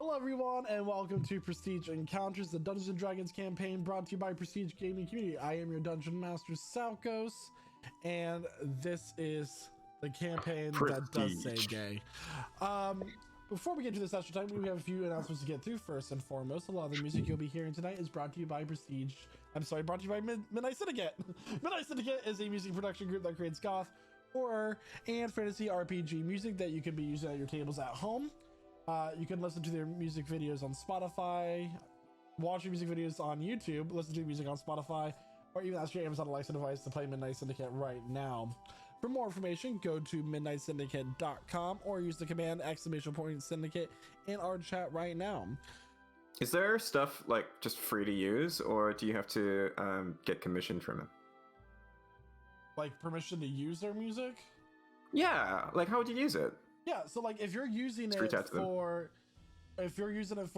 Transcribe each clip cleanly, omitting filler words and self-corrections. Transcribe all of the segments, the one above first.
Hello everyone and welcome to Prestige Encounters, the Dungeons & Dragons campaign brought to you by Prestige Gaming Community. I am your Dungeon Master, Salkos, and this is the campaign that does say gay. Before we get to this extra time, we have a few announcements to get through. First and foremost, a lot of the music you'll be hearing tonight is brought to you by brought to you by Midnight Syndicate. Midnight Syndicate is a music production group that creates goth, horror, and fantasy RPG music that you can be using at your tables at home. You can listen to their music videos on Spotify, watch your music videos on YouTube, listen to music on Spotify, or even ask your Amazon Alexa device to play Midnight Syndicate right now. For more information, go to midnightsyndicate.com or use the command !syndicate in our chat right now. Is there stuff like just free to use, or do you have to get commission from it? Like permission to use their music? Yeah, like how would you use it? Yeah, so like if you're using it for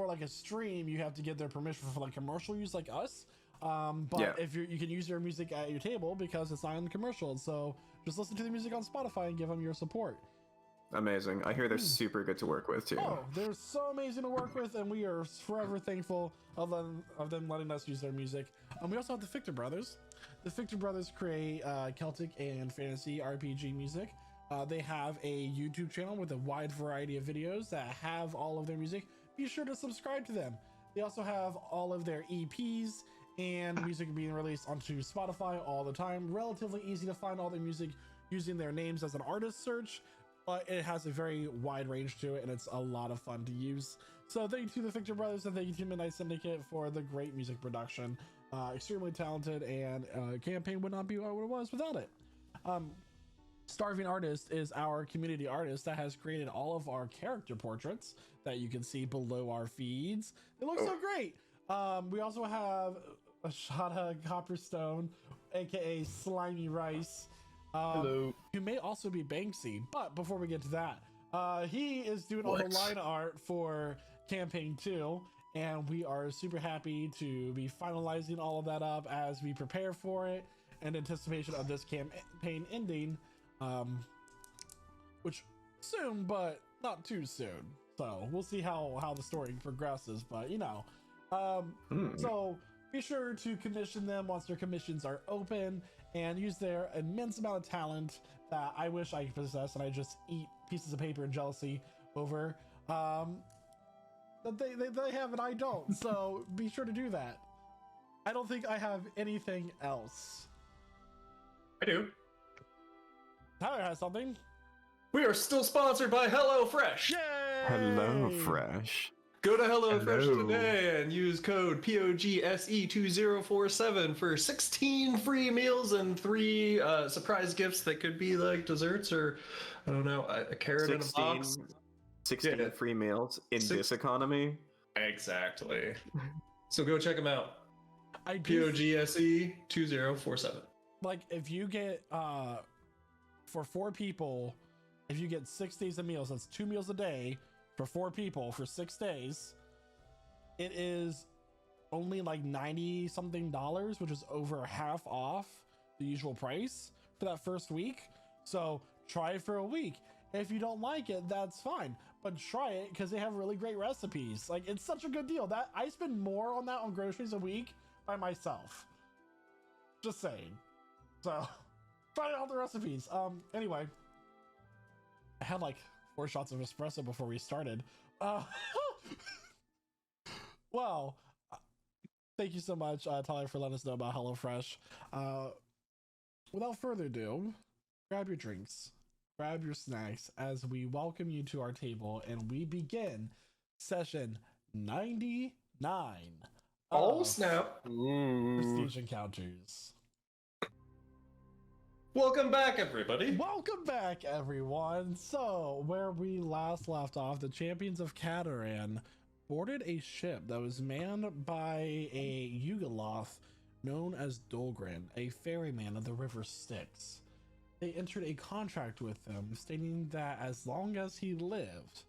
like a stream, you have to get their permission for like commercial use like us. But if you can use your music at your table because it's not in the commercial, so just listen to the music on Spotify and give them your support. Amazing. I hear they're super good to work with too. Oh, they're so amazing to work with, and we are forever thankful of them letting us use their music. We also have the Fichter Brothers. The Fichter Brothers create Celtic and fantasy RPG music. They have a YouTube channel with a wide variety of videos that have all of their music. Be sure to subscribe to them. They also have all of their EPs and music being released onto Spotify all the time. Relatively easy to find all their music using their names as an artist search, but it has a very wide range to it and it's a lot of fun to use. So thank you to the Fichter Brothers and thank you to Midnight Syndicate for the great music production. Extremely talented, and campaign would not be what it was without it. Starving Artist is our community artist that has created all of our character portraits that you can see below our feeds. They look so great. We also have Ashada Copperstone, aka Slimy Rice, hello, who may also be Banksy. But before we get to that, he is doing all the line art for campaign 2, and we are super happy to be finalizing all of that up as we prepare for it in anticipation of this campaign ending. Which soon, but not too soon. So we'll see how the story progresses, but you know. So be sure to commission them once their commissions are open and use their immense amount of talent that I wish I could possess, and I just eat pieces of paper and jealousy over that they have and I don't. So be sure to do that. I don't think I have anything else. I do. Tyler has something. We are still sponsored by HelloFresh. Yay! HelloFresh. Go to HelloFresh today and use code POGSE2047 for 16 free meals and 3 surprise gifts that could be like desserts or, I don't know, a carrot in a box. 16 free meals in this economy. Exactly. So go check them out. POGSE2047. Like if you get for 4 people, if you get 6 days of meals, that's 2 meals a day for 4 people for 6 days. It is only like $90 something, which is over half off the usual price for that first week. So try it for a week. If you don't like it, that's fine, but try it because they have really great recipes. Like it's such a good deal that I spend more on that on groceries a week by myself. Just saying. So try out the recipes. Anyway, I had like 4 shots of espresso before we started. Well, thank you so much, Tyler, for letting us know about HelloFresh. Without further ado, grab your drinks, grab your snacks as we welcome you to our table and we begin session 99. Oh, snap. Prestige Encounters. Welcome back, everybody. Welcome back, everyone. So, where we last left off, the champions of Cataran boarded a ship that was manned by a Yugoloth known as Dolgren, a ferryman of the River Styx. They entered a contract with him, stating that as long as he lived,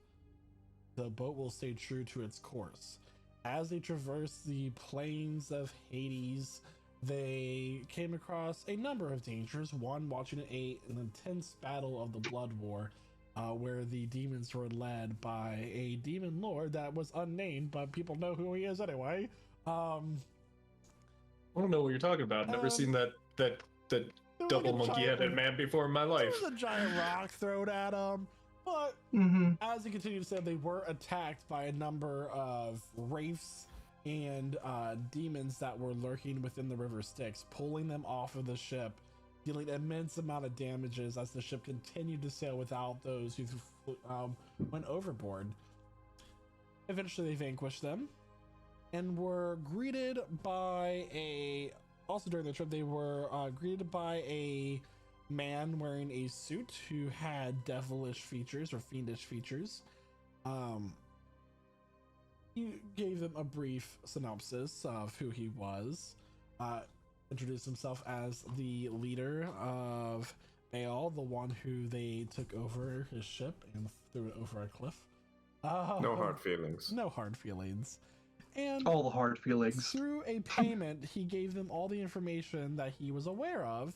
the boat will stay true to its course. As they traverse the plains of Hades, they came across a number of dangers, one watching an intense battle of the Blood War where the demons were led by a demon lord that was unnamed, but people know who he is anyway. I don't know what you're talking about. Never seen that there was double like a monkey-headed man before in my There life. was a giant rock thrown at him, but Mm-hmm. as he continued to say, they were attacked by a number of wraiths and demons that were lurking within the river Styx, pulling them off of the ship, dealing immense amount of damages as the ship continued to sail without those who went overboard. Eventually, they vanquished them and were greeted by also during the trip, they were greeted by a man wearing a suit who had devilish features or fiendish features. He gave them a brief synopsis of who he was, introduced himself as the leader of Baal, the one who they took over his ship and threw it over a cliff. No hard feelings. No hard feelings. And All the hard feelings. through a payment, he gave them all the information that he was aware of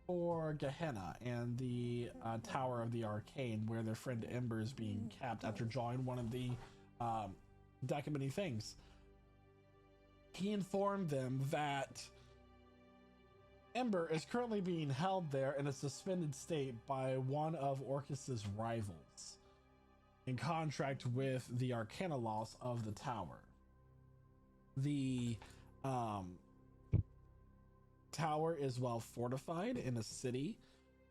for Gehenna and the Tower of the Arcane, where their friend Ember is being kept after drawing one of the deck of many things. He informed them that Ember is currently being held there in a suspended state by one of Orcus's rivals, in contract with the Arcana loss of the tower. The tower is well fortified in a city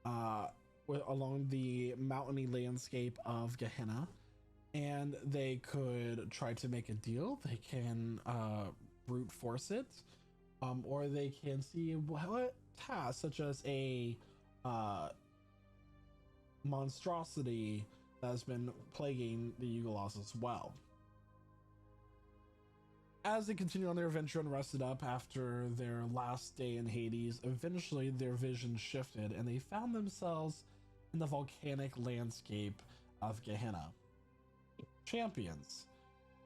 along the mountainy landscape of Gehenna, and they could try to make a deal. They can brute force it, or they can see what tasks, such as a monstrosity that has been plaguing the Yugolos as well. As they continued on their adventure and rested up after their last day in Hades, eventually their vision shifted and they found themselves in the volcanic landscape of Gehenna. Champions.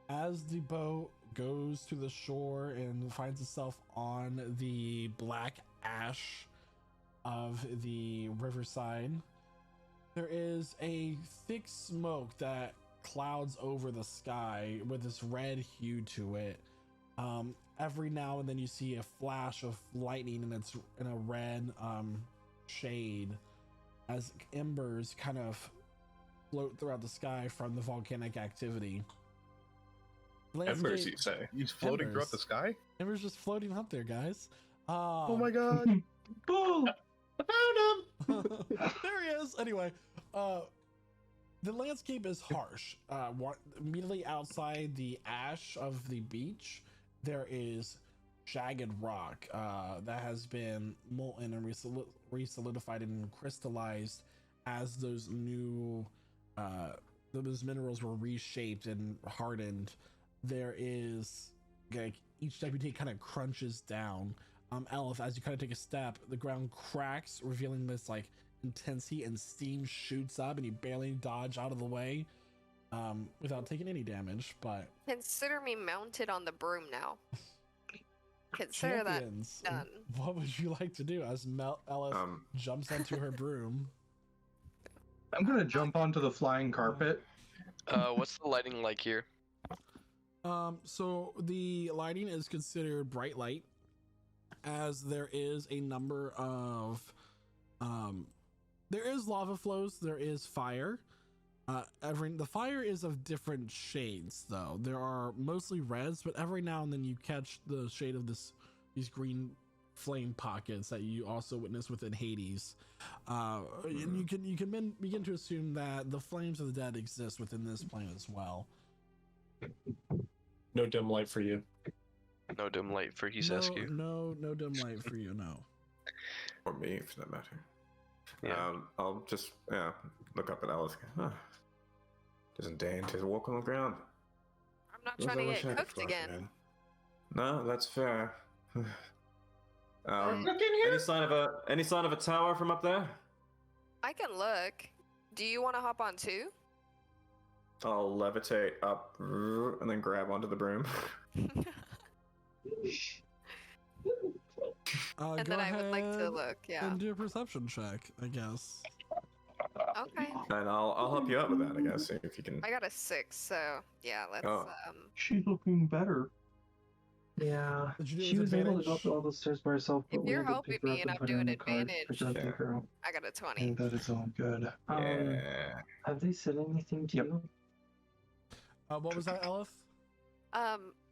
As the boat goes to the shore and finds itself on the black ash of the riverside, there is a thick smoke that clouds over the sky with this red hue to it. Every now and then you see a flash of lightning and it's in a red shade as embers kind of float throughout the sky from the volcanic activity. Embers, you say? He's floating throughout the sky? Embers just floating up there, guys. Oh my god. Boom! I found him! There he is. Anyway, the landscape is harsh. Immediately outside the ash of the beach, there is jagged rock that has been molten and re-solidified and crystallized as those new those minerals were reshaped and hardened. There is like each step you take kind of crunches down. Elf, as you kind of take a step, the ground cracks, revealing this like intense heat, and steam shoots up and you barely dodge out of the way without taking any damage. But Consider me mounted on the broom now. Consider champions, that done. what would you like to do as Elif jumps onto her broom? I'm gonna jump onto the flying carpet. What's the lighting like here? So the lighting is considered bright light, as there is a number of there is lava flows, there is fire. The fire is of different shades though. There are mostly reds, but every now and then you catch the shade of these green flame pockets that you also witness within Hades. And you can begin to assume that the flames of the dead exist within this plane as well. No dim light for you. No dim light for Hisescu. No dim light for you, no. Or me, for that matter. Yeah. I'll just look up at Alice. Huh. Doesn't deign to walk on the ground. I'm not trying to Wish I get could cooked fly again. again. No, that's fair. Look in here. Any sign of a tower from up there? I can look. Do you want to hop on too? I'll levitate up and then grab onto the broom. And Go then I would like to ahead look, yeah. and do a perception check, I guess. Okay. And I'll help you out with that, I guess, if you can. I got a 6, so yeah, let's Oh. She's looking better. Yeah. Did you do it She with was able to go advantage? up all those stairs by herself, but If we you're had to helping pick her me up and and I'm put her in doing the cart. Pick her up, advantage, take her out. I got a 20. And that is all good. Yeah. Have they said anything to you? What was that, Elif?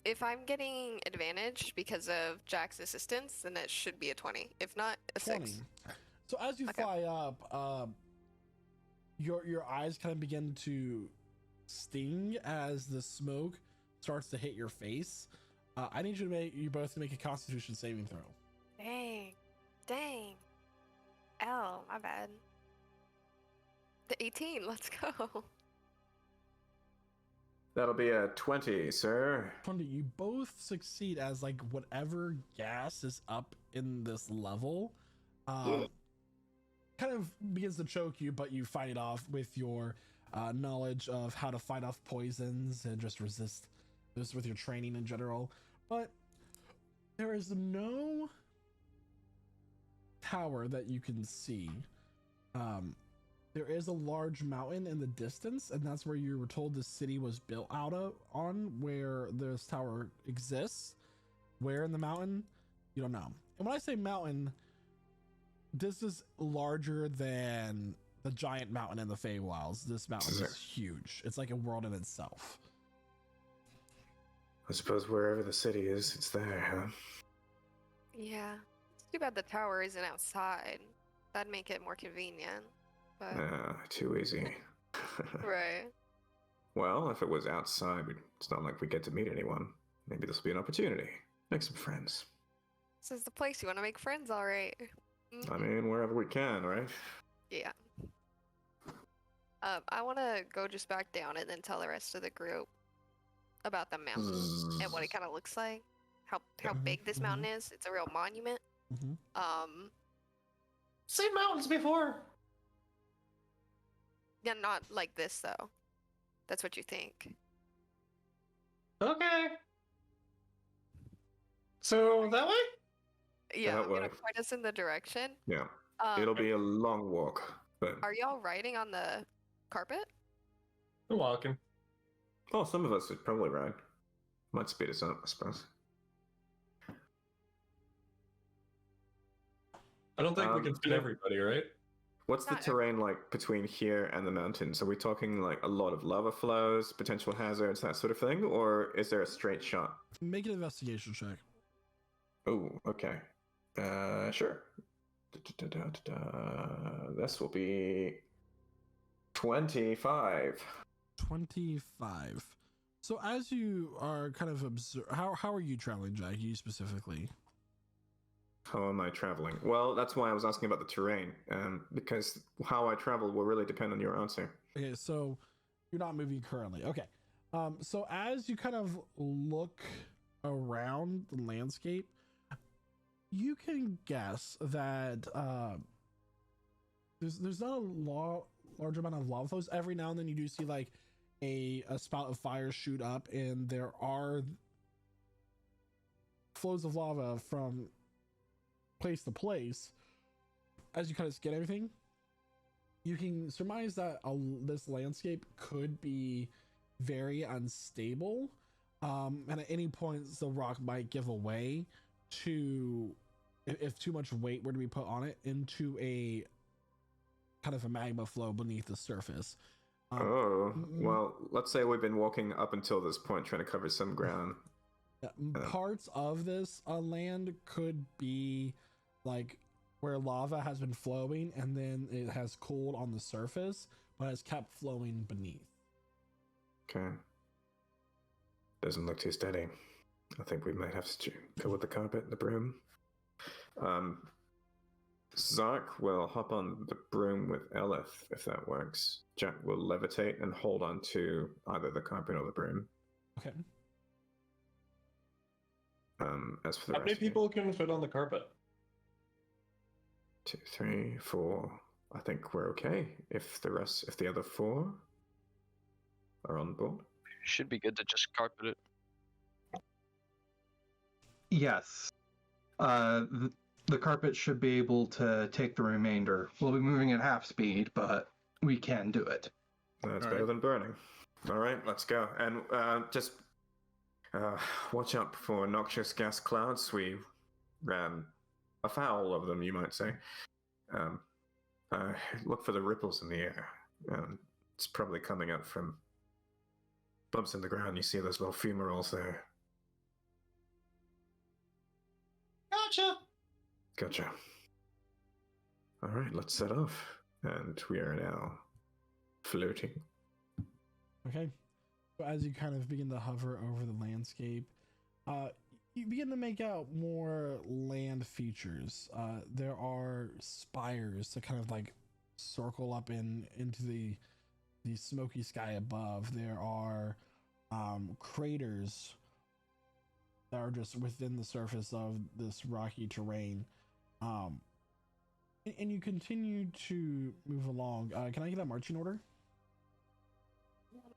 If I'm getting advantage because of Jack's assistance, then it should be a 20. If not, a 6. So as you Okay. fly up, your eyes kind of begin to sting as the smoke starts to hit your face. I need you both to make a Constitution saving throw. Dang. L, my bad. The 18, let's go. That'll be a 20, sir. 20, you both succeed as like whatever gas is up in this level kind of begins to choke you, but you fight it off with your knowledge of how to fight off poisons and just resist this with your training in general. But there is no tower that you can see. There is a large mountain in the distance, and that's where you were told the city was built on, where this tower exists. Where in the mountain, you don't know. And when I say mountain, this is larger than the giant mountain in the Feywilds. This mountain is huge. It's like a world in itself. I suppose wherever the city is, it's there, huh? Yeah. It's too bad the tower isn't outside. That'd make it more convenient. But Too easy. right. Well, if it was outside, it's not like we get to meet anyone. Maybe this will be an opportunity. Make some friends. This is the place you want to make friends, all right. I mean, wherever we can, right? Yeah. I want to go just back down and then tell the rest of the group about the mountain and what it kind of looks like. How big this mountain is. It's a real monument. Seen mountains before. Yeah, not like this though. That's what you think. Okay. So that way? Yeah, That I'm gonna way. point us in the direction. Yeah. It'll be a long walk, but Are y'all riding on the carpet? We're walking. well, some of us would probably ride. Might speed us up, I suppose. I don't think we can fit yeah. everybody, right? What's the Not terrain like between here and the mountains? Are we talking like a lot of lava flows, potential hazards, that sort of thing, or is there a straight shot? Make an investigation check. Oh, okay. Sure. This will be 25. 25. So as you are kind of how are you traveling, Jack? You specifically? How am I traveling? Well, that's why I was asking about the terrain, because how I travel will really depend on your answer. Okay, so you're not moving currently. Okay. So as you kind of look around the landscape, you can guess that there's not a large amount of lava flows. Every now and then you do see like a spout of fire shoot up, and there are flows of lava from place to place. As you kind of scan everything, you can surmise that this landscape could be very unstable, and at any point the rock might give away to, if too much weight were to be put on it, into a kind of a magma flow beneath the surface. Well, let's say we've been walking up until this point trying to cover some ground. Parts of this land could be like where lava has been flowing and then it has cooled on the surface but has kept flowing beneath. Okay. Doesn't look too steady. I think we might have to go with the carpet and the broom. Zark will hop on the broom with Elif, if that works. Jack will levitate and hold on to either the carpet or the broom. Okay. As for the How rest many of you, people can fit on the carpet? 2, 3, 4. I think we're okay. If the other 4 are on board. Should be good to just carpet it. Yes. The carpet should be able to take the remainder. We'll be moving at half speed, but we can do it. That's All better right. than burning. All right, let's go. And just watch out for noxious gas clouds. We ran afoul of them, you might say. Look for the ripples in the air. It's probably coming up from bumps in the ground. You see those little fumaroles there. Gotcha. All right, let's set off. And we are now floating. Okay. So as you kind of begin to hover over the landscape, you begin to make out more land features. There are spires that kind of like circle up into the smoky sky above. There are craters that are just within the surface of this rocky terrain. And you continue to move along. Can I get a marching order?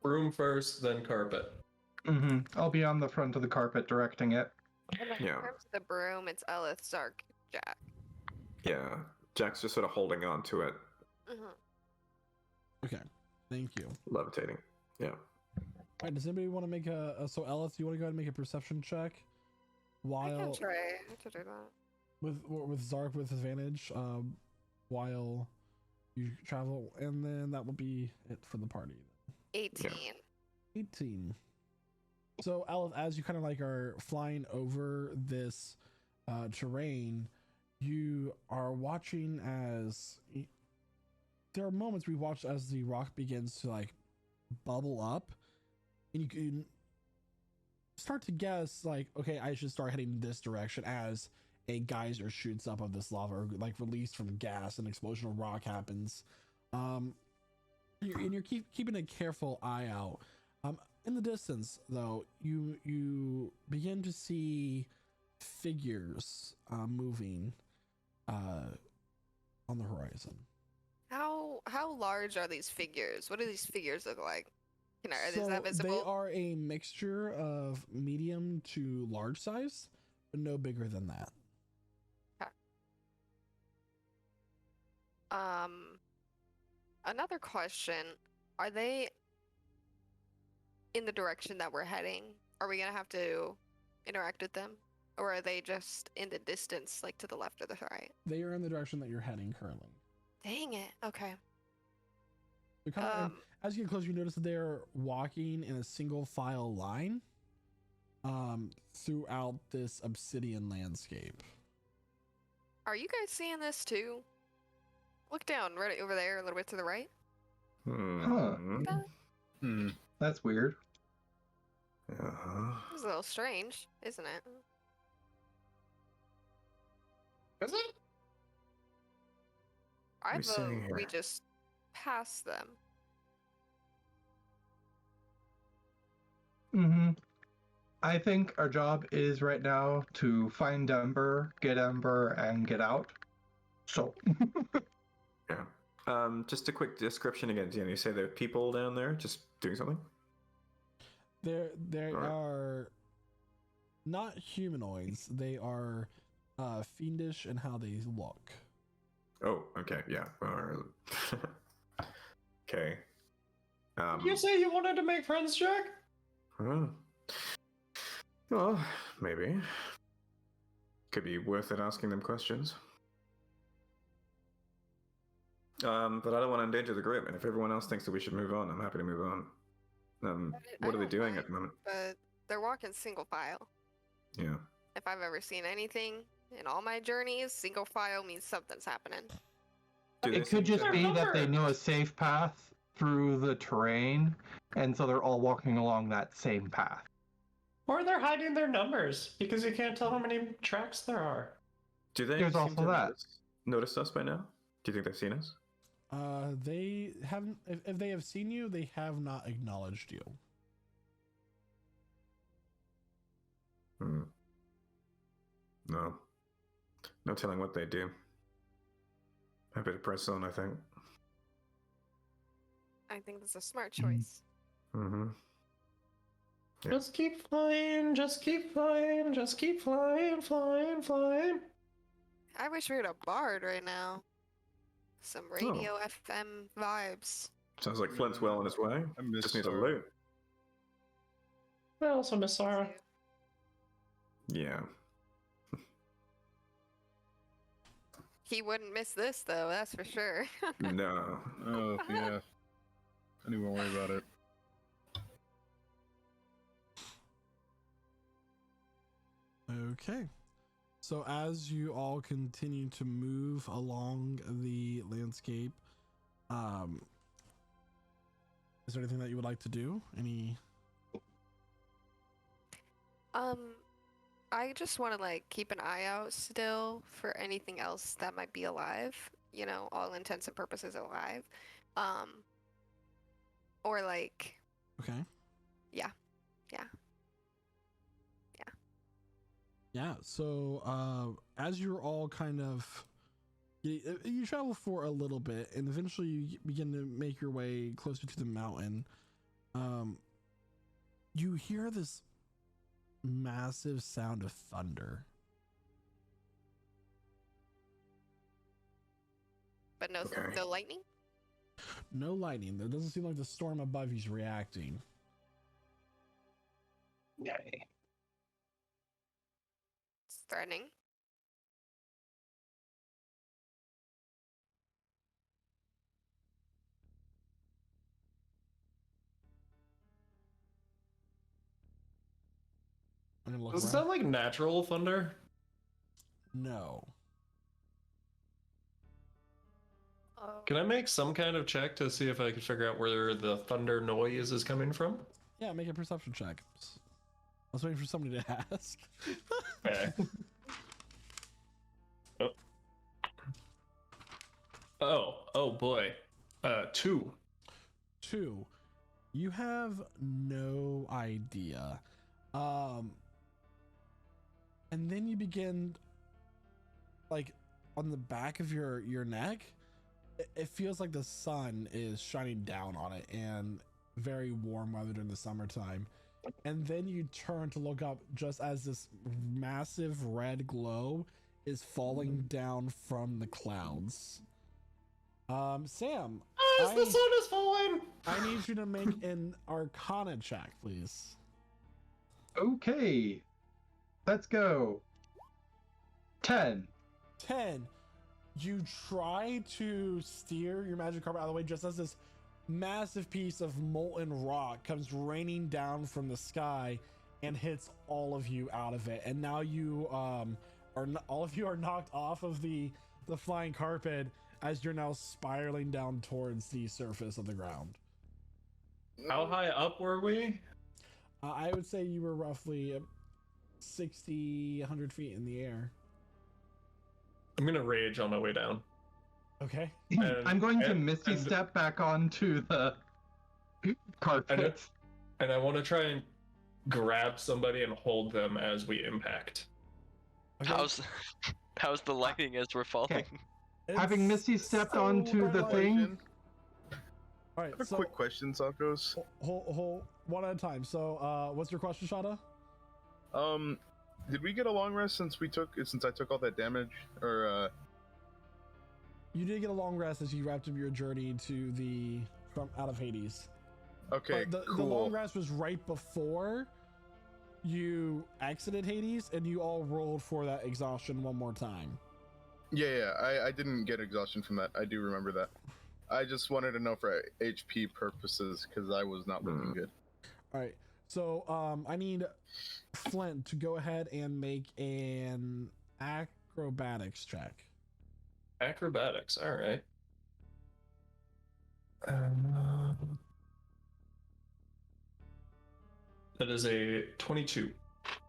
Broom first, then carpet. I'll be on the front of the carpet directing it. And then Yeah. in terms of the broom, it's Elith, Zark, Jack. Yeah, Jack's just sort of holding on to it, Okay. Thank you. levitating. Yeah. All right, does anybody want to make so Ellis, do you want to go ahead and make a perception check I while can try to do that. with Zark with advantage while you travel, and then that will be it for the party. 18. 18. So Ellis, as you kind of like are flying over this terrain, you are watching as there are moments we watch as the rock begins to like bubble up, and you can start to guess like, okay, I should start heading this direction as a geyser shoots up of this lava, or like released from gas, an explosion of rock happens. You're keeping a careful eye out. In the distance, though, you begin to see figures moving on the horizon. How large are these figures? What do these figures look like? Is So that visible? they are a mixture of medium to large size, but no bigger than that. Another question. Are they in the direction that we're heading? Are we gonna have to interact with them? Or are they just in the distance, like to the left or the right? They are in the direction that you're heading currently. Dang it. Okay. They're kind of, as you get closer, you notice that they're walking in a single file line throughout this obsidian landscape. Are you guys seeing this too? Look down, right over there, a little bit to the right. That's weird. It's a little strange, isn't it? Is it? I We're sitting vote we here. just pass them. I think our job is right now to find Ember, and get out. So, Yeah. Just a quick description again, Deanna. You say there are people down there just doing something? There Alright. are not humanoids. They are fiendish in how they look. Oh, okay, yeah. Okay. You say you wanted to make friends, Jack? Well, maybe. Could be worth it asking them questions. But I don't want to endanger the group, and if everyone else thinks that we should move on, I'm happy to move on. What are they don't doing mind, at the moment? But they're walking single file. Yeah. If I've ever seen anything in all my journeys, single file means something's happening. Do they it seem could just to- be that they know a safe path through the terrain, and so they're all walking along that same path. Or they're hiding their numbers because you can't tell how many tracks there are. Do they There's seem also to that. notice us by now? Do you think they've seen us? They haven't. If they have seen you, they have not acknowledged you. No. No telling what they do. Happy to press on, I think. I think that's a smart choice. Mm-hmm. Yeah. Just keep flying, just keep flying, just keep flying, flying, flying. I wish we had a bard right now. Some radio FM vibes. Sounds like Flint's well on his way. I miss Just needs a Sarah. loot. I also miss Sarah. Yeah. He wouldn't miss this though, that's for sure. No. Oh, yeah. Don't even worry about it. Okay. So as you all continue to move along the landscape, is there anything that you would like to do? I just want to like keep an eye out still for anything else that might be alive. You know, all intents and purposes alive. Or like. Okay. Yeah. Yeah. So as you're all kind of you travel for a little bit, and eventually you begin to make your way closer to the mountain. You hear this massive sound of thunder. But no, Okay. no lightning? No lightning. It doesn't seem like the storm above you's reacting. Yay. It's threatening. I'm gonna look Does it around. sound like natural thunder? No. Oh. Can I make some kind of check to see if I can figure out where the thunder noise is coming from? Yeah, make a perception check. I was waiting for somebody to ask. Okay. Oh boy. 2. 2. You have no idea. And then you begin, like, on the back of your neck, it feels like the sun is shining down on it, and very warm weather during the summertime. And then you turn to look up just as this massive red glow is falling down from the clouds. Sam, As the sun is falling! I need you to make an Arcana check, please. Okay. Let's go. 10. 10. You try to steer your magic carpet out of the way just as this massive piece of molten rock comes raining down from the sky and hits all of you out of it. And now you all of you are knocked off of the flying carpet as you're now spiraling down towards the surface of the ground. How high up were we? I would say you were roughly 60, 100 feet in the air. I'm gonna rage on my way down. Okay. I'm going to and- Misty and- step back onto the carpet. And I want to try and grab somebody and hold them as we impact. Okay. How's the lighting as we're falling? Having It's Misty stepped so onto the bright. thing. All I right, have a so quick question, Sakos. hold one at a time. So, what's your question, Shada? Did we get a long rest since I took all that damage, or You did get a long rest as you wrapped up your journey to from out of Hades. okay, But the cool. long rest was right before you exited Hades, and you all rolled for that exhaustion one more time. Yeah, I didn't get exhaustion from that. I do remember that. I just wanted to know for HP purposes because I was not looking good. All right, so I need Flint to go ahead and make an acrobatics check. Acrobatics, alright. That is a 22.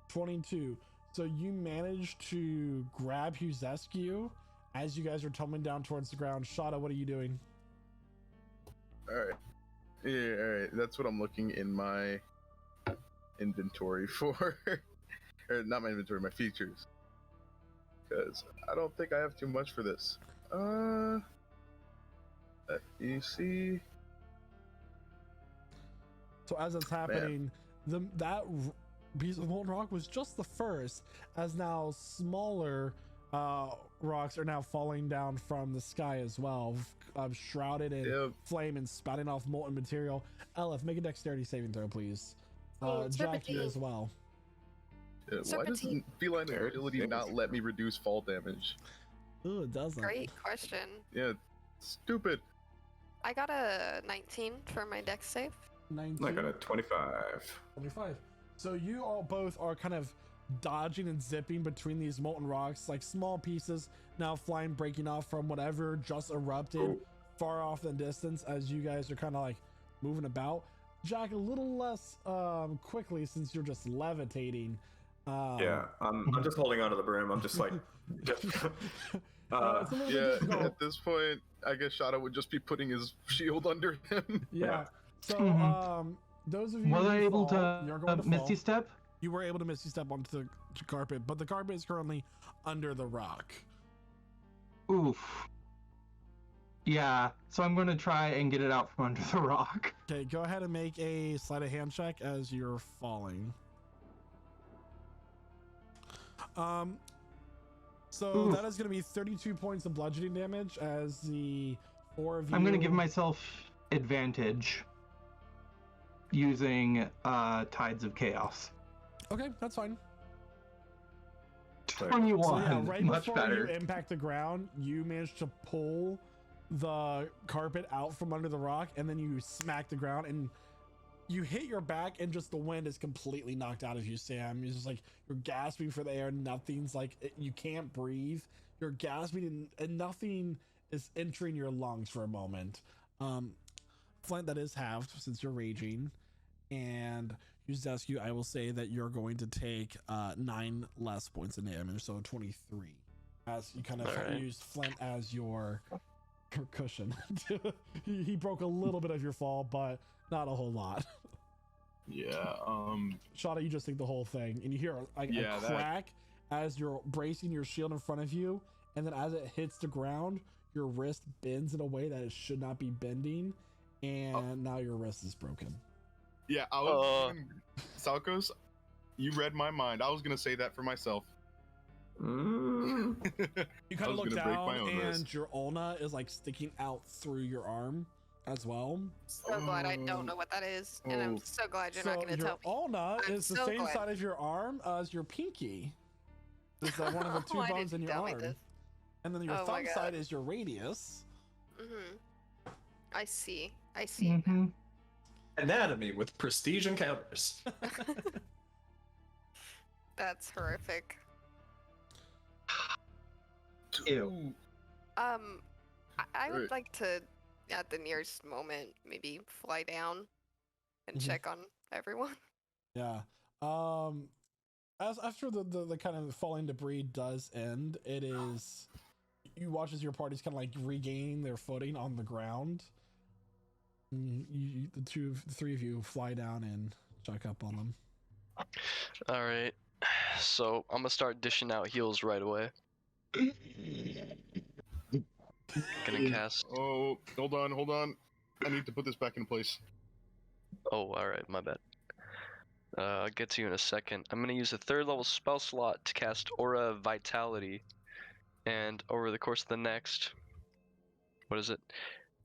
22. So you managed to grab Huzescu as you guys are tumbling down towards the ground. Shada, what are you doing? Alright. Yeah, alright. That's what I'm looking in my inventory for. Or not my inventory, my features. Because I don't think I have too much for this. Let me see. So as it's happening, that piece of molten rock was just the first, as now smaller rocks are now falling down from the sky as well, shrouded in flame and spouting off molten material. Elif, make a dexterity saving throw, please. Jack, you as well. Why doesn't feline ability not let me reduce fall damage? Ooh, it doesn't. Great question. Yeah, stupid. I got a 19 for my dex save. 19. I got a 25. 25. So you all both are kind of dodging and zipping between these molten rocks, like small pieces now flying, breaking off from whatever just erupted far off in the distance as you guys are kind of like moving about. Jack, a little less quickly since you're just levitating. Yeah, I'm just holding onto the broom. I'm just like, it's a little bit difficult. At this point, I guess Shadow would just be putting his shield under him. Yeah. So, those of you Was I who able fall, you're going to to Misty fall. Step? You were able to Misty Step onto the carpet, but the carpet is currently under the rock. Oof. Yeah, so I'm going to try and get it out from under the rock. Okay, go ahead and make a sleight of hand check as you're falling. So Oof. that is going to be 32 points of bludgeoning damage as the four of you... I'm going to give myself advantage using Tides of Chaos. Okay, that's fine. 21. So yeah, right Much before better. you impact the ground, you manage to pull the carpet out from under the rock, and then you smack the ground, and you hit your back, and just the wind is completely knocked out of you, Sam. You're just like, you're gasping for the air. Nothing's like, you can't breathe. You're gasping, and nothing is entering your lungs for a moment. Flint, that is halved since you're raging, and use rescue. I will say that you're going to take 9 less points of damage, so 23. As you kind of use Flint as your cushion. he broke a little bit of your fall, but not a whole lot. Yeah. Shada, you just think the whole thing, and you hear a crack as you're bracing your shield in front of you, and then as it hits the ground, your wrist bends in a way that it should not be bending, and now your wrist is broken. Yeah, I was Salkos, you read my mind. I was gonna say that for myself. You kind of look down, and your ulna is like sticking out through your arm as well. So glad I don't know what that is, and I'm so glad you're not going to tell me. Your ulna I'm is the so same glad. side of your arm as your pinky. It's one of the two Why bones didn't in you your tell me arm. this? And then your Oh my thumb God. side is your radius. I see. Mm-hmm. Anatomy with prestige encounters. That's horrific. Ew. I would like to, at the nearest moment, maybe fly down and check on everyone. Yeah. As after the kind of falling debris does end, it is you watch as your party's kind of like regaining their footing on the ground. The three of you fly down and check up on them. All right. So I'm gonna start dishing out heals right away. Gonna cast. Oh, hold on. I need to put this back in place. Oh, all right, my bad. I'll get to you in a second. I'm gonna use a 3rd level spell slot to cast Aura of Vitality, and over the course of the next,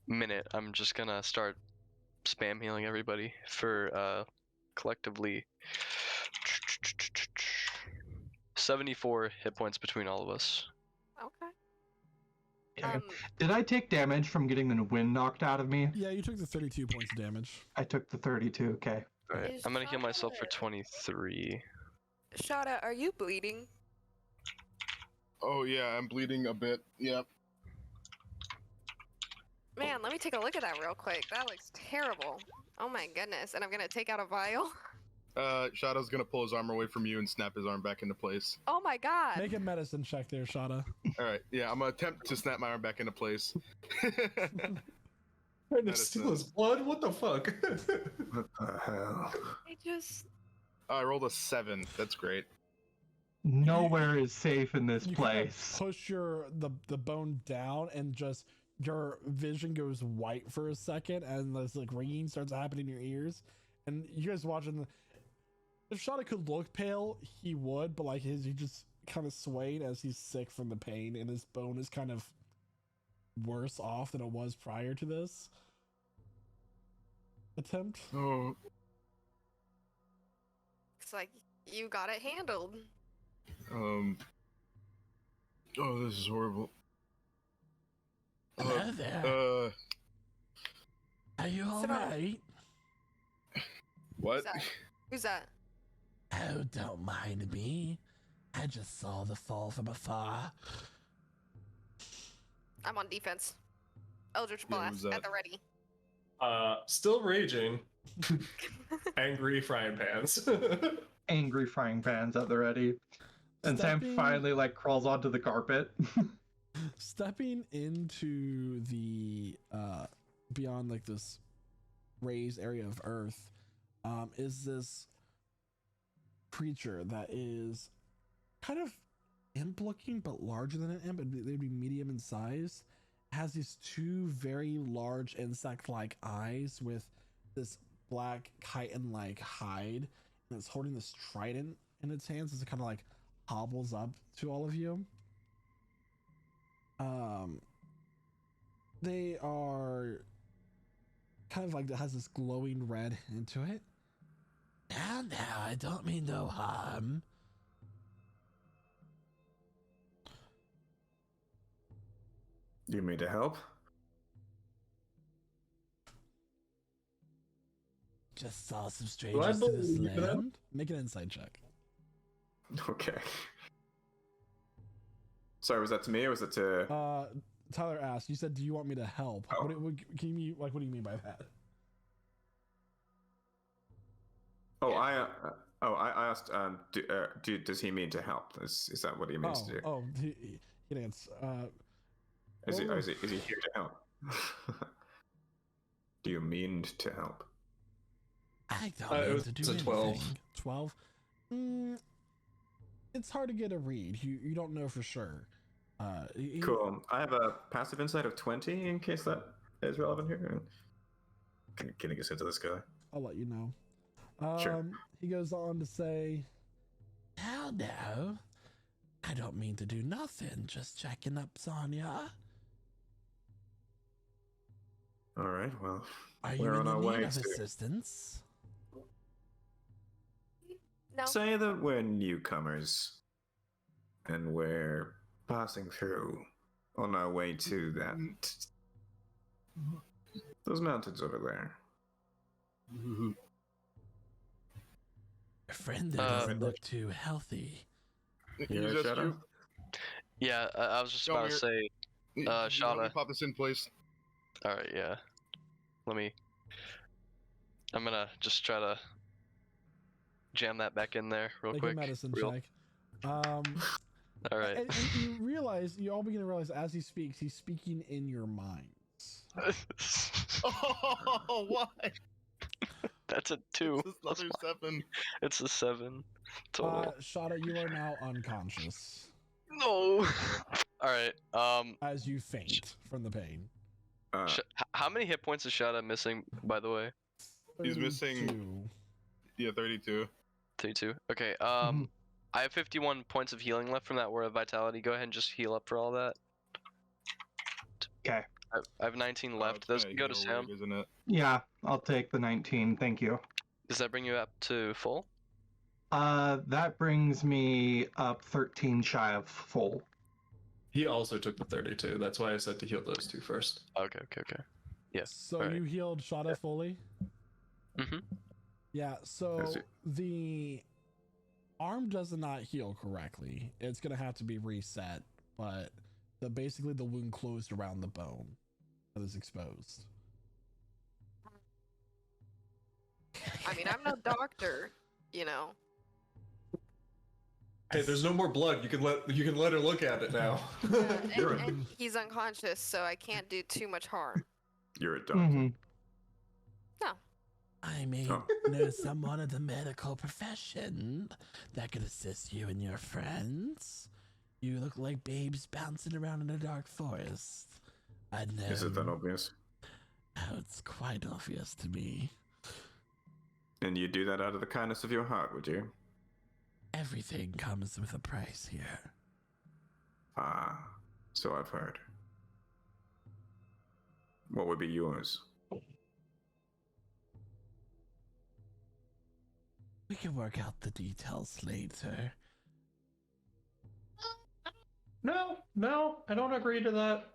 minute, I'm just gonna start spam healing everybody for collectively 74 hit points between all of us. Okay. Yeah. Did I take damage from getting the wind knocked out of me? Yeah, you took the 32 points of damage. I took the 32, okay. Alright, Is I'm gonna heal myself for Shada- 23. Shada, are you bleeding? Oh yeah, I'm bleeding a bit. Yep. Man, let me take a look at that real quick. That looks terrible. Oh my goodness. And I'm gonna take out a vial. Shadow's gonna pull his arm away from you and snap his arm back into place. Oh my god. Make a medicine check there, Shada. All right, yeah, I'm gonna attempt to snap my arm back into place. Trying to steal his blood? What the fuck? What the hell? I just... I rolled a 7. That's great. Nowhere is safe in this You kind of place. push the bone down, and just your vision goes white for a second, and this like ringing starts happening in your ears. And you guys watching if Shada could look pale, he would, but like he kind of swaying as he's sick from the pain, and his bone is kind of worse off than it was prior to this attempt. Oh, It's like you got it handled. oh, this is horrible. Hello there. Are you Sit down. alright? What? Who's that? Oh, don't mind me. I just saw the fall from afar. I'm on defense. Eldritch Yeah, Blast who's that? at the ready. Still raging. Angry frying pans. Angry frying pans at the ready. And Sam Stepping- finally like crawls onto the carpet. Stepping into the beyond like this raised area of earth is this creature that is kind of imp looking but larger than an imp. They'd be medium in size. Has these two very large insect like eyes with this black chitin like hide, and it's holding this trident in its hands as it kind of like hobbles up to all of you. They are kind of like, it has this glowing red into it. Now, I don't mean no harm. You mean to help? Just saw some I strangers to this believe them? land. Make an insight check. Okay. Sorry, was that to me or was it to? Tyler asked. You said, "Do you want me to help?" Oh. What do you mean? Like, what do you mean by that? I asked. Does he mean to help? Is that what he means to do? He didn't answer. Is he oh. is he here to help? Do you mean to help? I don't It mean was to do a 12. anything. 12. It's hard to get a read. You don't know for sure. Cool. I have a passive insight of 20 in case that is relevant here. Can I get into this guy? I'll let you know. Sure. He goes on to say, "Hell no. I don't mean to do nothing. Just checking up on ya. All right. Well, Are we're you on in our the way need of to assistance?" No. say that we're newcomers, and we're passing through on our way to those mountains over there. Your friend there doesn't look too healthy. Yeah, Just Shadow? you. Yeah, I was just Come about to say. You want me Shada. to pop this in place. All right, yeah. I'm gonna just try to jam that back in there real Make quick. a medicine real- check. All right. And you all begin to realize as he speaks, he's speaking in your minds. Oh, why? That's a 2. This is another 7. It's a 7 total. Shada, you are now unconscious No. All right. as you faint from the pain. How many hit points is Shada missing, by the way? He's missing- 32. Yeah, 32. 32. Okay. Mhm. I have 51 points of healing left from that Aura of Vitality. Go ahead and just heal up for all that. Okay. I have 19 left. It's Those kinda can go to heal Sam. word, isn't it? Yeah, I'll take the 19. Thank you. Does that bring you up to full? That brings me up 13 shy of full. He also took the 32. That's why I said to heal those two first. Okay. Yeah. So alright. you healed Shada fully? Mhm. Yeah, so I see. the arm does not heal correctly. It's going to have to be reset, but basically the wound closed around the bone that is exposed. I mean, I'm no doctor, you know. Hey, there's no more blood. You can let her look at it now. And he's unconscious, so I can't do too much harm. You're a doctor. Mm-hmm. I may Oh. know someone in the medical profession that could assist you and your friends. You look like babes bouncing around in a dark forest. I know. Is it that obvious? Oh, it's quite obvious to me. And you do that out of the kindness of your heart, would you? Everything comes with a price here. Ah, so I've heard. What would be yours? We can work out the details later. No, I don't agree to that.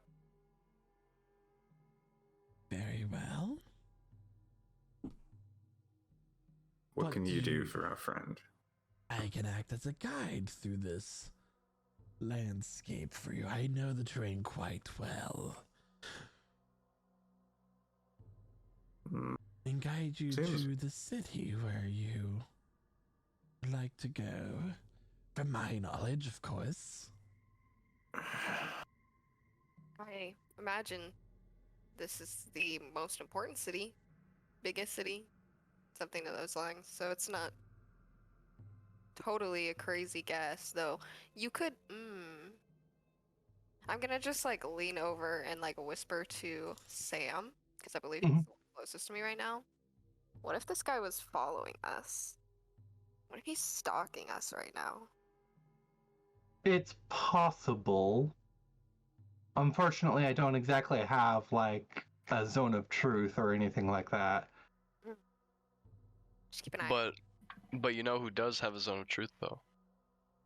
Very well. What But can you do you- for our friend? I can act as a guide through this landscape for you. I know the terrain quite well. Hmm, And guide you Seems- to the city where you would like to go. From my knowledge, of course. I imagine this is the most important city, biggest city, something of those lines. So it's not totally a crazy guess, though. You could. I'm gonna just like lean over and like whisper to Sam, because I believe he's the one closest to me right now. What if this guy was following us? What if he's stalking us right now? It's possible. Unfortunately, I don't exactly have like a zone of truth or anything like that. Just keep an eye. But you know who does have a zone of truth though?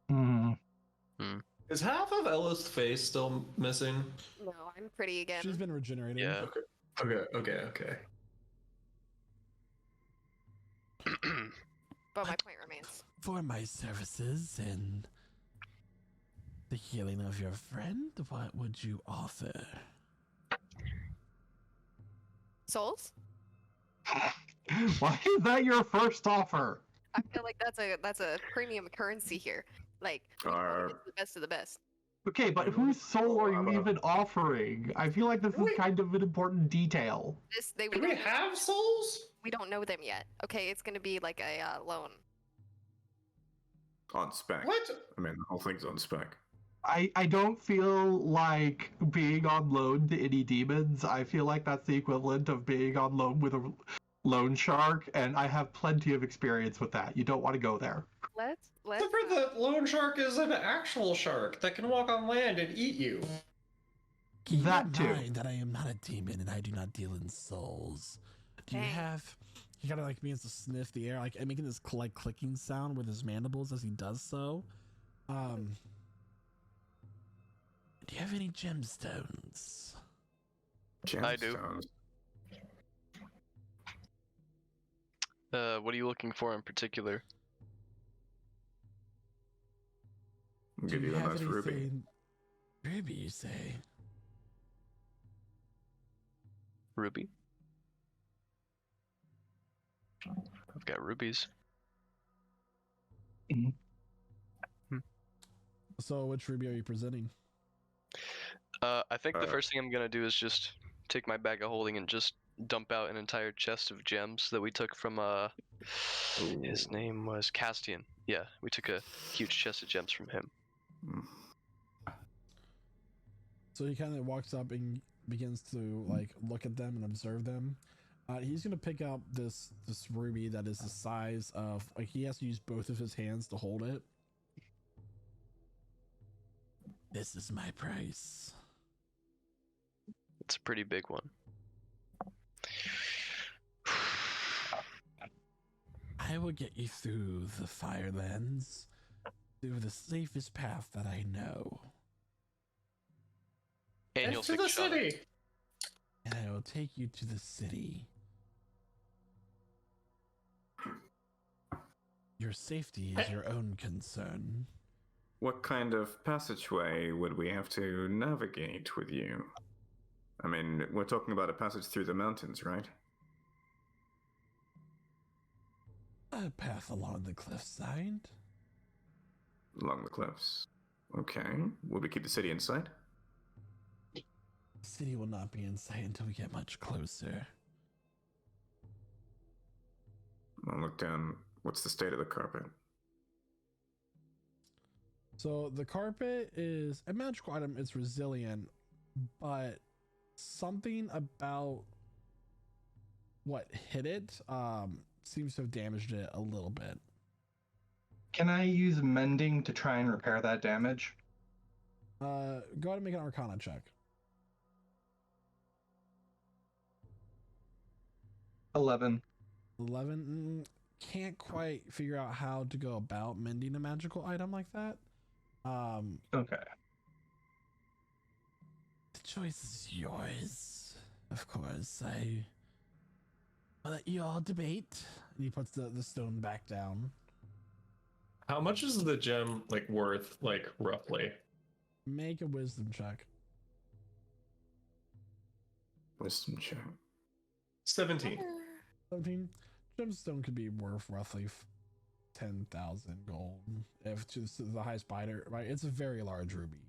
Hmm. Is half of Ella's face still missing? No, I'm pretty again. She's been regenerating. Yeah. Okay. But my point remains. For my services and the healing of your friend, what would you offer? Souls? Why is that your first offer? I feel like that's a premium currency here. Like we can only get the best of the best. Okay, but whose soul are you even offering? I feel like this is kind of an important detail. We Do we have souls? we don't know them yet. Okay, it's gonna be like a loan. On spec. What? I mean, the whole thing's on spec. I don't feel like being on loan to any demons. I feel like that's the equivalent of being on loan with a loan shark, and I have plenty of experience with that. You don't want to go there. Let's Except for the loan shark is an actual shark that can walk on land and eat you. Keep That in too. mind that I am not a demon and I do not deal in souls. Do you Dang. have? He kind of like begins to sniff the air, like and making this like clicking sound with his mandibles as he does so. Do you have any gemstones? I do. Gemstones. What are you looking for in particular? I'll give you a nice ruby. anything- Ruby, you say? Ruby? I've got rubies. So, which ruby are you presenting? I think the Uh, first thing I'm gonna do is just take my bag of holding and just dump out an entire chest of gems that we took from his Ooh. name was Castian. Yeah, we took a huge chest of gems from him. Mm. So he kind of walks up and begins to like look at them and observe them. He's gonna pick up this ruby that is the size of like he has to use both of his hands to hold it. This is my price. It's a pretty big one. I will get you through the Firelands, through the safest path that I know, And you'll to take the a shot at city. it. and I will take you to the city. Your safety is your own concern. What kind of passageway would we have to navigate with you? I mean, we're talking about a passage through the mountains, right? A path along the cliffside. Along the cliffs. Okay. Will we keep the city in sight? The city will not be in sight until we get much closer. I'll look down. What's the state of the carpet? So the carpet is a magical item. It's resilient, but something about what hit it seems to have damaged it a little bit. Can I use mending to try and repair that damage? Go ahead and make an Arcana check. 11. 11. Can't quite figure out how to go about mending a magical item like that. Okay. The choice is yours, of course. I'll let you all debate. And he puts the stone back down. How much is the gem like worth, like roughly? Make a wisdom check. Wisdom check. 17. 17. Gemstone could be worth roughly 10,000 gold if to the highest bidder, right? It's a very large ruby.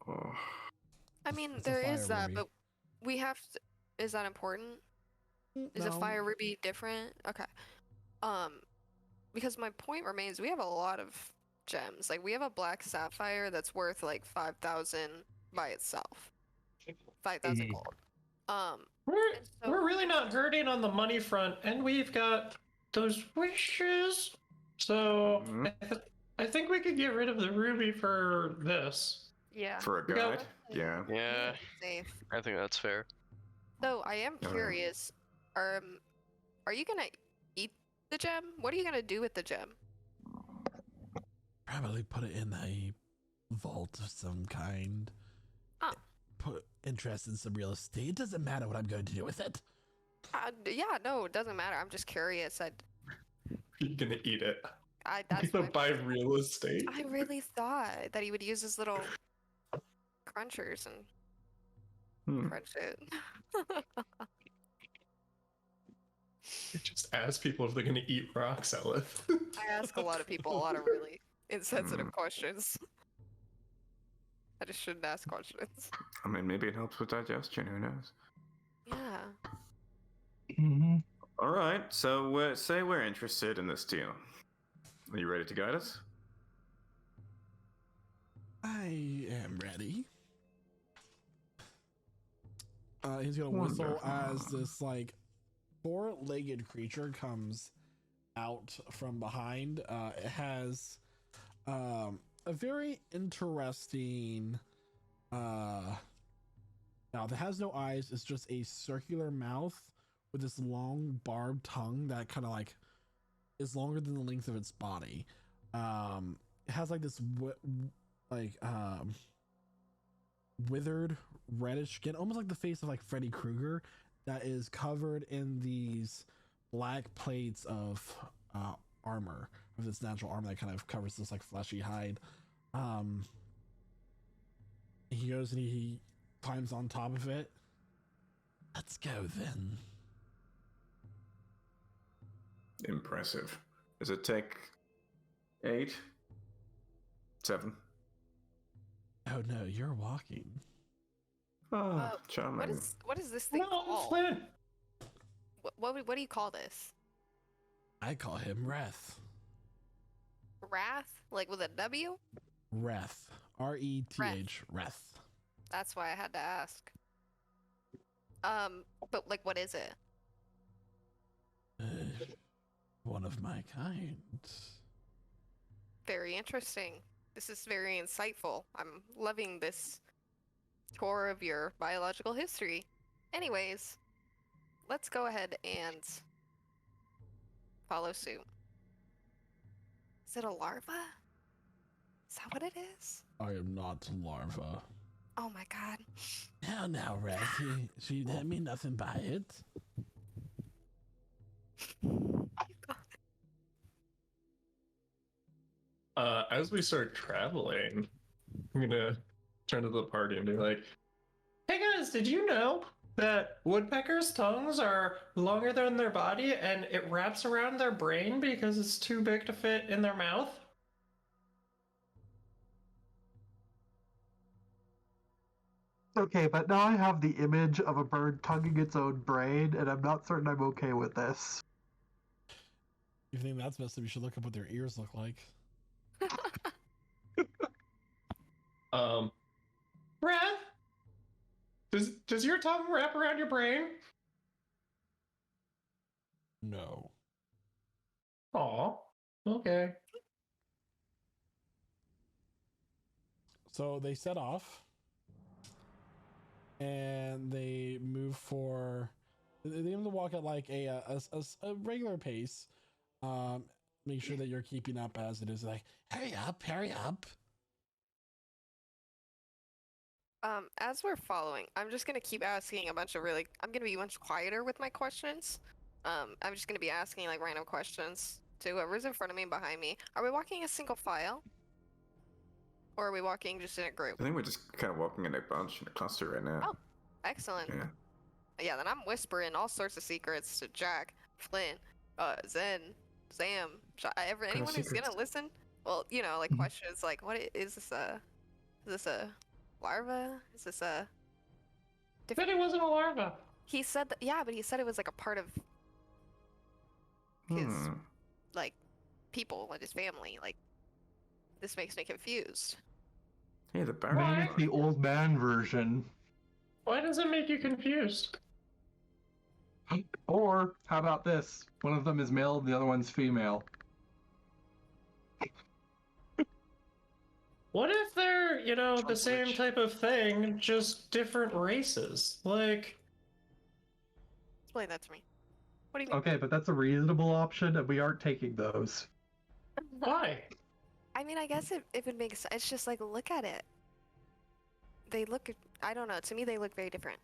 Oh. I mean, It's a there fire is that, ruby. but we have to. Is that important? Is a No. fire ruby different? Okay. Because my point remains, we have a lot of gems. Like we have a black sapphire that's worth like 5,000 by itself. 5,000 Mhm. gold. We're, and so- we're really not hurting on the money front, and we've got those wishes. So Mhm. I think we could get rid of the ruby for this. Yeah. For a We got- guide? Yeah. Yeah, Safe. I think that's fair. So I am Alright. curious. Are you gonna eat the gem? What are you gonna do with the gem? Probably put it in a vault of some kind. Oh. Put interest in some real estate. It doesn't matter what I'm going to do with it. Yeah, no, it doesn't matter. I'm just curious. You're gonna eat it. That's You're gonna my buy real estate. I really thought that he would use his little crunchers and Hmm. crunch it. Just ask people if they're gonna eat rocks, Elith. I ask a lot of people a lot of really insensitive questions. I just shouldn't ask questions. I mean, maybe it helps with digestion. Who knows? Yeah. Mhm. All right. So, say we're interested in this deal. Are you ready to guide us? I am ready. He's gonna whistle as this like four-legged creature comes out from behind. It has a very interesting mouth. It has no eyes. It's just a circular mouth with this long barbed tongue that kind of like is longer than the length of its body. It has like this withered reddish skin, almost like the face of like Freddy Krueger, that is covered in these black plates of armor, of this natural armor that kind of covers this like fleshy hide. He goes and he climbs on top of it. Let's go then. Impressive. Does it take 8? 7? Uh, Oh no, you're walking. Oh, charming. What is this thing No, called? Flynn. What do you call this? I call him Wrath. Wrath? Like with a W? Wrath. R-E-T-H. Wrath. That's why I had to ask. But like what is it? One of my kind. Very interesting. This is very insightful. I'm loving this tour of your biological history. Anyways, let's go ahead and follow suit. Is it a larva? Is that what it is? I am not larva. Oh my god. Now, Wrath. She didn't mean nothing by it. As we start traveling, I'm gonna turn to the party and be like, "Hey guys, did you know that woodpeckers' tongues are longer than their body and it wraps around their brain because it's too big to fit in their mouth?" Okay, but now I have the image of a bird tonguing its own brain, and I'm not certain I'm okay with this. If you think that's messed up, you should look up what their ears look like. Wrath? Does your tongue wrap around your brain? No. Aw. Okay. So they set off, and they move for. They aim to walk at like a regular pace. Make sure that you're keeping up as it is. Like, hurry up, hurry up. As we're following, I'm just gonna keep asking a bunch of I'm gonna be much quieter with my questions. I'm just gonna be asking like random questions to whoever's in front of me and behind me. Are we walking a single file? Or are we walking just in a group? I think we're just kind of walking in a bunch, in a cluster right now. Oh, excellent. Yeah. Yeah, then I'm whispering all sorts of secrets to Jack, Flynn, Zen, Sam, anyone who's gonna listen. Well, you know, like questions like, is this a larva? Is this a But it wasn't a larva. He said that, yeah, but he said it was like a part of his like people and his family. Like, this makes me confused. Hey, the Maybe Baron. it's the old man version. Why does it make you confused? Or how about this? One of them is male, the other one's female. What if they're, you know, the same type of thing, just different races? Like, Explain that to me. What do you mean? Okay, but that's a reasonable option, and we aren't taking those. why? I mean, I guess if it makes sense, it's just like, look at it. They look, I don't know, to me they look very different.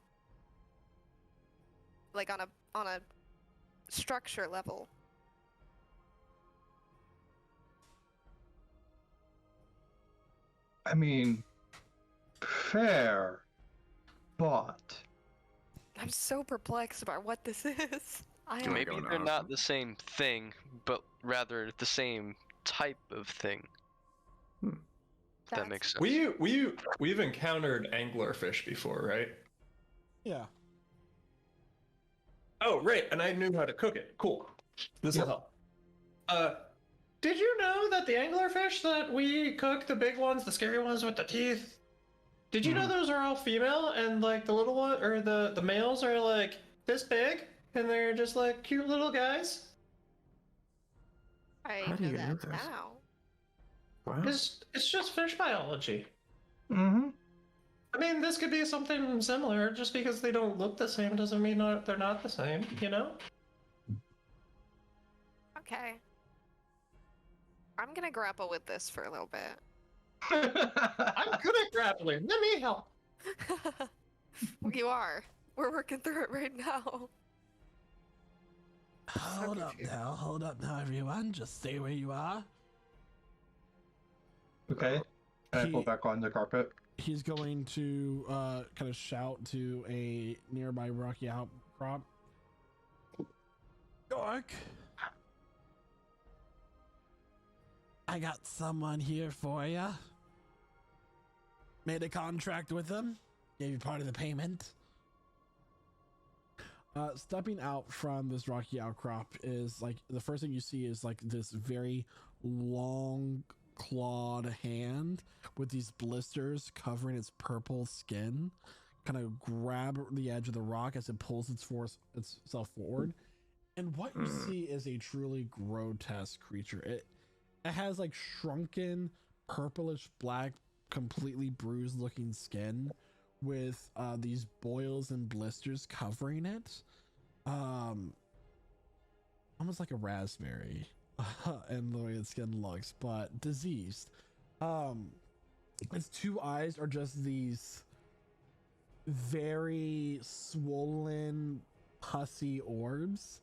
Like on a structure level. I mean, fair, but I'm so perplexed about what this is. Maybe going they're on? not the same thing, but rather the same type of thing. If that makes sense. We've encountered anglerfish before, right? Yeah. Oh, right, and I knew how to cook it. Cool. This will help. Did you know that the anglerfish that we cook, the big ones, the scary ones with the teeth, did you know those are all female, and like the little one, or the males are like this big, and they're just like cute little guys? I How do know you know that this? now. Wow. It's just fish biology. mm-hmm. I mean, this could be something similar. Just because they don't look the same doesn't mean they're not the same, you know? Okay. I'm gonna grapple with this for a little bit. I'm good at grappling. Let me help. You are. We're working through it right now. Hold up now, everyone. Just stay where you are. Okay. And I pull back on the carpet. He's going to kind of shout to a nearby rocky outcrop. Dork, I got someone here for ya. Made a contract with them. Gave you part of the payment. Stepping out from this rocky outcrop is like the first thing you see is like this very long clawed hand with these blisters covering its purple skin. Kind of grab the edge of the rock as it pulls itself forward. And what you see is a truly grotesque creature. It has like shrunken, purplish black, completely bruised looking skin with these boils and blisters covering it. Almost like a raspberry and the way its skin looks, but diseased. Its two eyes are just these very swollen, pussy orbs.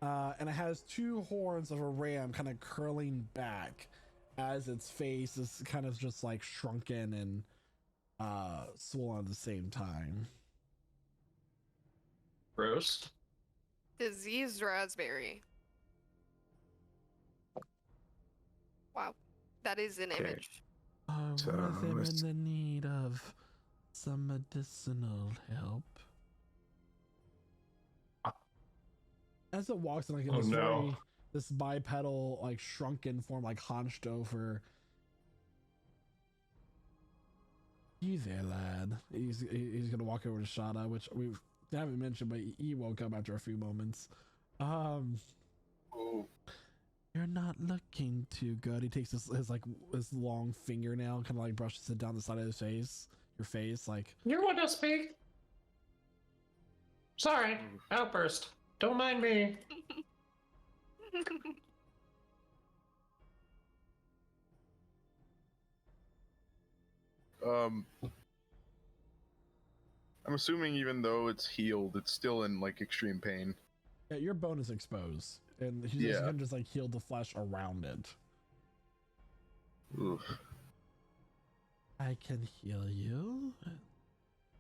And it has two horns of a ram kind of curling back as its face is kind of just like shrunken and swollen at the same time. Roast. Diseased raspberry. Wow. That is an image. So, What if I'm let's- in the need of some medicinal help? As it walks in like Oh, this no. this bipedal like shrunken form, like hunched over. You there, lad? He's gonna walk over to Shada, which we haven't mentioned, but he woke up after a few moments. Oh, You're not looking too good. He takes his long fingernail, kind of like brushes it down the side of his face. Your face, like. You want to speak? Sorry, outburst. Don't mind me. I'm assuming even though it's healed, it's still in like extreme pain. Yeah, your bone is exposed, and he's Yeah. gonna just like heal the flesh around it. Oof. I can heal you.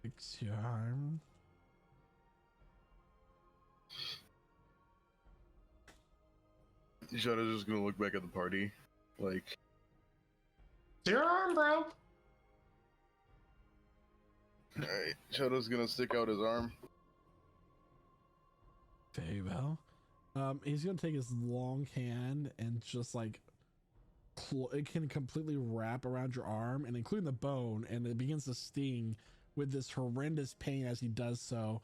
Fix your arm. Shadow's just gonna look back at the party, like, It's your arm, bro. alright, Shadow's gonna stick out his arm. Very well. He's gonna take his long hand and just like it can completely wrap around your arm and including the bone, and it begins to sting with this horrendous pain as he does so.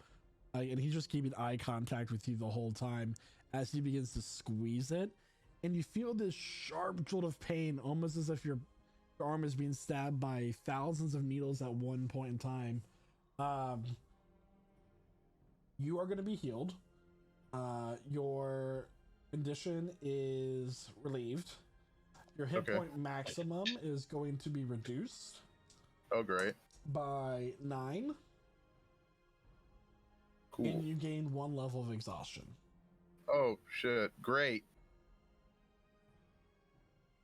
And he's just keeping eye contact with you the whole time as he begins to squeeze it, and you feel this sharp jolt of pain, almost as if your arm is being stabbed by thousands of needles at one point in time. You are going to be healed. Your condition is relieved. Your hit point maximum is going to be reduced. Oh, great. By 9. Cool. And you gain 1 level of exhaustion. Oh, shit. Great.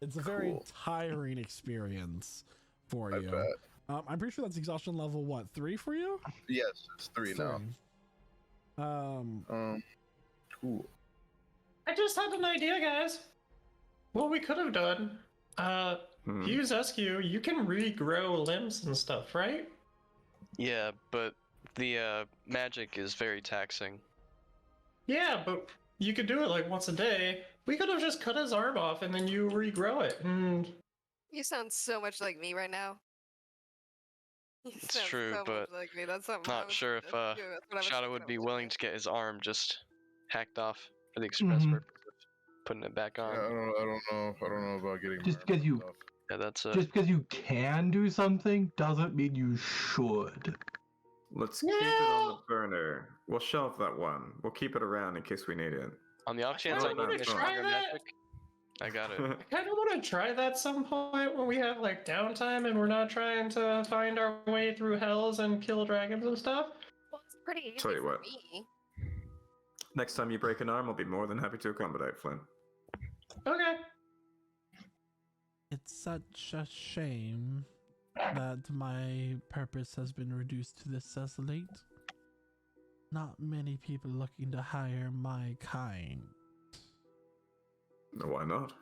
It's a very tiring experience for I you. bet. I'm pretty sure that's exhaustion level, what, 3 for you? Yes, it's 3 now. Cool. I just had an idea, guys. What we could have done, use SQ, you can regrow limbs and stuff, right? Yeah, but the magic is very taxing. Yeah, but you could do it like once a day. We could have just cut his arm off and then you regrow it. You sound so much like me right now. It's true, but like me. That's not not sure if Shadow would be willing to get his arm just hacked off for the express purpose of putting it back on. Yeah, I don't know about getting Just because you off. Yeah, that's just because you can do something doesn't mean you should. Let's keep it on the burner. We'll shelve that one. We'll keep it around in case we need it. On the off chance I I wanna need a try stronger that. magic, I got it. I kind of want to try that some point when we have like downtime and we're not trying to find our way through hells and kill dragons and stuff. Well, it's pretty easy Tell you for what. me. Next time you break an arm, I'll be more than happy to accommodate, Flynn. Okay. It's such a shame that my purpose has been reduced to this as late. Not many people looking to hire my kind. Why not?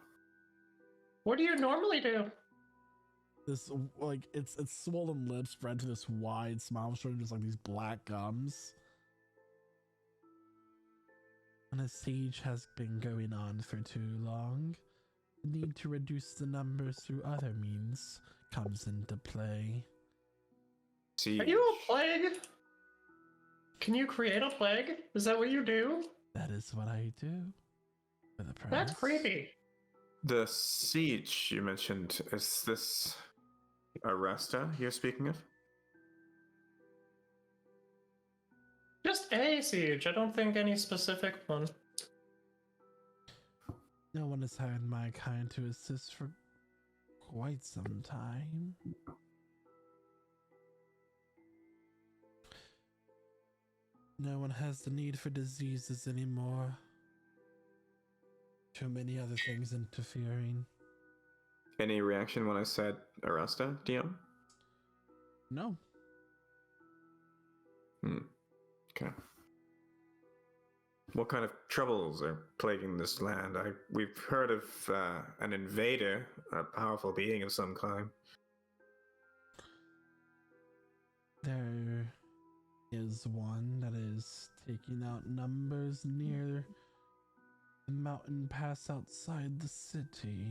What do you normally do? This, like, it's swollen lips spread to this wide smile, showing just like these black gums. When a siege has been going on for too long, the need to reduce the numbers through other means comes into play. See, Are you a plague? Can you create a plague? Is that what you do? That is what I do. For the price. That's creepy. the siege you mentioned, is this Aresta you're speaking of? Just a siege. I don't think any specific one. No one has hired my kind to assist for quite some time. No one has the need for diseases anymore. Too many other things interfering. Any reaction when I said Aresta, DM? No. Okay. What kind of troubles are plaguing this land? We've heard of an invader, a powerful being of some kind. There is one that is taking out numbers near the mountain pass outside the city.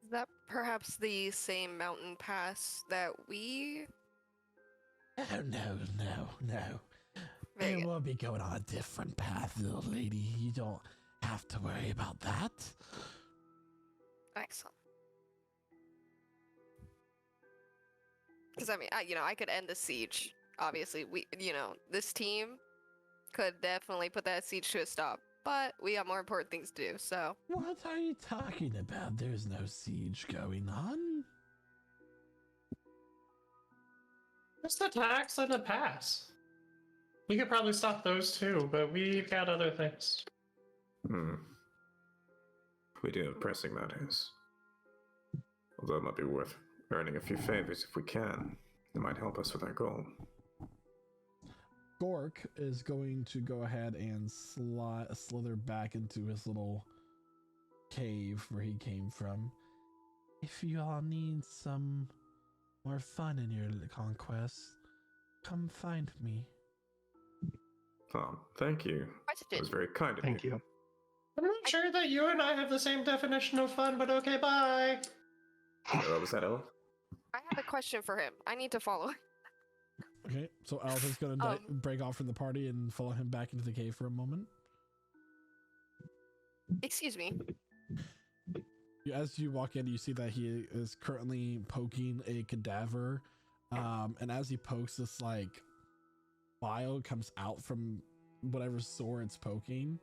Is that perhaps the same mountain pass that we... Oh, no. Very And good. we'll be going on a different path, little lady. You don't have to worry about that. Excellent. Because I mean, I could end the siege. Obviously, this team could definitely put that siege to a stop. But we have more important things to do. So What are you talking about? There's no siege going on. Just the tax and the pass. We could probably stop those too, but we've got other things. We do have pressing matters. Although it might be worth earning a few favors if we can. It might help us with our goal. Gork is going to go ahead and slither back into his little cave where he came from. If you all need some more fun in your conquest, come find me. Oh, thank you. That was very kind of Thank you. I'm not sure that you and I have the same definition of fun, but okay, bye. What was that, Ella? I have a question for him. I need to follow. Okay, so Alpha's going to break off from the party and follow him back into the cave for a moment. Excuse me. As you walk in, you see that he is currently poking a cadaver. And as he pokes, this like bile comes out from whatever sore it's poking.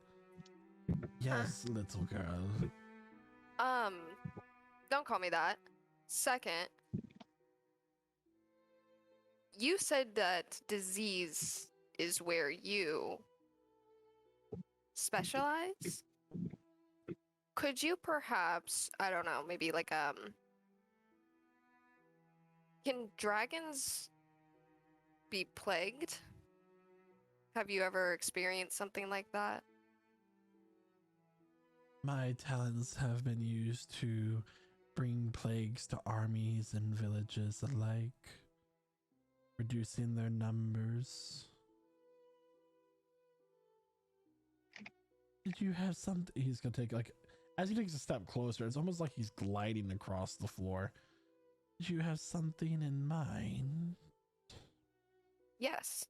Yes, little girl. Don't call me that. Second, you said that disease is where you specialize. Could you perhaps, I don't know, maybe like can dragons be plagued? Have you ever experienced something like that? My talents have been used to bring plagues to armies and villages alike, reducing their numbers. Did you have something? He's gonna take like, as he takes a step closer, it's almost like he's gliding across the floor. Did you have something in mind? Yes.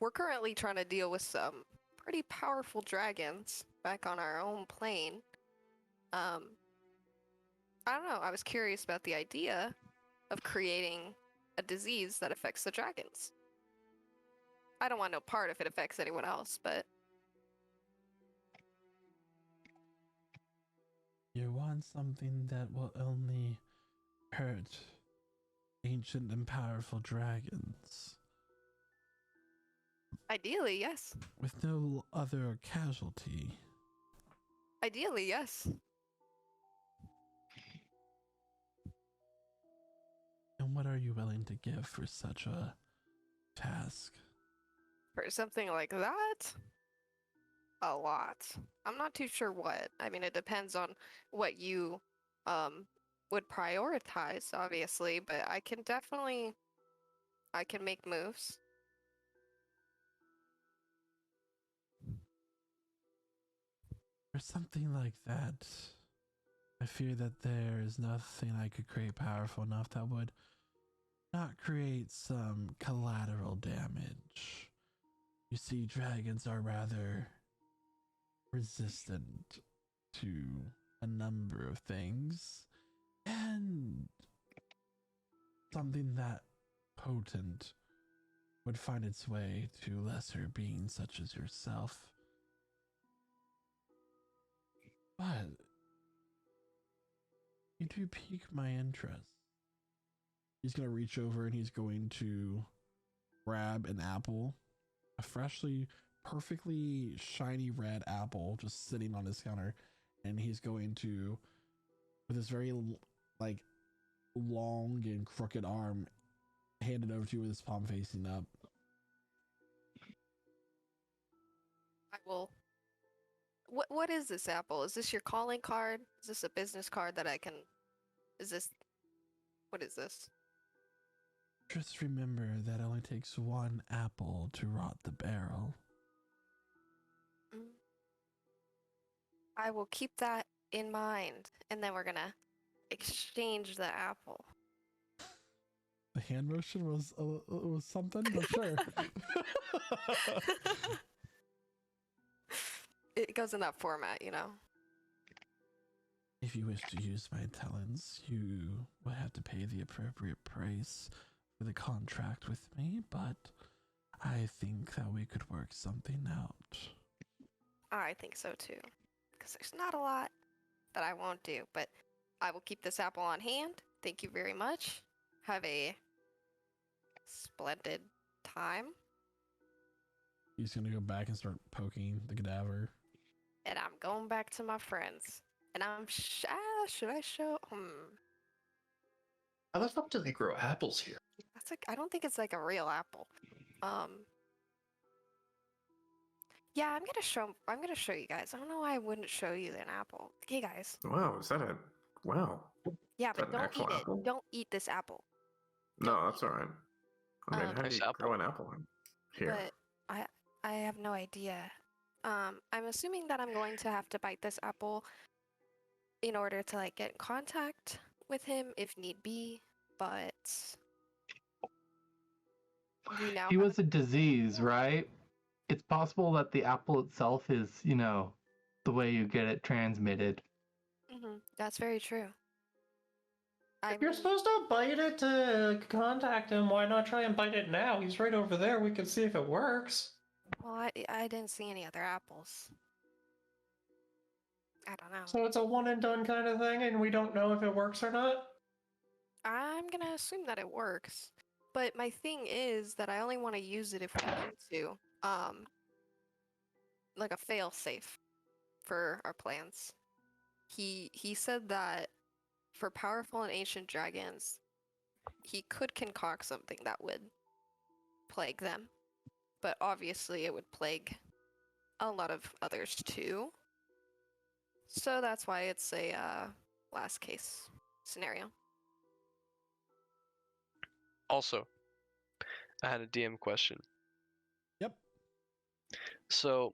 We're currently trying to deal with some pretty powerful dragons back on our own plane. I don't know, I was curious about the idea of creating a disease that affects the dragons. I don't want no part if it affects anyone else, but You want something that will only hurt ancient and powerful dragons, ideally, yes. with no other casualty. Ideally, yes. And what are you willing to give for such a task? For something like that? A lot. I'm not too sure what. I mean, it depends on what you would prioritize, obviously, but I can make moves. For something like that, I fear that there is nothing I could create powerful enough that would not create some collateral damage. You see, dragons are rather resistant to a number of things, and something that potent would find its way to lesser beings such as yourself. But you do pique my interest. He's going to reach over and he's going to grab an apple, a freshly, perfectly shiny red apple just sitting on his counter, and he's going to, with his very like long and crooked arm, hand it over to you with his palm facing up. I will. What is this apple? Is this your calling card? Is this a business card that I can? Is this? What is this? Just remember that it only takes one apple to rot the barrel. I will keep that in mind, and then we're gonna exchange the apple. hand motion was something, but sure. It goes in that format, you know. If you wish to use my talents, you will have to pay the appropriate price for the contract with me, but I think that we could work something out. I think so too. Because there's not a lot that I won't do, but I will keep this apple on hand. Thank you very much. Have a splendid time. He's gonna go back and start poking the cadaver. And I'm going back to my friends. And I'm should I show? How the fuck do they grow apples here? That's like I don't think it's like a real apple. Yeah, I'm gonna show you guys. I don't know why I wouldn't show you an apple. Hey guys. Wow, is that a wow? Yeah, Is but that an don't actual eat it. apple? Don't eat this apple. No, that's all right. I mean, how do Nice you apple. grow an apple here? But I have no idea. I'm assuming that I'm going to have to bite this apple in order to like get in contact with him if need be, but we now He have was a disease, right? It's possible that the apple itself is, the way you get it transmitted. That's very true. If you're supposed to bite it to contact him, why not try and bite it now? He's right over there. We can see if it works. Well, I didn't see any other apples. I don't know. So it's a one and done kind of thing, and we don't know if it works or not? I'm gonna assume that it works. But my thing is that I only want to use it if we need to. Like a fail safe for our plans. He said that for powerful and ancient dragons, he could concoct something that would plague them. But obviously it would plague a lot of others too. So that's why it's a last case scenario. Also, I had a DM question. Yep. So,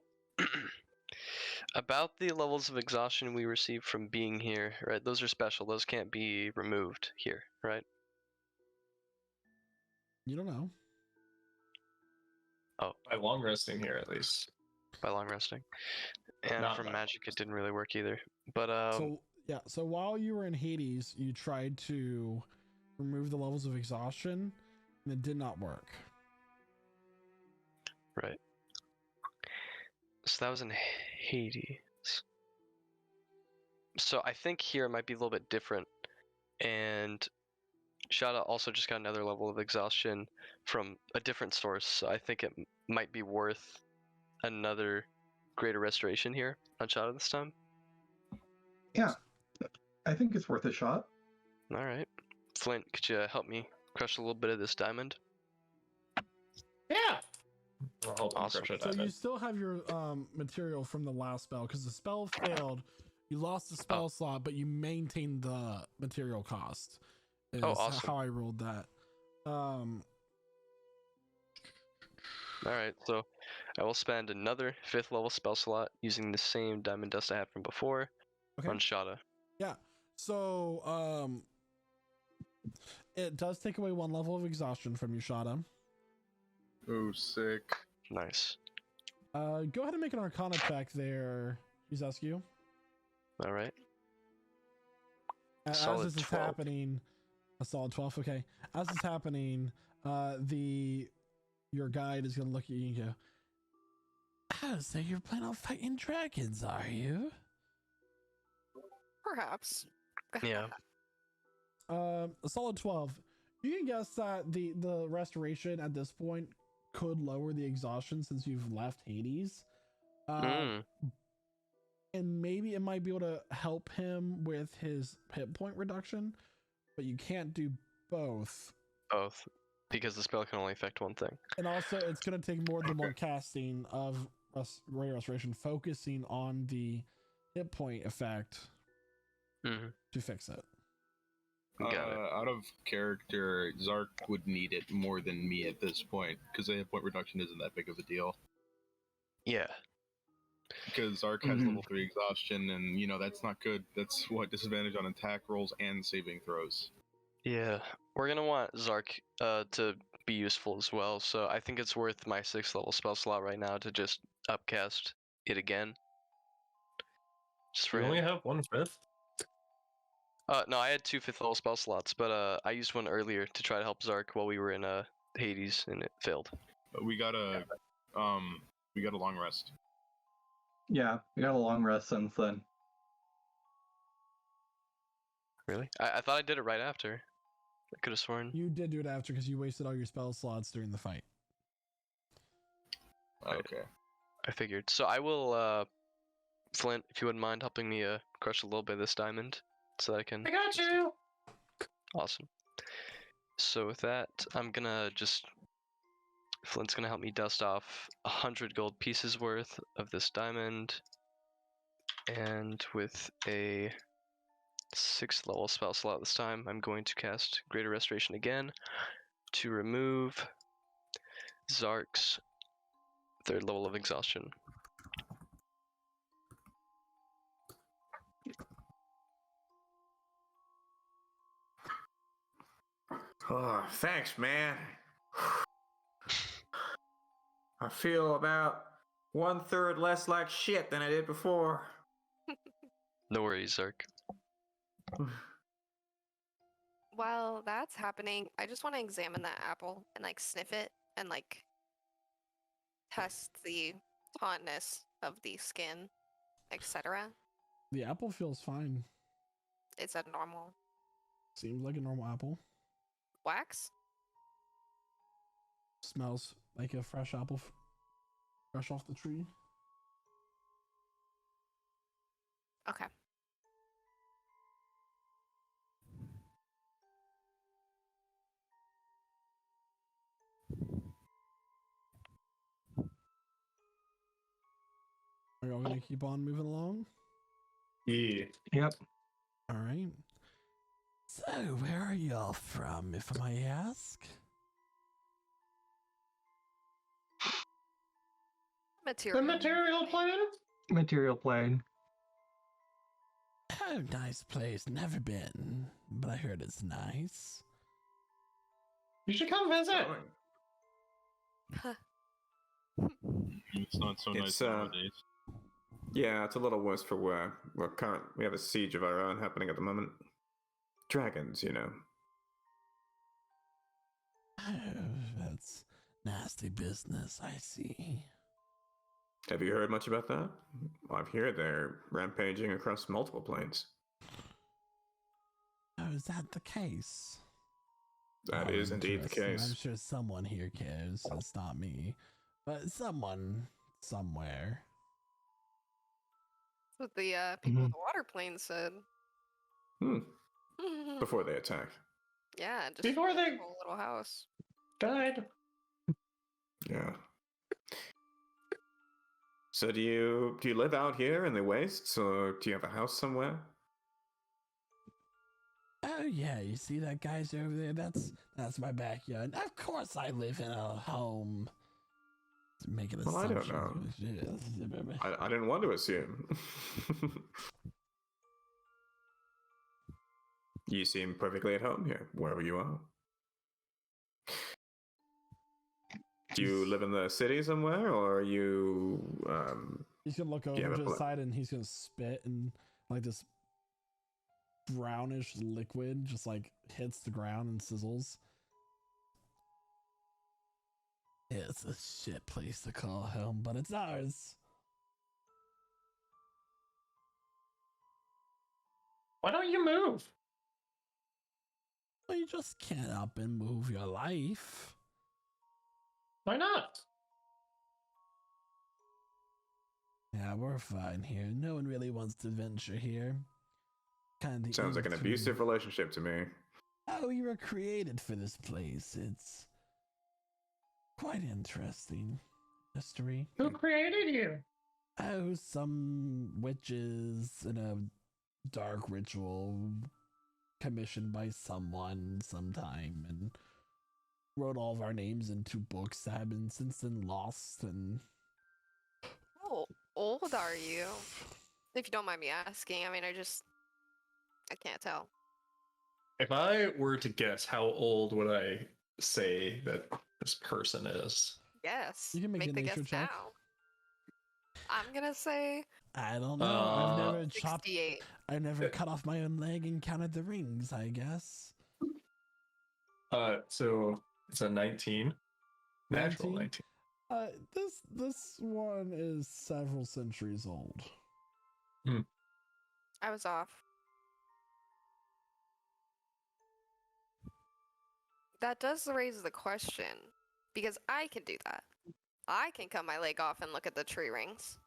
about the levels of exhaustion we receive from being here, right? Those are special. Those can't be removed here, right? You don't know. By long resting here, at least. By long resting. And Not from by magic, long it didn't really work either. But, So while you were in Hades, you tried to remove the levels of exhaustion, and it did not work. right. So that was in Hades. So I think here it might be a little bit different. And Shada also just got another level of exhaustion from a different source. So I think it might be worth another greater restoration here on Shada this time. Yeah, I think it's worth a shot. All right. Flint, could you help me crush a little bit of this diamond? Yeah! I'll help him Awesome. crush a So you diamond. still have your material from the last spell because the spell failed. You lost the spell slot, but you maintained the material cost. Is awesome. how I ruled that. All right, so I will spend another 5th level spell slot using the same diamond dust I had from before on Shada. Yeah. So it does take away 1 level of exhaustion from you, Shada. Oh, sick. Nice. Go ahead and make an Arcana check there, Yuzescu. All right. As Solid this is 12. happening, a solid 12. Okay. As it's happening, your guide is gonna look at you and go, "Oh, so you're planning on fighting dragons, are you?" Perhaps. Yeah. A solid 12. You can guess that the restoration at this point could lower the exhaustion since you've left Hades. And maybe it might be able to help him with his hit point reduction, but you can't do both. Both. Because the spell can only affect one thing. And also, it's going to take more than one casting of Ray Restoration, focusing on the hit point effect to fix it. Got it. Out of character, Zark would need it more than me at this point, because the hit point reduction isn't that big of a deal. Yeah. Because Zark has level 3 exhaustion, and that's not good. That's what disadvantage on attack rolls and saving throws. Yeah. We're gonna want Zark to be useful as well, so I think it's worth my 6th level spell slot right now to just upcast it again. Just for We him. only have 1/5. No, I had 2 5th level spell slots, but I used one earlier to try to help Zark while we were in Hades, and it failed. We got a long rest. Yeah, we got a long rest since then. Really? I thought I did it right after. I could have sworn. You did do it after because you wasted all your spell slots during the fight. Okay. I figured. So I will, Flint, if you wouldn't mind helping me crush a little bit of this diamond, so that I can. I got you. Awesome. So with that, I'm gonna just. Flint's gonna help me dust off 100 gold pieces worth of this diamond, and with a 6th level spell slot this time, I'm going to cast Greater Restoration again to remove Zark's 3rd level of exhaustion. Oh, thanks, man. I feel about 1/3 less like shit than I did before. No worries, Zark. While that's happening, I just want to examine that apple and like sniff it and like test the tautness of the skin, etc. The apple feels fine. Is that normal? Seems like a normal apple. Wax? Smells like a fresh apple, fresh off the tree. Okay. Are y'all gonna keep on moving along? Yeah. Yep. All right. So, where are y'all from, if I may ask? The Material. material plane? Material plane. Oh, nice place. Never been, but I heard it's nice. You should come visit. It's not so nice It's, nowadays. Yeah, it's a little worse for wear. We have a siege of our own happening at the moment. Dragons, you know. Oh, that's nasty business, I see. Have you heard much about that? I've heard they're rampaging across multiple planes. Oh, is that the case? That is indeed the Interesting. case. I'm sure someone here cares. It's not me, but someone somewhere. That's what the people in the water plane said. Hmm. Before they attack. Yeah, just Before they- a whole little house. Died. Yeah. So do you live out here in the wastes, or do you have a house somewhere? Oh yeah, you see that guy's over there? That's my backyard. Of course I live in a home. Making Well, I don't assumptions. I didn't want to assume. You seem perfectly at home here, wherever you are. Do you live in the city somewhere, or are you? He's gonna look you over have a to the pla- side and he's gonna spit, and like this brownish liquid just like hits the ground and sizzles. It's a shit place to call home, but it's ours. Why don't you move? Well, you just can't up and move your life. Why not? Yeah, we're fine here. No one really wants to venture here. Kind of Sounds like an abusive relationship to me. Oh, you were created for this place. It's quite interesting history. Who created you? Oh, some witches in a dark ritual commissioned by someone sometime, and wrote all of our names into books that have been since then lost. And How old are you? If you don't mind me asking. I mean, I can't tell. If I were to guess, how old would I say that this person is? Yes. You can make a the nature guess check. now. I'm gonna say I don't know. I've never 68. I never cut off my own leg and counted the rings, I guess. So it's a 19. Natural 19. This one is several centuries old. I was off. That does raise the question, because I can do that. I can cut my leg off and look at the tree rings.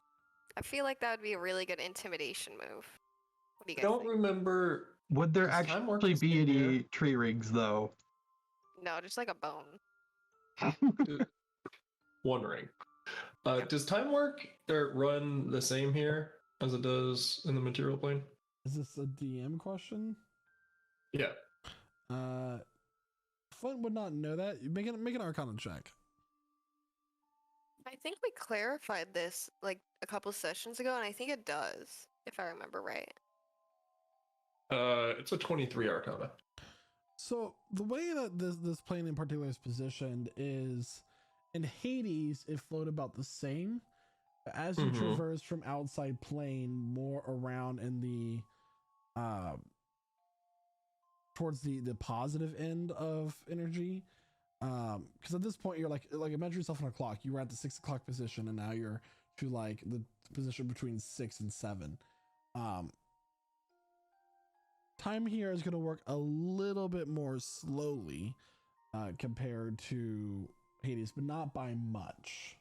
I feel like that would be a really good intimidation move. What do you I guys don't think? remember. Would there Does time work actually the be same any here? tree rings, though? No, just like a bone. Wondering. Yep. Does time work run the same here as it does in the material plane? Is this a DM question? Yeah. Flint would not know that. Make an Arcana check. I think we clarified this like a couple sessions ago, and I think it does, if I remember right. It's a 23 Arcana. So the way that this plane in particular is positioned is in Hades, it flowed about the same. But as you traverse from outside plane more around in the towards the positive end of energy, because at this point you're like imagine yourself on a clock. You were at the 6 o'clock position and now you're to like the position between 6 and 7. Time here is going to work a little bit more slowly compared to Hades, but not by much.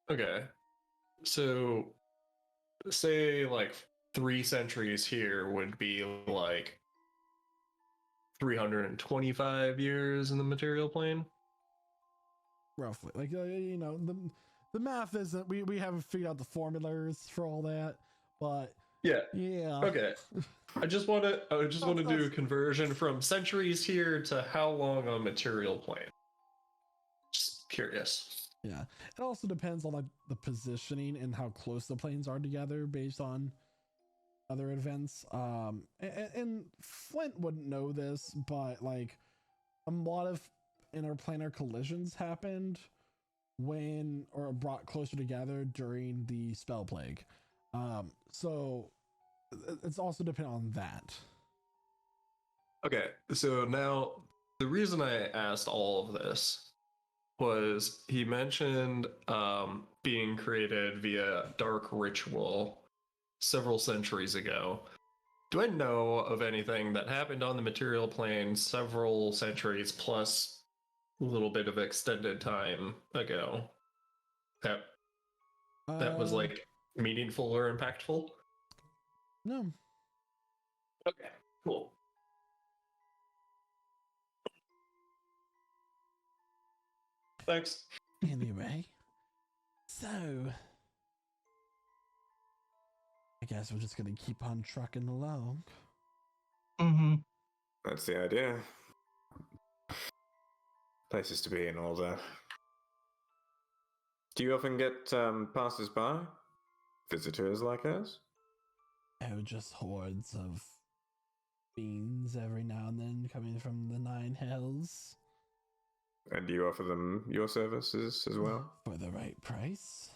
Okay. So, say like 3 centuries here would be like 325 years in the material plane. Roughly. Like, the math isn't, we haven't figured out the formulas for all that, but Yeah. yeah. Okay. I just want to do a conversion from centuries here to how long on material plane. Just curious. Yeah. It also depends on like the positioning and how close the planes are together based on other events. And Flint wouldn't know this, but like a lot of interplanar collisions happened when or brought closer together during the spell plague. So it's also dependent on that. Okay, so now the reason I asked all of this was he mentioned being created via dark ritual several centuries ago. Do I know of anything that happened on the material plane several centuries plus a little bit of extended time ago that was like meaningful or impactful? No. Okay, cool. Thanks. Anyway, so I guess we're just gonna keep on trucking along. Mm-hmm. That's the idea. Places to be and all that. Do you often get passers-by? Visitors like us? Oh, just hordes of fiends every now and then coming from the 9 hells. And do you offer them your services as well? For the right price.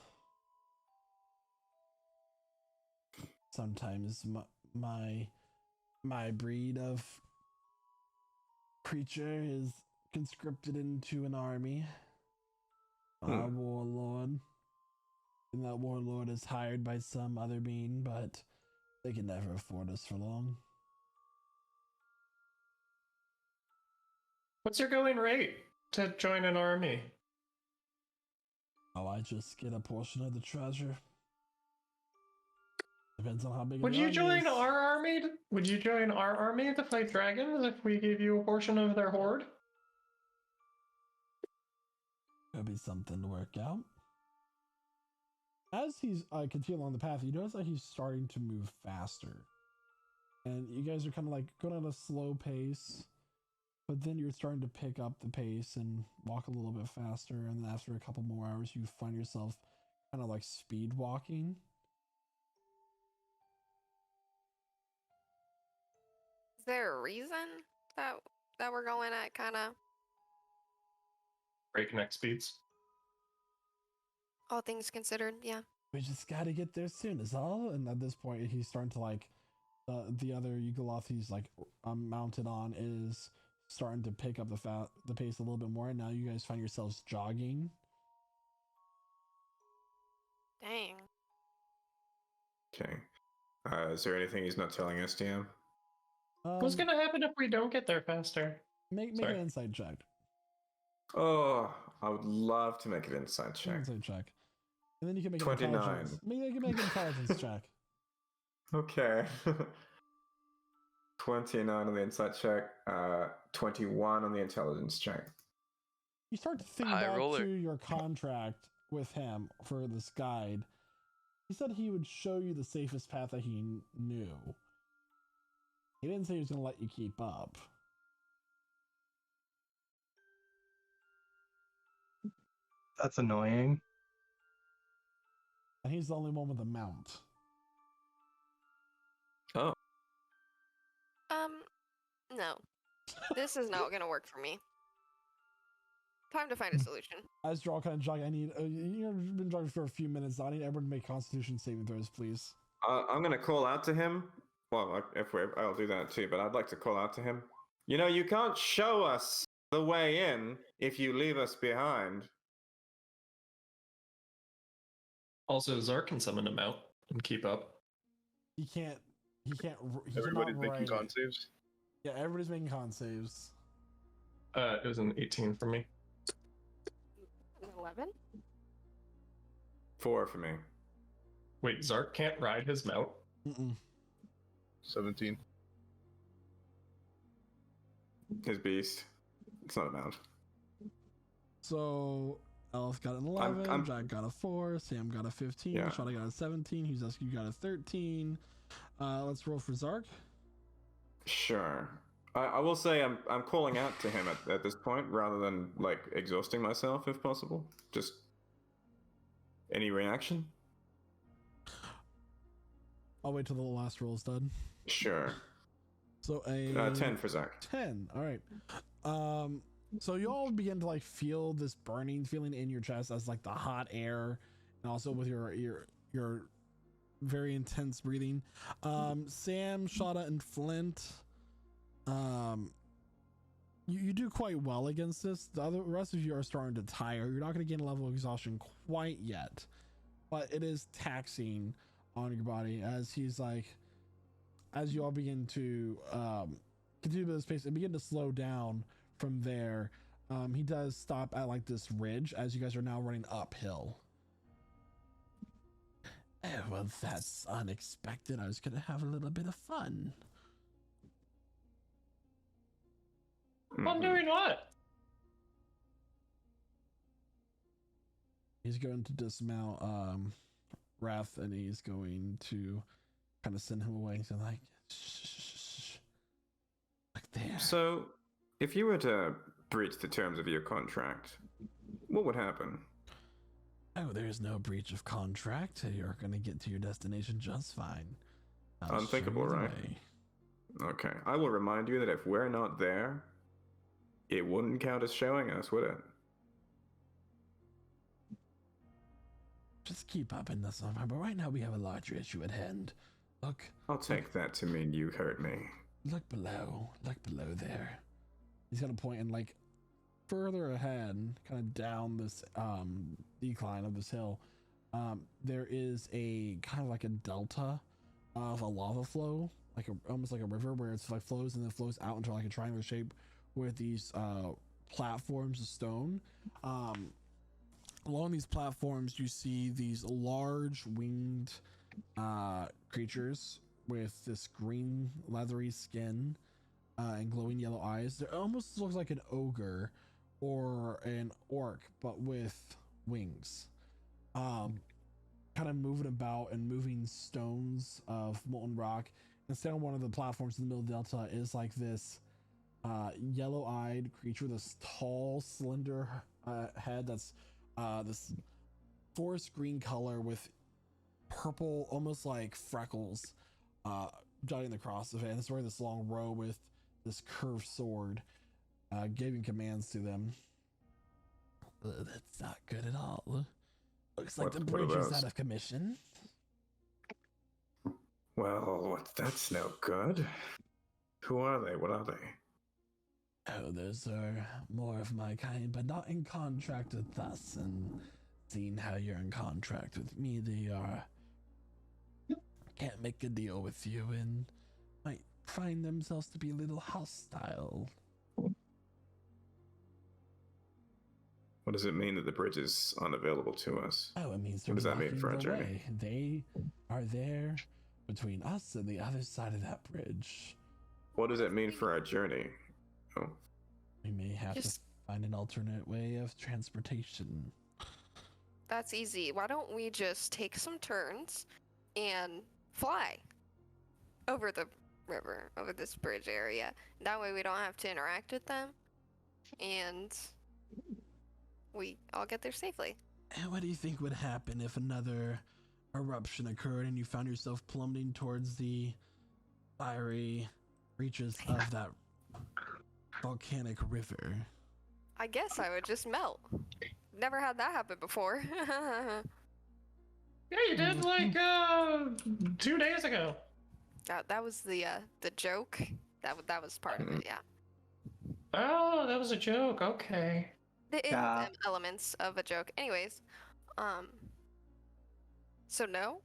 Sometimes my breed of creature is conscripted into an army. A warlord. And that warlord is hired by some other being, but they can never afford us for long. What's your going rate to join an army? Oh, I just get a portion of the treasure. Depends on how big. Would you join our army? Would you join our army to fight dragons if we gave you a portion of their horde? Could be something to work out. As he's continuing along the path, you notice that he's starting to move faster. And you guys are kind of like going at a slow pace, but then you're starting to pick up the pace and walk a little bit faster. And then after a couple more hours, you find yourself kind of like speed walking. there a reason that we're going at kind of Breakneck speeds. all things considered? Yeah. We just gotta get there soon is all. And at this point he's starting to like the other Yugoloth he's like mounted on is starting to pick up the pace a little bit more, and now you guys find yourselves jogging. Dang. Okay. Is there anything he's not telling us, DM? What's gonna happen if we don't get there faster? Make an insight check. Oh, I would love to make an insight check. Insight check. And then you can make an 29. intelligence. Maybe you can make an intelligence check. Okay. 29 on the insight check, 21 on the intelligence check. You start to think High back roller. to your contract with him for this guide. He said he would show you the safest path that he knew. He didn't say he was going to let you keep up. That's annoying. And he's the only one with a mount. Oh. No. This is not gonna work for me. Time to find a solution. As you're all kind of jogging, I need you've been jogging for a few minutes. I need everyone to make Constitution saving throws, please. I'm gonna call out to him. Well, I'll do that too, but I'd like to call out to him. You know, you can't show us the way in if you leave us behind. Also, Zark can summon him out and keep up. He can't. Everybody's making ride con it. saves. Yeah, everybody's making con saves. It was an 18 for me. 11? 4 for me. Wait, Zark can't ride his mount? 17. His beast. It's not a mount. So Elf got an 11, Jack got a 4, Sam got a 15, Yeah. Shada got a 17, you got a 13. Let's roll for Zark. Sure. I will say I'm calling out to him at this point rather than like exhausting myself if possible. Just any reaction? I'll wait till the last roll is done. Sure. So a 10 for Zach. 10. All right. So you all begin to like feel this burning feeling in your chest as like the hot air, and also with your very intense breathing. Sam, Shada, and Flint. You do quite well against this. The rest of you are starting to tire. You're not going to gain a level of exhaustion quite yet, but it is taxing on your body as he's like, as you all begin to continue with this pace and begin to slow down from there. He does stop at like this ridge as you guys are now running uphill. Oh, well, that's unexpected. I was going to have a little bit of fun. I'm doing what? He's going to dismount Wrath, and he's going to kind of send him away. He's like, shh, like there. So, if you were to breach the terms of your contract, what would happen? Oh, there's no breach of contract. You're going to get to your destination just fine. I'll Unthinkable, show you the right? way. Okay. I will remind you that if we're not there, it wouldn't count as showing us, would it? Just keep up in the summer, but right now we have a larger issue at hand. Look. I'll take that to mean you hurt me. Look below there. He's gonna point and like further ahead, kind of down this decline of this hill. There is a kind of like a delta of a lava flow, like almost like a river where it's like flows and then flows out into like a triangular shape with these platforms of stone. Along these platforms, you see these large winged creatures with this green leathery skin and glowing yellow eyes. It almost looks like an ogre or an orc, but with wings. Kind of moving about and moving stones of molten rock. Instead of one of the platforms in the middle of the delta is like this yellow-eyed creature, this tall, slender head that's this forest green color with purple, almost like freckles, jotting the cross of it, and it's wearing this long row with this curved sword, giving commands to them. That's not good at all. Looks like the bridge is out of commission. Well, that's no good. Who are they? What are they? Oh, those are more of my kind, but not in contract with us. And seeing how you're in contract with me, they are. Can't make a deal with you and might find themselves to be a little hostile. What does it mean that the bridge is unavailable to us? Oh, it means what does that mean for our journey? Way. They are there between us and the other side of that bridge. What does it mean for our journey? Oh. We may have to find an alternate way of transportation. That's easy. Why don't we just take some turns and fly over the river, over this bridge area? That way we don't have to interact with them, and we all get there safely. And what do you think would happen if another eruption occurred and you found yourself plummeting towards the fiery reaches of that volcanic river? I guess I would just melt. Never had that happen before. Yeah, you did like 2 days ago. That was the joke. That was part of it, yeah. Oh, that was a joke. Okay. The elements of a joke. Anyways, so no?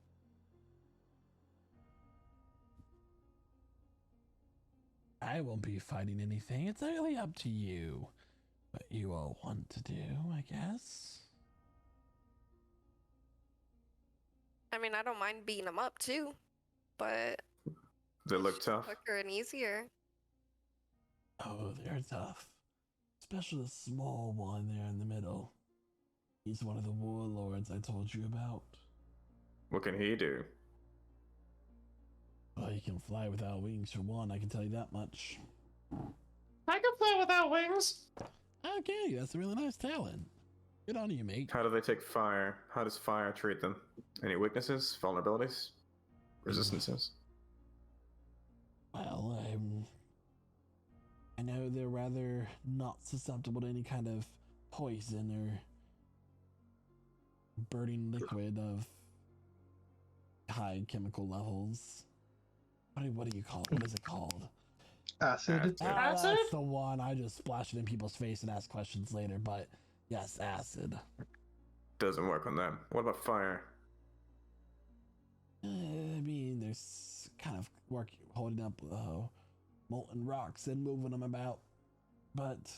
I won't be fighting anything. It's really up to you. What you all want to do, I guess. I mean, I don't mind beating them up too, but they look tough. Quicker and easier. Oh, they're tough. Especially the small one there in the middle. He's one of the warlords I told you about. What can he do? Well, he can fly without wings for one, I can tell you that much. I can fly without wings. Okay, that's a really nice talent. Good on you, mate. How do they take fire? How does fire treat them? Any weaknesses, vulnerabilities, resistances? Well, I know they're rather not susceptible to any kind of poison or burning liquid of high chemical levels. What do you call it? What is it called? Acid. Acid? That's the one. I just splash it in people's face and ask questions later, but yes, acid. Doesn't work on them. What about fire? I mean, there's kind of holding up molten rocks and moving them about, but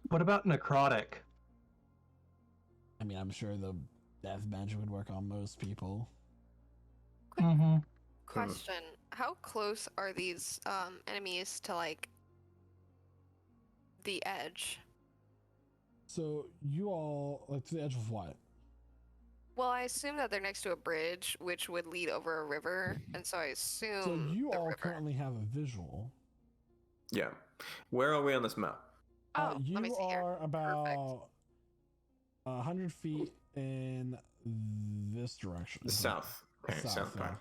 What about necrotic? I mean, I'm sure the death magic would work on most people. Mm-hmm. Question: how close are these enemies to like the edge? So you all like to the edge of what? Well, I assume that they're next to a bridge, which would lead over a river, and so I assume. So you the all river. currently have a visual. Yeah. Where are we on this map? Oh, You let me see here. are about 100 feet in this direction. The south. Okay, South, south yeah. part.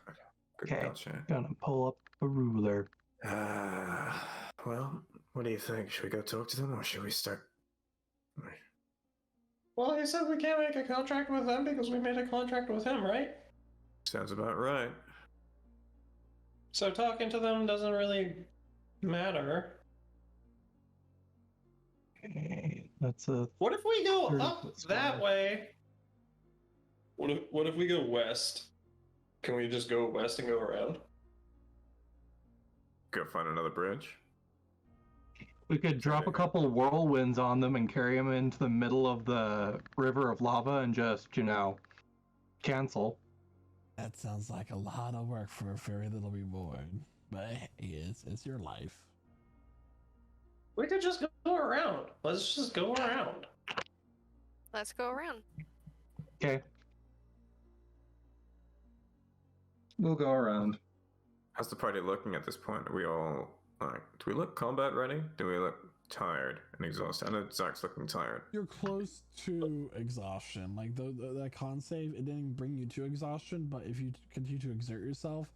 Good, Okay. gotcha. Gonna pull up a ruler. Well, what do you think? Should we go talk to them or should we start? Well, he said we can't make a contract with them because we made a contract with him, right? Sounds about right. So talking to them doesn't really matter. Okay, that's a What if we go 30 up foot that square. way? What if we go west? Can we just go west and go around? Go find another bridge. We could drop a couple whirlwinds on them and carry them into the middle of the river of lava and just, cancel. That sounds like a lot of work for a very little reward. But hey, it's your life. We could just go around. Let's just go around. Let's go around. Okay. We'll go around. How's the party looking at this point? Are we all like? Do we look combat ready? Do we look tired and exhausted. I know Zach's looking tired. You're close to exhaustion. Like that con save, it didn't bring you to exhaustion, but if you continue to exert yourself,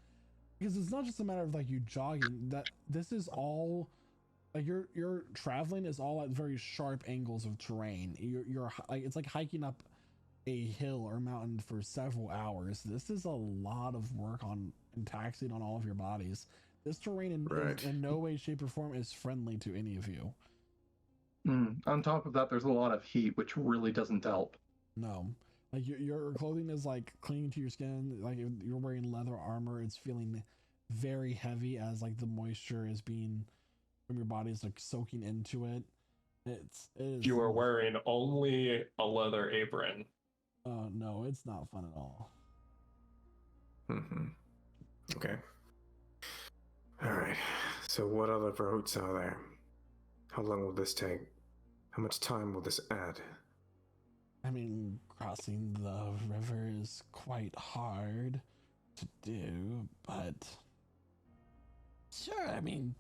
because it's not just a matter of like you jogging. That this is all like your traveling is all at very sharp angles of terrain. You're like it's like hiking up a hill or mountain for several hours. This is a lot of work on and taxing on all of your bodies. This terrain in no way, shape, or form is friendly to any of you. On top of that, there's a lot of heat, which really doesn't help. No. Like your clothing is like clinging to your skin. Like if you're wearing leather armor, it's feeling very heavy as like the moisture is being from your body is like soaking into it. It is. You are wearing only a leather apron. No, it's not fun at all. Okay. All right. So what other routes are there? How long will this take? How much time will this add? I mean, crossing the river is quite hard to do, but sure, I mean,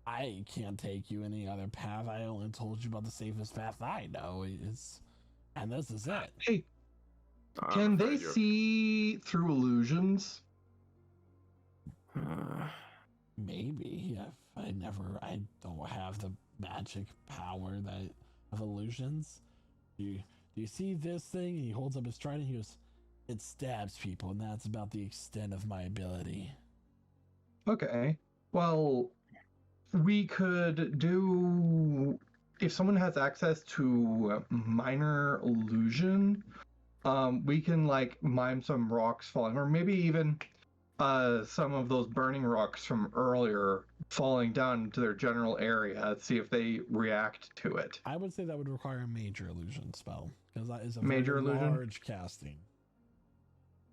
I can't take you any other path. I only told you about the safest path I know. And this is it. Hey, can they see through illusions? Maybe. I don't have the magic power of illusions. Do you see this thing? And he holds up his trident. He goes, it stabs people, and that's about the extent of my ability. Okay. Well, we could do, if someone has access to minor illusion, we can like mime some rocks falling, or maybe even some of those burning rocks from earlier falling down into their general area, see if they react to it. I would say that would require a major illusion spell, because that is a major very illusion large casting.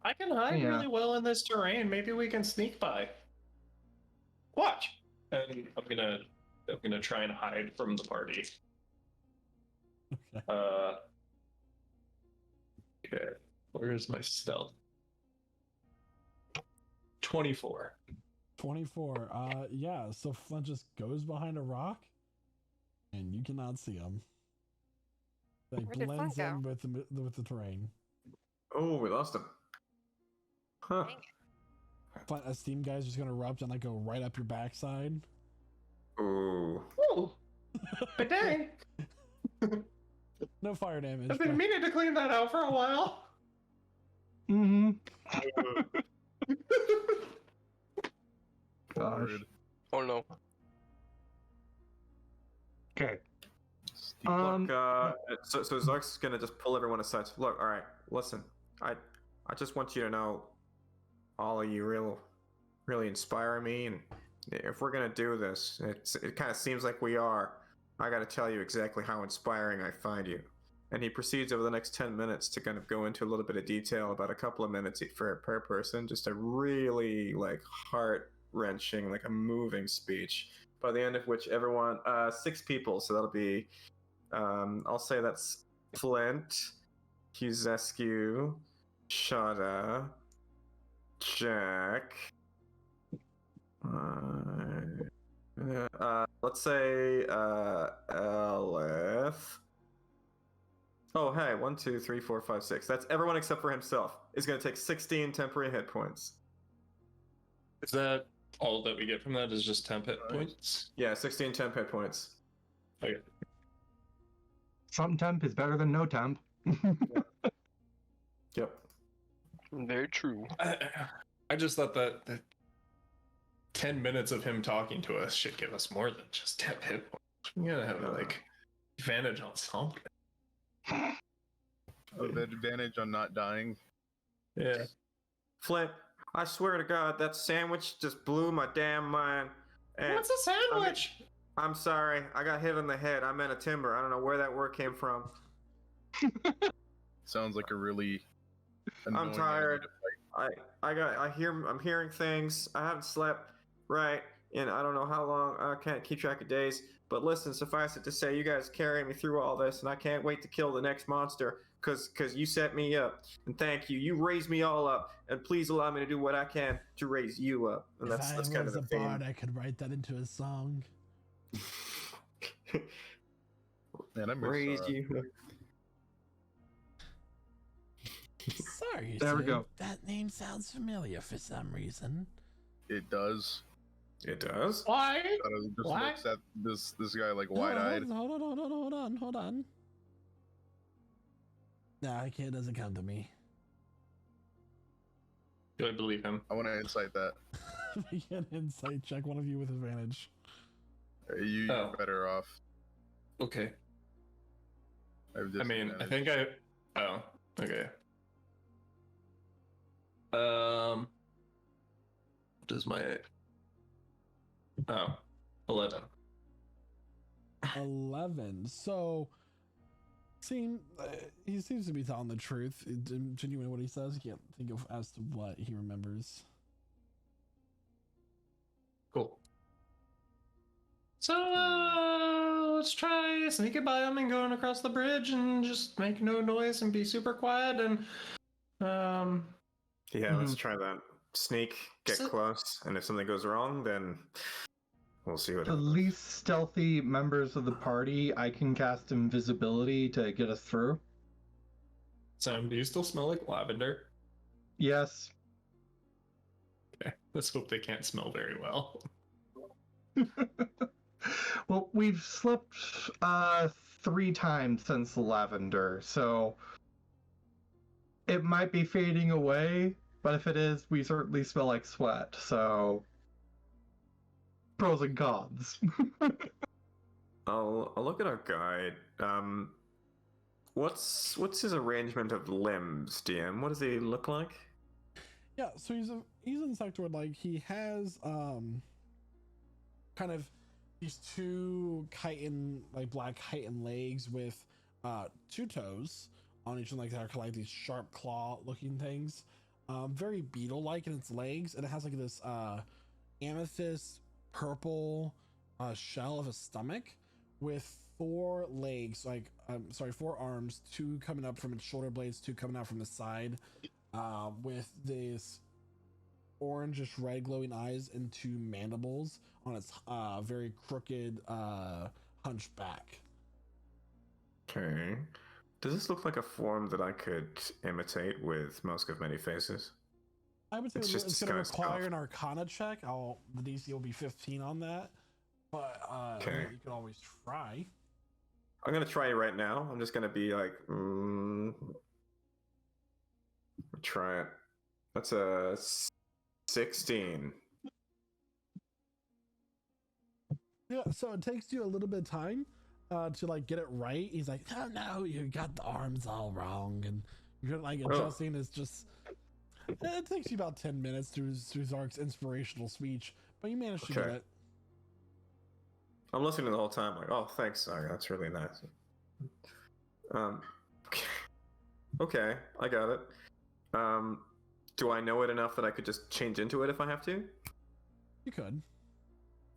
I can hide really well in this terrain. Maybe we can sneak by. Watch. And I'm gonna try and hide from the party. Okay. Okay. Where is my stealth? 24. 24. Yeah, so Flint just goes behind a rock and you cannot see him. Like Where did blends Flint in with the terrain. Oh, we lost him. Huh. Flint, a steam guy's just gonna erupt and like go right up your backside. Ooh. Ooh. But dang. No fire damage. I've been meaning to clean that out for a while. Mm-hmm. Gosh. Oh no. Okay. Look, so Zark's gonna just pull everyone aside. Look, all right, listen. I just want you to know, all of you really inspire me, and if we're gonna do this, it kind of seems like we are. I gotta tell you exactly how inspiring I find you. And he proceeds over the next 10 minutes to kind of go into a little bit of detail about a couple of minutes per person, just a really like heart-wrenching, like a moving speech. By the end of which everyone, 6 people, so that'll be, I'll say that's Flint, Huzescu, Shada, Jack, let's say Elif. Oh, hey, 1, 2, 3, 4, 5, 6. That's everyone except for himself. Is going to take 16 temporary hit points. Is that all that we get from that? Is just temp hit points? Yeah, 16 temp hit points. Okay. Some temp is better than no temp. Yep. Very true. I just thought that 10 minutes of him talking to us should give us more than just temp hit points. We gotta have like advantage on something. Oh, that advantage on not dying. Yeah. Flint, I swear to God, that sandwich just blew my damn mind. And What's a sandwich? I'm sorry, I got hit on the head. I meant a timber. I don't know where that word came from. Sounds like a really. I'm annoying tired. enemy I'm hearing things. I haven't slept right in I don't know how long. I can't keep track of days. But listen, suffice it to say, you guys carry me through all this, and I can't wait to kill the next monster, cause you set me up, and thank you. You raised me all up, and please allow me to do what I can to raise you up. And that's kind of the If I was a bard, I could write that into a song. Man, I miss, Raise you. Sorry, There we Sid. go. That name sounds familiar for some reason. It does. It does? Why? Shadow just What? looks at this guy like wide-eyed. Hold on. Nah, I can't. It doesn't come to me. Do I believe him? I want to insight that. Make an insight check. One of you with advantage. You're Oh. better off. Okay. I have I mean, I disadvantage. think I. Oh, okay. What is my? Oh, 11. 11. So, he seems to be telling the truth. Genuine what he says. He can't think of as to what he remembers. Cool. So, let's try sneaking by him and going across the bridge and just make no noise and be super quiet and, Yeah, let's try that. Sneak, get So- close, and if something goes wrong, then we'll see what The happens. least stealthy members of the party, I can cast invisibility to get us through. Sam, do you still smell like lavender? Yes. Okay, let's hope they can't smell very well. Well, we've slept 3 times since the lavender, so it might be fading away, but if it is, we certainly smell like sweat, so pros and cons. I'll look at our guide. What's his arrangement of limbs, DM? What does he look like? Yeah, so he's an insectoid. Like, he has kind of these 2 chitin, like black chitin legs with 2 toes on each one, like they're kind of like these sharp claw looking things. Very beetle like in its legs, and it has like this amethyst purple shell of a stomach with 4 legs, like 4 arms, 2 coming up from its shoulder blades, 2 coming out from the side, with this orangish red glowing eyes and 2 mandibles on its very crooked hunchback. Okay. Does this look like a form that I could imitate with Mask of Many Faces? I would say It's just it's going to disguised require elf. an Arcana check. The DC will be 15 on that, but Okay. you can always try. I'm gonna try it right now. I'm just gonna be like, try it. That's a 16. Yeah, so it takes you a little bit of time to like get it right. He's like, oh no, you got the arms all wrong, and you're like adjusting. It's just it takes you about 10 minutes through Zark's inspirational speech, but you managed to get Okay. it. I'm listening the whole time, like, oh, thanks, Saga. That's really nice. Okay, I got it. Do I know it enough that I could just change into it if I have to? You could.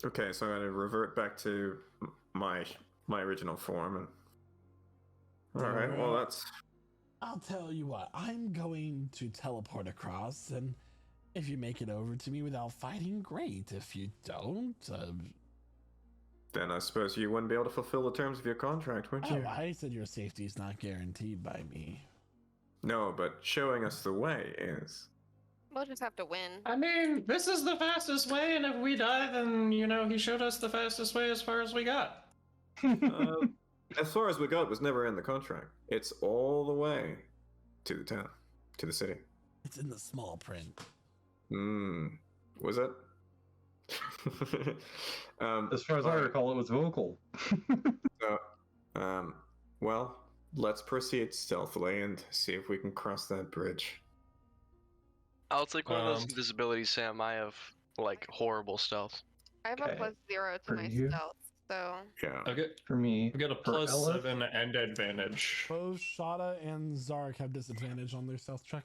Okay, so I'm gonna revert back to my original form. And all right, well that's I'll tell you what. I'm going to teleport across, and if you make it over to me without fighting, great. If you don't, then I suppose you wouldn't be able to fulfill the terms of your contract, would you? oh, I said your safety is not guaranteed by me. No, but showing us the way is. We'll just have to win. I mean, this is the fastest way, and if we die, then, he showed us the fastest way as far as we got. As far as we got, it was never in the contract. It's all the way to the town, to the city. It's in the small print. Was it? As far as I recall, it was vocal. Well, let's proceed stealthily and see if we can cross that bridge. I'll take one of those invisibilities, Sam. I have like horrible stealth. I have a Okay. +0 to For my you? stealth, so Yeah. Okay, For me, we got a For +7 Elif? and advantage. Both Shada and Zark have disadvantage on their stealth check.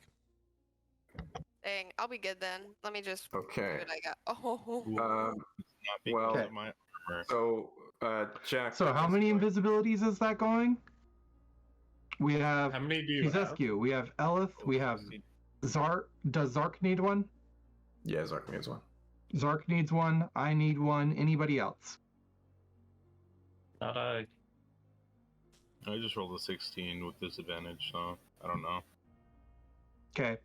dang, I'll be good then. Let me just Okay. see what I got. Oh, Not because well- of my armor. So, Jack. so how many invisibilities is that going? We have How many do you have? Fusescu, we have Elith, we have Zark. Does Zark need one? Yeah, Zark needs one. Zark needs one. I need one. Anybody else? Not I. I just rolled a 16 with disadvantage, so I don't know. Okay,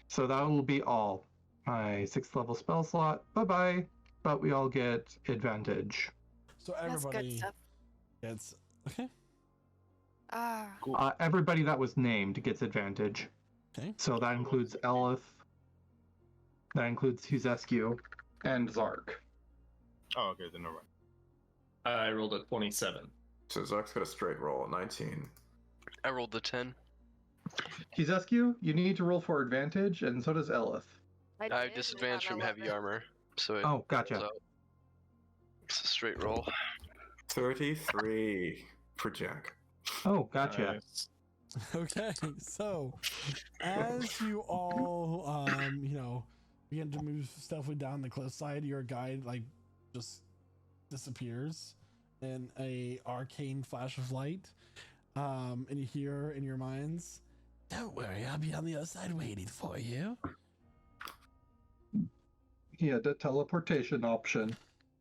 so that will be all. My 6th level spell slot. Bye bye. But we all get advantage. So That's good everybody stuff. gets okay. Ah, Cool. Everybody that was named gets advantage. Okay. So that includes Elith, that includes Huzescu, and Zark. Oh, okay, then never mind. I rolled a 27. So Zuck's got a straight roll at 19. I rolled the 10. Huzescu, you need to roll for advantage, and so does Elith. I did, have and disadvantage got an from heavy 11. armor, so it Oh, gotcha. rolls out. It's a straight roll. 33 for Jack. Oh, gotcha. Nice. Okay, so as you all, begin to move stealthily down the cliffside, your guide just disappears in a arcane flash of light, and you hear in your minds, "Don't worry, I'll be on the other side waiting for you." He had a teleportation option.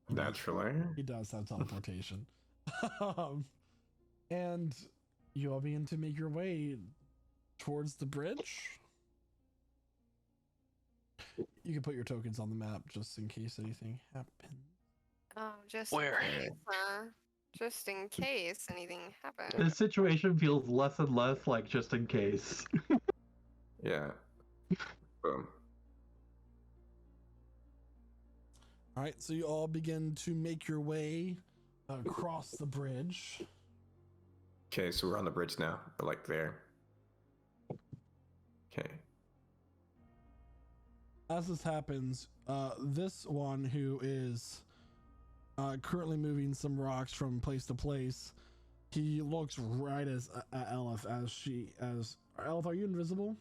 Naturally. He does have teleportation, and you all begin to make your way towards the bridge. You can put your tokens on the map just in case anything happens. Oh, just Where? in case, just in case anything happens. This situation feels less and less like just in case. Yeah. Boom. All right, so you all begin to make your way across the bridge. Okay, so we're on the bridge now. We're like there. Okay. As this happens, this one who is currently moving some rocks from place to place, he looks right at Elif Elif, are you invisible?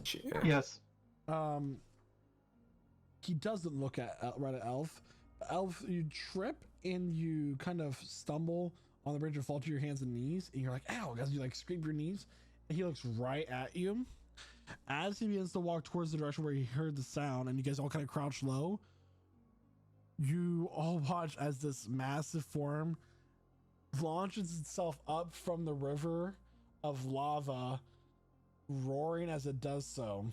Yeah. Yes. He doesn't look right at Elf. Elf, you trip and you kind of stumble on the bridge and fall to your hands and knees, and you're like, "Ow!" As you scrape your knees, and he looks right at you. As he begins to walk towards the direction where he heard the sound, and you guys all kind of crouch low, you all watch as this massive form launches itself up from the river of lava, roaring as it does so.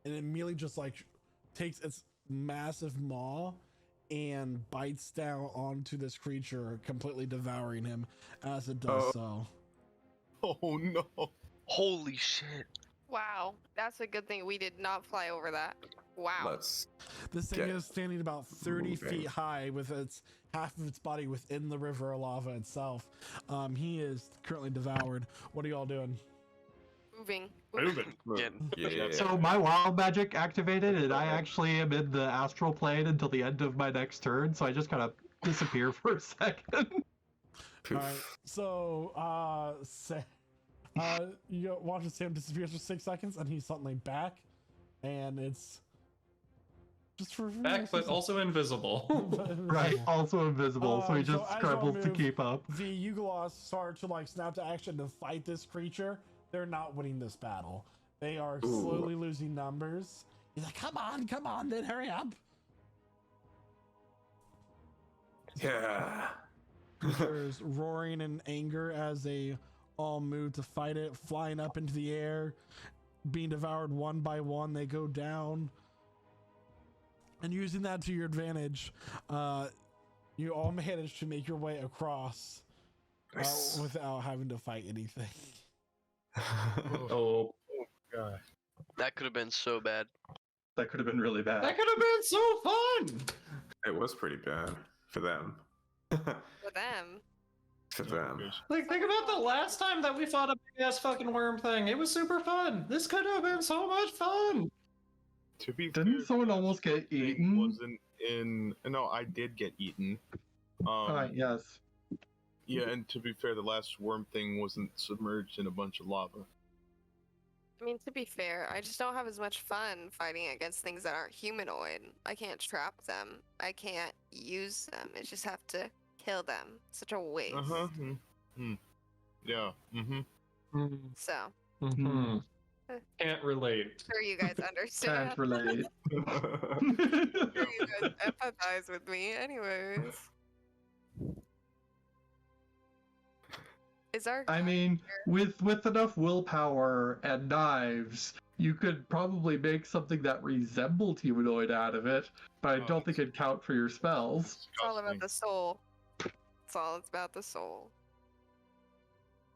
And it immediately just takes its massive maw and bites down onto this creature, completely devouring him as it does so. Oh no. Holy shit. Wow, that's a good thing we did not fly over that. Wow. Let's This thing get is standing about 30 moving. feet high with its half of its body within the river of lava itself. He is currently devoured. What are y'all doing? Moving. Moving. Yeah. So my wild magic activated, and I actually am in the astral plane until the end of my next turn, so I just kind of disappear for a second. Poof. All right, so you watch Sam disappears for 6 seconds, and he's suddenly back, and it's just for Back, but also invisible. Right, also invisible, so he So just as scrambles y'all to move, keep up. The Yugoloths start to snap to action to fight this creature. They're not winning this battle. They are slowly losing numbers. He's like, come on, then hurry up. Yeah. Creatures roaring in anger as they all move to fight it, flying up into the air, being devoured one by one. They go down. And using that to your advantage, you all manage to make your way across Nice. without having to fight anything. Oh, God. That could have been so bad. That could have been really bad. that could have been so fun. It was pretty bad for them. For them. For them. Like, think about the last time that we fought a big ass fucking worm thing. It was super fun. This could have been so much fun. To be Didn't fair, someone the almost get thing eaten? Wasn't in. No, I did get eaten. Yes. Yeah, and to be fair, the last worm thing wasn't submerged in a bunch of lava. I mean, to be fair, I just don't have as much fun fighting against things that aren't humanoid. I can't trap them. I can't use them. I just have to kill them. Such a waste. Yeah. So, Mm-hmm. Can't relate. sure you guys understand. Can't relate. Sure you guys empathize with me. Anyways. Is our I guy mean, here- with enough willpower and knives, you could probably make something that resembled humanoid out of it, but I don't think it'd count for your spells. it's all about the soul. It's all about the soul.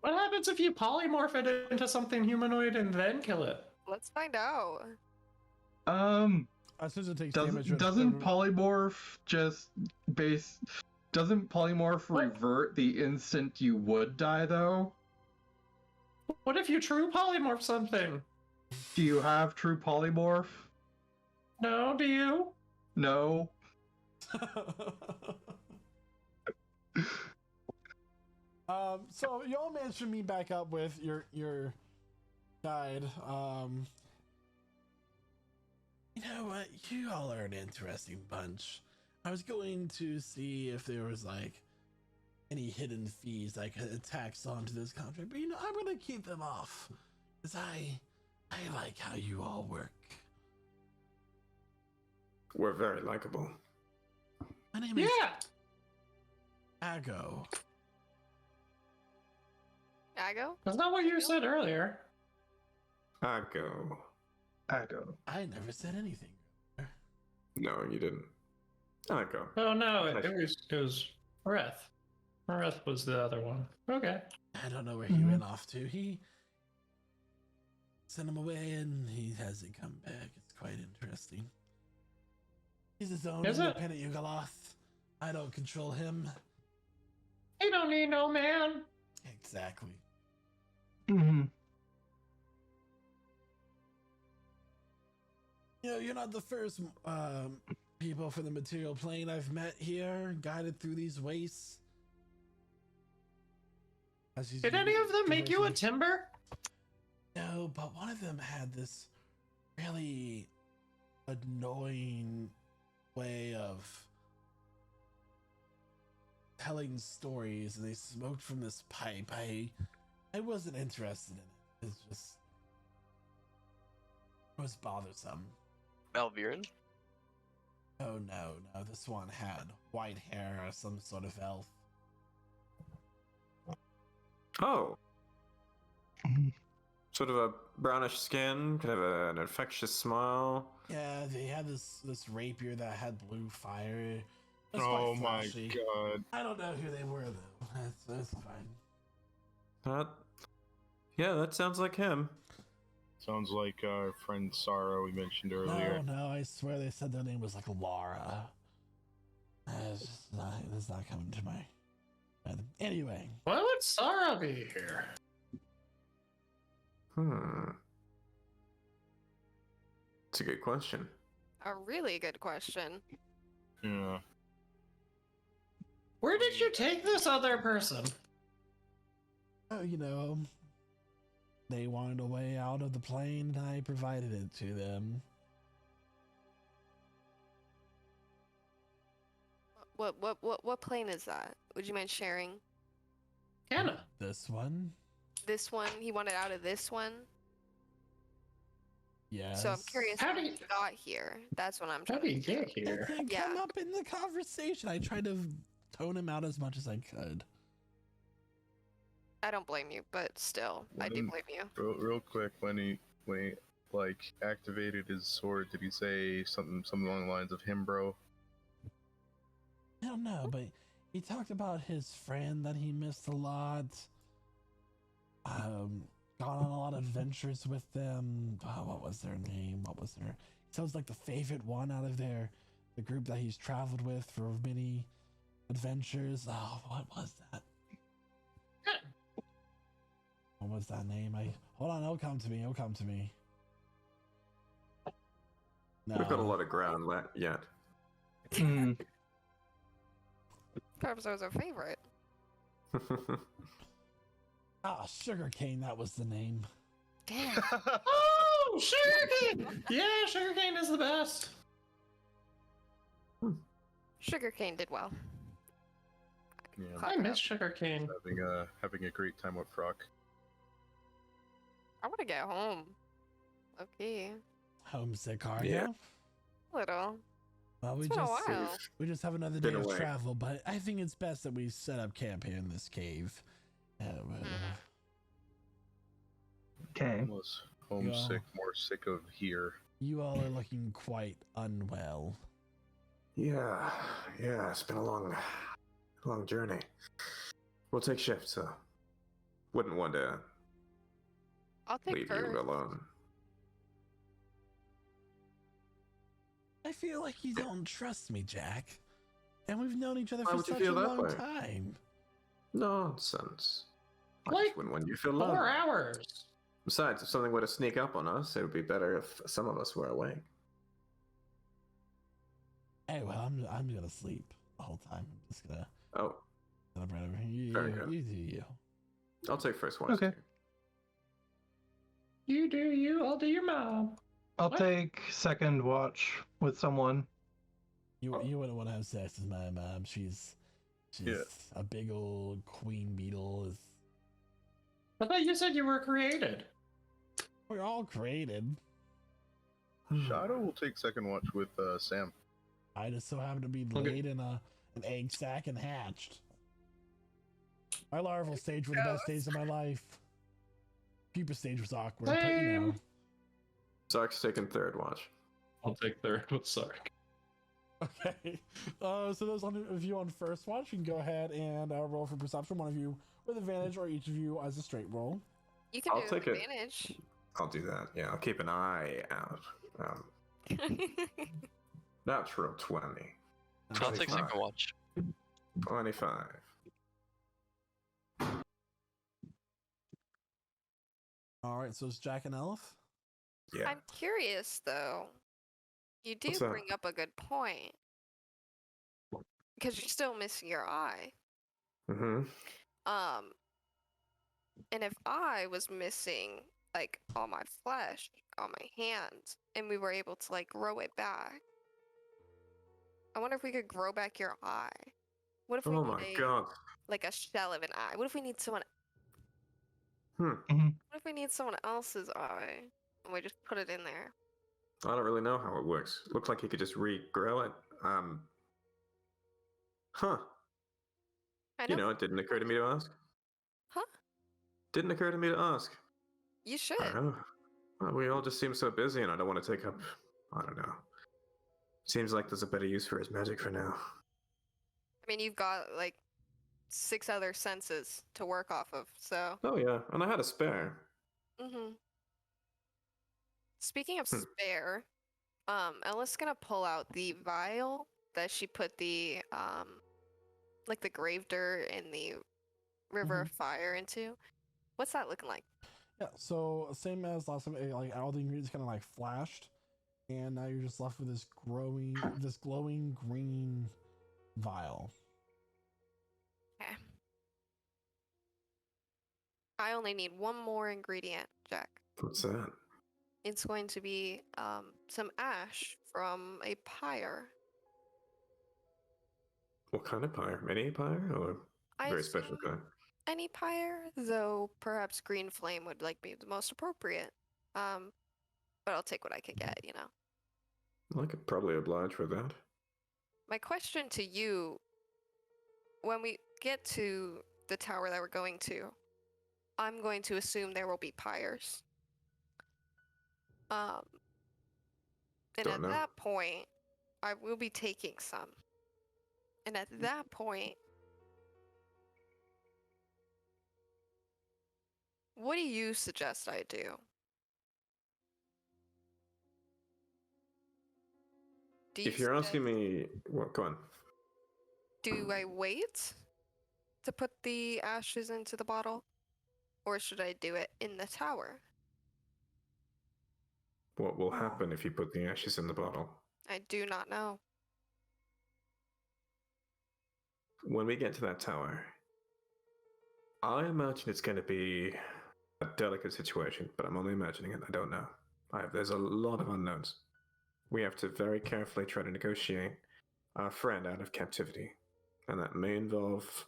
What happens if you polymorph it into something humanoid and then kill it? Let's find out. As soon as it takes damage, Doesn't polymorph just base? Doesn't polymorph What? revert the instant you would die though? What if you true polymorph something? Do you have true polymorph? No, do you? No. So y'all managed to meet back up with your guide. You know what? You all are an interesting bunch. I was going to see if there was like any hidden fees I could tax onto this contract, but I'm gonna keep them off because I like how you all work. We're very likable. My name is Yeah. Ago. Ago? That's not what you said earlier. I go. Echo. I never said anything. No, you didn't. I go. Oh no, it was Reth. Reth was the other one. Okay. I don't know where he went off to. He sent him away and he hasn't come back. It's quite interesting. He's his own Is it? independent Yugoloth. I don't control him. He don't need no man. Exactly. Mm-hmm. You know, you're not the first people from the material plane I've met here, guided through these wastes. Did any of them make you a timber? No, but one of them had this really annoying way of telling stories, and they smoked from this pipe. I wasn't interested in it. It was bothersome. Alviren? Oh no, this one had white hair or some sort of elf. Oh. Sort of a brownish skin, kind of an infectious smile. Yeah, they had this rapier that had blue fire. It was Oh quite my flashy. god. I don't know who they were though. That's fine. Yeah, that sounds like him. Sounds like our friend Sarah we mentioned earlier. No, I swear they said their name was like Laura. It's not coming to my head. Anyway. Why would Sarah be here? It's a good question. A really good question. Yeah. Where did you take this other person? Oh, you know, they wanted a way out of the plane, and I provided it to them. What plane is that? Would you mind sharing? Gehenna. This one? This one? He wanted out of this one? Yes. So I'm curious How how do he you- got here. That's what I'm How trying did to you do. get It here? didn't Yeah. come up in the conversation. I tried to tone him out as much as I could. I don't blame you, but still, I do blame you. Real quick, when he like activated his sword, did he say something along the lines of him, bro? I don't know, but he talked about his friend that he missed a lot. Gone on a lot of adventures with them. Oh, what was their name? Sounds like the favorite one out of the group that he's traveled with for many adventures. Oh, what was that? What was that name? Hold on, it'll come to me. No. We've got a lot of ground left yet. Perhaps that was our favorite. Sugarcane, that was the name. Damn. Oh, sugarcane! Yeah, sugarcane is the best. Sugarcane did well. Yeah, I miss sugarcane. having a great time with Frock. I want to get home. Okay. Homesick, are Yeah. you? Little. Well, It's been a while. we just have another day Been of away. travel, but I think it's best that we set up camp here in this cave. Okay. Almost homesick, more sick of here. You all are looking quite unwell. Yeah, it's been a long journey. We'll take shifts, so wouldn't want to I'll take leave first. you alone. I feel like you don't trust me, Jack. And we've known each other Why for would you such a feel that long way? time. Nonsense. I Like just wouldn't want you to feel 4 lonely. hours. Besides, if something were to sneak up on us, it would be better if some of us were awake. Hey, well, I'm gonna sleep the whole time. I'm just gonna Oh, sit up right over here. Very good. You do you. I'll take first watch. Okay. too. You do you, I'll do your mom. I'll What? take second watch with someone. You wouldn't want to have sex with my mom. She's Yeah. a big old queen beetle. I thought you said you were created. We're all created. Shadow will take second watch with Sam. I just so happen to be Okay. laid in an egg sac and hatched. My larval stage were the best days of my life. Pupa stage was awkward, but you know. Zark's taking third watch. I'll take third with Sark. Okay. So those of you on first watch, you can go ahead and roll for perception. One of you with advantage, or each of you as a straight roll. You can I'll do take it. advantage. I'll do that. Yeah, I'll keep an eye out. Natural 20. I'll take 25. second watch. 25. All right, so it's Jack and Elf. Yeah. I'm curious though. You do What's that? bring up a good point. Because you're still missing your eye. Mm-hmm. And if I was missing like all my flesh on my hands and we were able to like grow it back, I wonder if we could grow back your eye. What if we Oh need my god. like a shell of an eye? What if we need someone Hmm. what if we need someone else's eye and we just put it in there? I don't really know how it works. Looks like you could just regrow it. Huh. I You know, it didn't occur to me to ask. Huh? Didn't occur to me to ask. You I should. don't know. Well, we all just seem so busy, and I don't want to take up. I don't know. Seems like there's a better use for his magic for now. I mean, you've got like 6 other senses to work off of, so. Oh yeah, and I had a spare. Mm-hmm. Speaking of Hmm. spare, Ella's gonna pull out the vial that she put the like the grave dirt and the river of fire into. What's that looking like? Yeah, so same as last time, like all the ingredients kind of like flashed, and now you're just left with this glowing green vial. Okay. I only need one more ingredient, Jack. What's that? It's going to be some ash from a pyre. What kind of pyre? Mini pyre or I very special assume kind? any pyre, though perhaps green flame would like be the most appropriate. But I'll take what I can get, you know. I could probably oblige with that. My question to you, when we get to the tower that we're going to, I'm going to assume there will be pyres. And Don't at know. that point, I will be taking some. And at that point, what do you suggest I do? Do you If you're asking suggest- me, what? Go on. Do I wait to put the ashes into the bottle? Or should I do it in the tower? What will happen if you put the ashes in the bottle? I do not know. When we get to that tower, I imagine it's going to be a delicate situation, but I'm only imagining it. I don't know. There's a lot of unknowns. We have to very carefully try to negotiate our friend out of captivity, and that may involve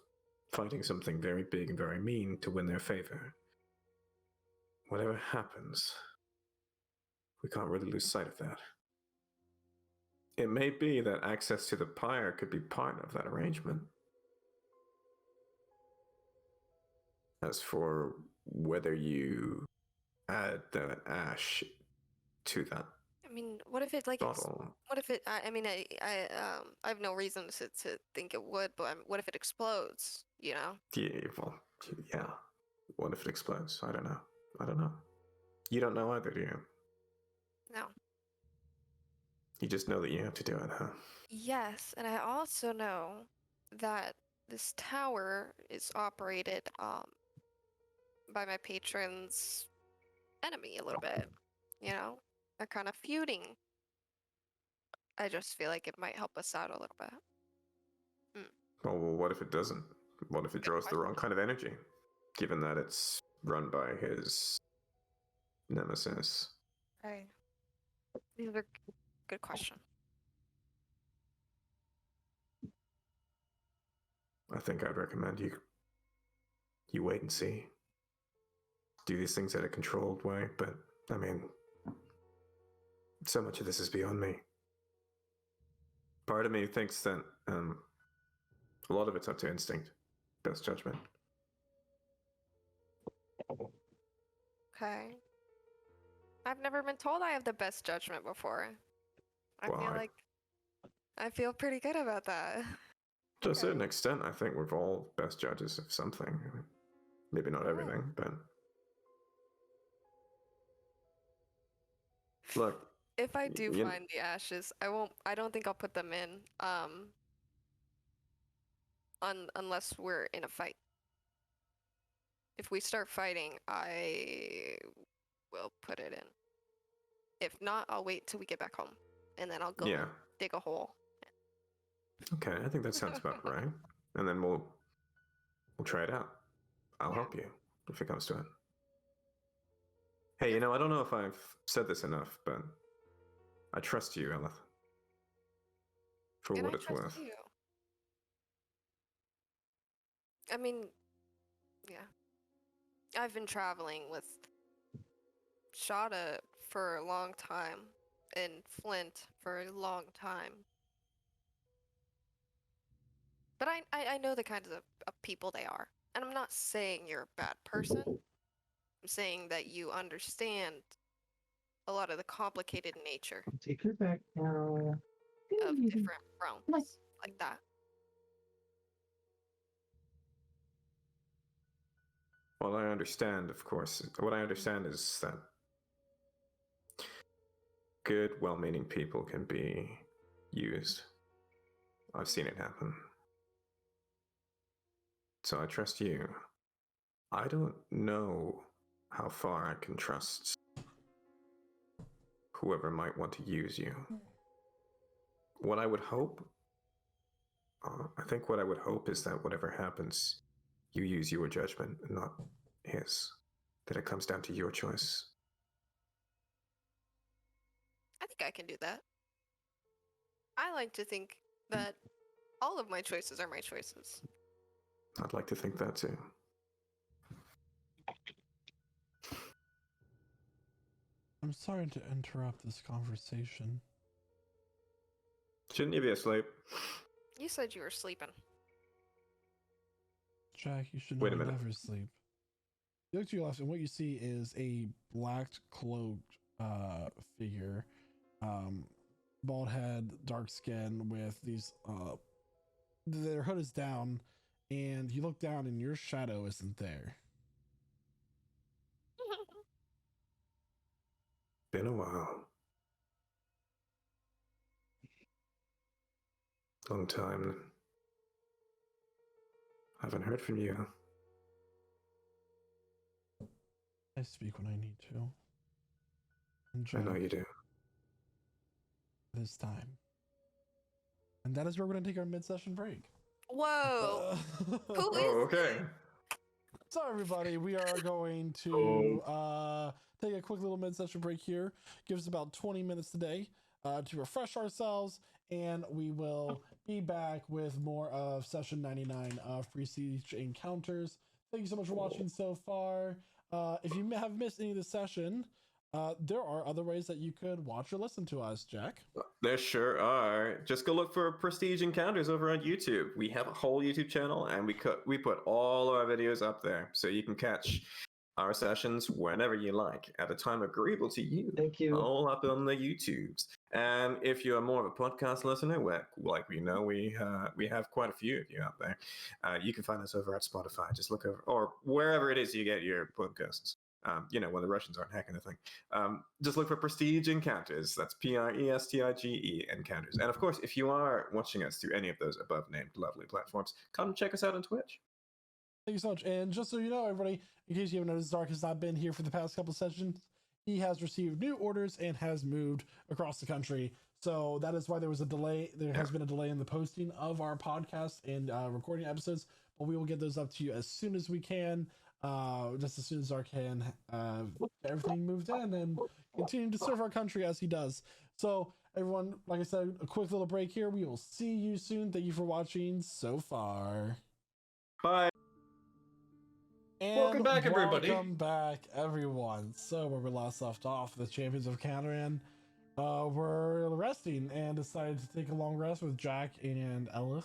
fighting something very big and very mean to win their favor. Whatever happens, we can't really lose sight of that. It may be that access to the pyre could be part of that arrangement. As for whether you add the ash to that I mean, what if it like bottle, what if it? I mean, I have no reason to think it would, but what if it explodes? You know? yeah, well, yeah. What if it explodes? I don't know. I don't know. You don't know either, do you? No. You just know that you have to do it, huh? Yes, and I also know that this tower is operated by my patron's enemy a little bit. You know, they're kind of feuding. I just feel like it might help us out a little bit. Oh, well, what if it doesn't? What if it draws the wrong kind of energy? Given that it's run by his nemesis. Right. These are good questions. I think I'd recommend you wait and see. Do these things in a controlled way, but I mean, so much of this is beyond me. Part of me thinks that a lot of it's up to instinct, best judgment. Okay. I've never been told I have the best judgment before. I feel pretty good about that. To a certain extent, I think we're all best judges of something. I mean, maybe not everything, but look. If I do find the ashes, I don't think I'll put them in. Unless we're in a fight. If we start fighting, I will put it in. If not, I'll wait till we get back home, and then I'll go dig a hole. Okay, I think that sounds about right. And then we'll try it out. I'll help you if it comes to it. Hey, I don't know if I've said this enough, but I trust you, Eleth. For what it's worth. You. I mean, yeah. I've been traveling with Shada for a long time, and Flint for a long time. But I know the kinds of people they are. And I'm not saying you're a bad person. I'm saying that you understand a lot of the complicated nature Take her back now. of different realms like that. Well, I understand, of course. What I understand is that good, well-meaning people can be used. I've seen it happen. So I trust you. I don't know how far I can trust whoever might want to use you. What I would hope, I think what I would hope is that whatever happens, you use your judgment and not his. That it comes down to your choice. I think I can do that. I like to think that all of my choices are my choices. I'd like to think that too. I'm sorry to interrupt this conversation. Shouldn't you be asleep? You said you were sleeping. Jack, you should Wait a minute. never sleep. You look to your left, and what you see is a blacked cloaked figure, bald head, dark skin, with these. Their hood is down, and you look down, and your shadow isn't there. Been a while. Long time. Haven't heard from you. I speak when I need to. And I know Jack, you do. this time. And that is where we're going to take our mid-session break. Whoa! Who is Oh, okay. So everybody, we are going to take a quick little mid-session break here. Give us about 20 minutes today to refresh ourselves, and we will be back with more of session 99 of Free Siege Encounters. Thank you so much for watching so far. If you have missed any of the session, There are other ways that you could watch or listen to us, Jack. There sure are. Just go look for Prestige Encounters over on YouTube. We have a whole YouTube channel, and we put all our videos up there, so you can catch our sessions whenever you like, at a time agreeable to you. Thank you. All up on the YouTubes. And if you're more of a podcast listener, like we know we have quite a few of you out there, you can find us over at Spotify. Just look over, or wherever it is you get your podcasts. When the Russians aren't hacking the thing. Just look for Prestige Encounters. That's Prestige Encounters. And of course, if you are watching us through any of those above named lovely platforms, come check us out on Twitch. Thank you so much. And just so you know, everybody, in case you haven't noticed, Zark has not been here for the past couple sessions. He has received new orders and has moved across the country. So that is why there was a delay. There has been a delay in the posting of our podcast and recording episodes, but we will get those up to you as soon as we can. Just as soon as Zark can everything moved in and continue to serve our country as he does. So everyone, like I said, a quick little break here. We will see you soon. Thank you for watching so far. Bye. And welcome back, everybody. Welcome back, everyone. So where we last left off, the champions of Counteran were resting and decided to take a long rest with Jack and Elif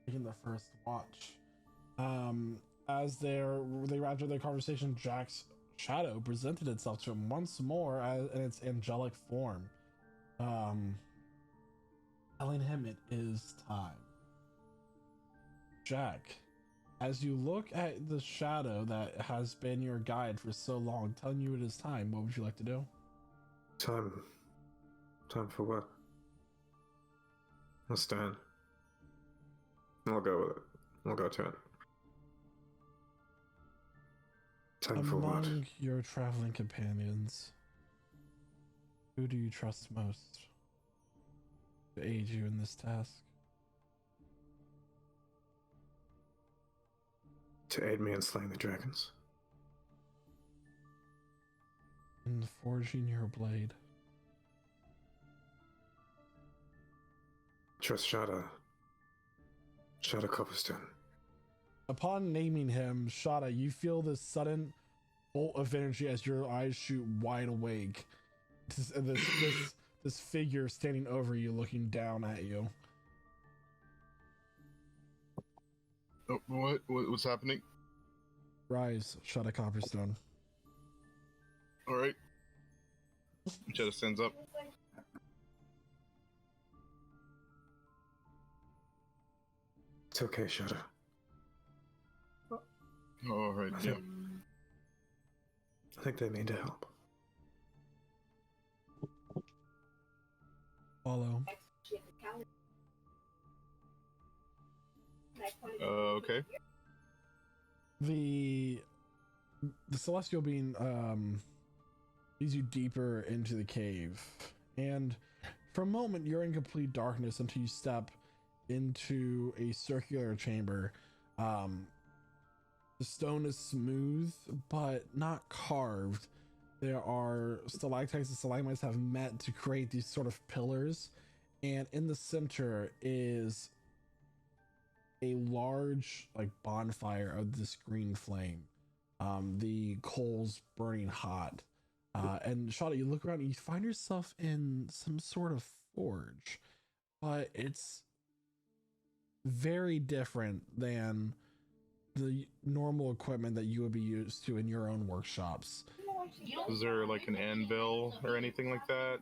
taking the first watch. As they wrapped up their conversation, Jack's shadow presented itself to him once more in its angelic form, telling him it is time. Jack, as you look at the shadow that has been your guide for so long, telling you it is time, what would you like to do? Time for what? I'll stand. I'll go with it. I'll go to it. Time for what? Among your traveling companions, who do you trust most to aid you in this task? To aid me in slaying the dragons. In forging your blade. Trust Shada Copperstone. Upon naming him Shada, you feel this sudden bolt of energy as your eyes shoot wide awake. This figure standing over you, looking down at you. Oh, what's happening? Rise, Shada Copperstone. All right. Shada stands up. It's okay, Shada. All right, yeah. I think they mean to help. Follow. Okay. The celestial being leads you deeper into the cave, and for a moment you're in complete darkness until you step into a circular chamber. The stone is smooth but not carved. There are stalactites and stalagmites have met to create these sort of pillars, and in the center is a large bonfire of this green flame. The coals burning hot. And Shada, you look around and you find yourself in some sort of forge, but it's very different than the normal equipment that you would be used to in your own workshops. Is there like an anvil or anything like that?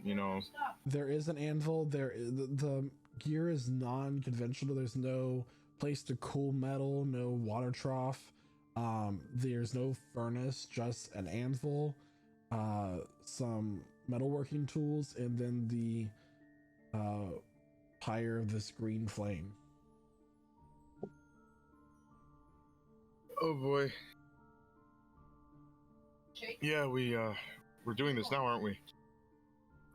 There is an anvil. The gear is non-conventional. There's no place to cool metal, no water trough. There's no furnace, just an anvil, some metalworking tools, and then the pyre of this green flame. Oh boy. Yeah, we're doing this now, aren't we?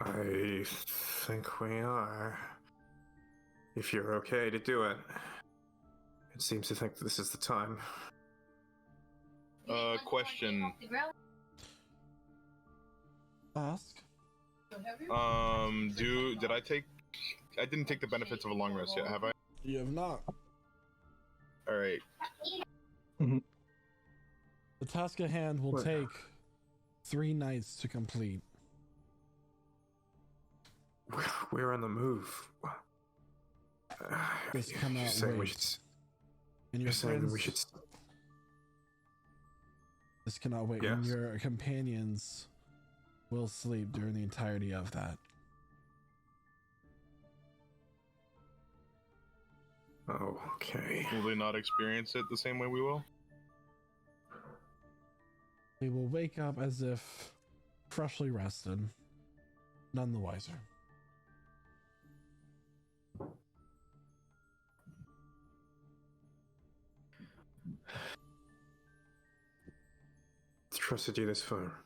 I think we are. If you're okay to do it. It seems to think that this is the time. Question. Ask. Did I didn't take the benefits of a long rest yet, have I? You have not. Alright. The task at hand will take 3 nights to complete. we're on the move. Just You're cannot saying we wait. should. And your You're saying friends we should. just cannot wait. Yes. And your companions will sleep during the entirety of that. Oh, okay. Will they not experience it the same way we will? They will wake up as if freshly rested, none the wiser. Trusted you this far.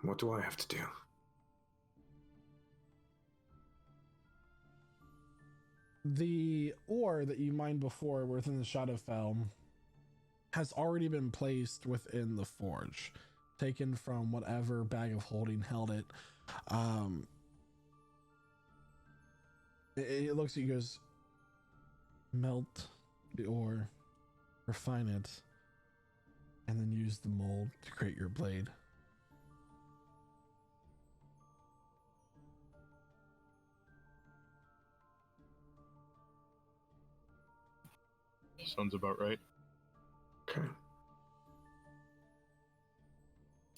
What do I have to do? The ore that you mined before within the Shadowfell has already been placed within the forge, taken from whatever bag of holding held it. It looks at you, goes, melt the ore, refine it, and then use the mold to create your blade. Sounds about right. Okay.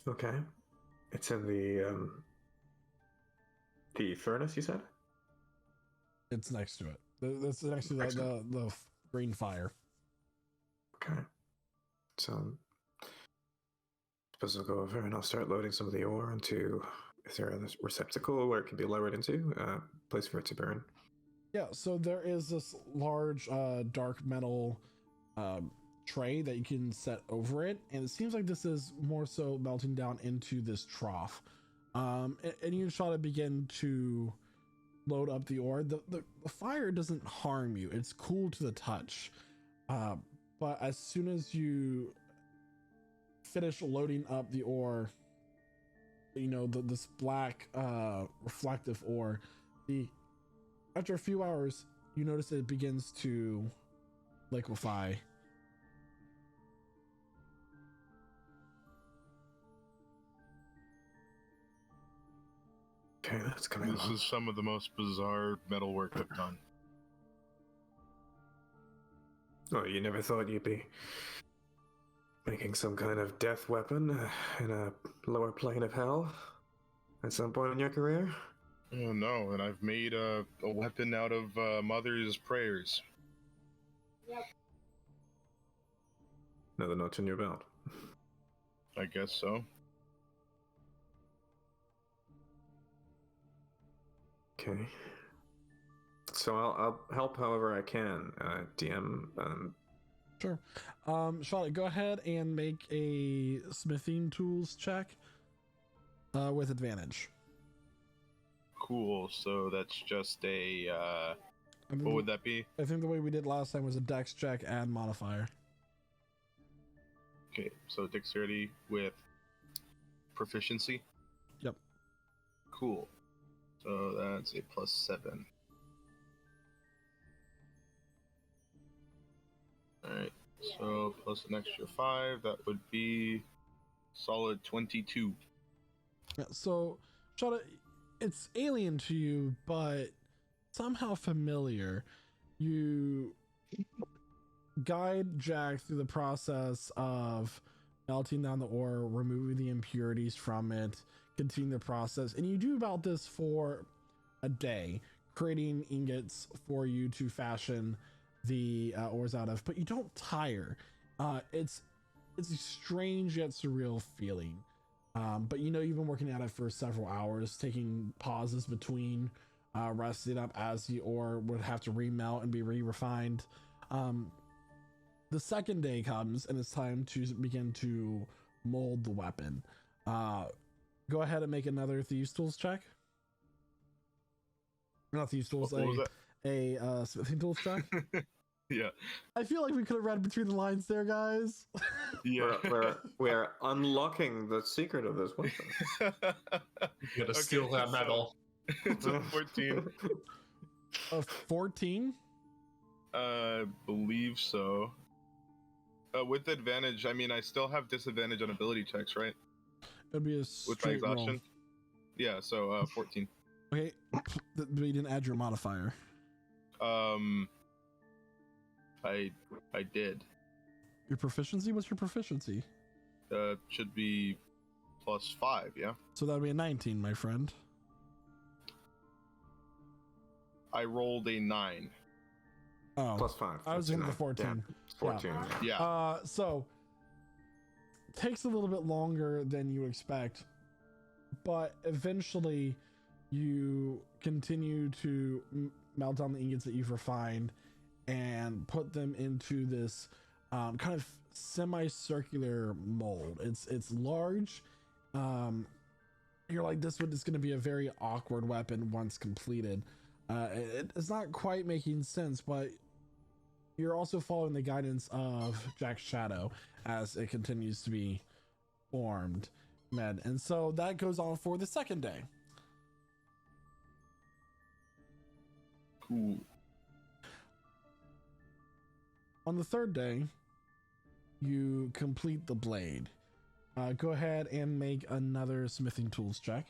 Okay. It's in the furnace, you said? It's next to it. That's next to the green fire. Okay. So, suppose I'll go over and I'll start loading some of the ore into. Is there a receptacle where it can be lowered into? Place for it to burn. Yeah, so there is this large dark metal tray that you can set over it, and it seems like this is more so melting down into this trough. And you shot it begin to load up the ore. The fire doesn't harm you, it's cool to the touch. But as soon as you finish loading up the ore, you know, this black reflective ore, after a few hours, you notice it begins to liquefy. Okay, that's coming This along. is some of the most bizarre metalwork I've done. Oh, you never thought you'd be making some kind of death weapon in a lower plane of hell at some point in your career? Oh no, and I've made a weapon out of mother's prayers. Another notch in your belt. I guess so. Okay. So I'll help however I can, DM. Sure. Charlotte, go ahead and make a smithing tools check with advantage. Cool, so that's just a, what would that be? I think the way we did last time was a dex check and modifier. Okay, so dexterity with proficiency? Yep. Cool. So that's a +7. Alright, so plus an extra 5, that would be solid 22. Yeah, so, Charlotte, it's alien to you, but somehow familiar. You guide Jack through the process of melting down the ore, removing the impurities from it, continue the process, and you do about this for a day, creating ingots for you to fashion the ores out of, but you don't tire. It's a strange yet surreal feeling. But you know, you've been working at it for several hours, taking pauses between resting up as the ore would have to remelt and be re-refined. The second day comes and it's time to begin to mold the weapon. Go ahead and make another Thieves Tools check. Not Thieves Tools, What was a Smithing Tools check. Yeah. I feel like we could have read between the lines there, guys. Yeah. We're unlocking the secret of this weapon. You gotta steal that metal. It's a 14. A 14? Believe so. With advantage, I mean, I still have disadvantage on ability checks, right? It'd be a With my straight roll. exhaustion? Yeah, so 14. Okay, but you didn't add your modifier. I did. Your proficiency? What's your proficiency? Should be +5, yeah? So that would be a 19, my friend. I rolled a 9. Oh, +5. I was That's into the 9. 14. Yeah, 14. Yeah. So takes a little bit longer than you expect, but eventually you continue to melt down the ingots that you've refined and put them into this kind of semicircular mold. It's large. You're like, this one is going to be a very awkward weapon once completed. It's not quite making sense, but you're also following the guidance of Jack's shadow as it continues to be formed, and so that goes on for the second day. Cool. On the third day, you complete the blade. Go ahead and make another smithing tools check.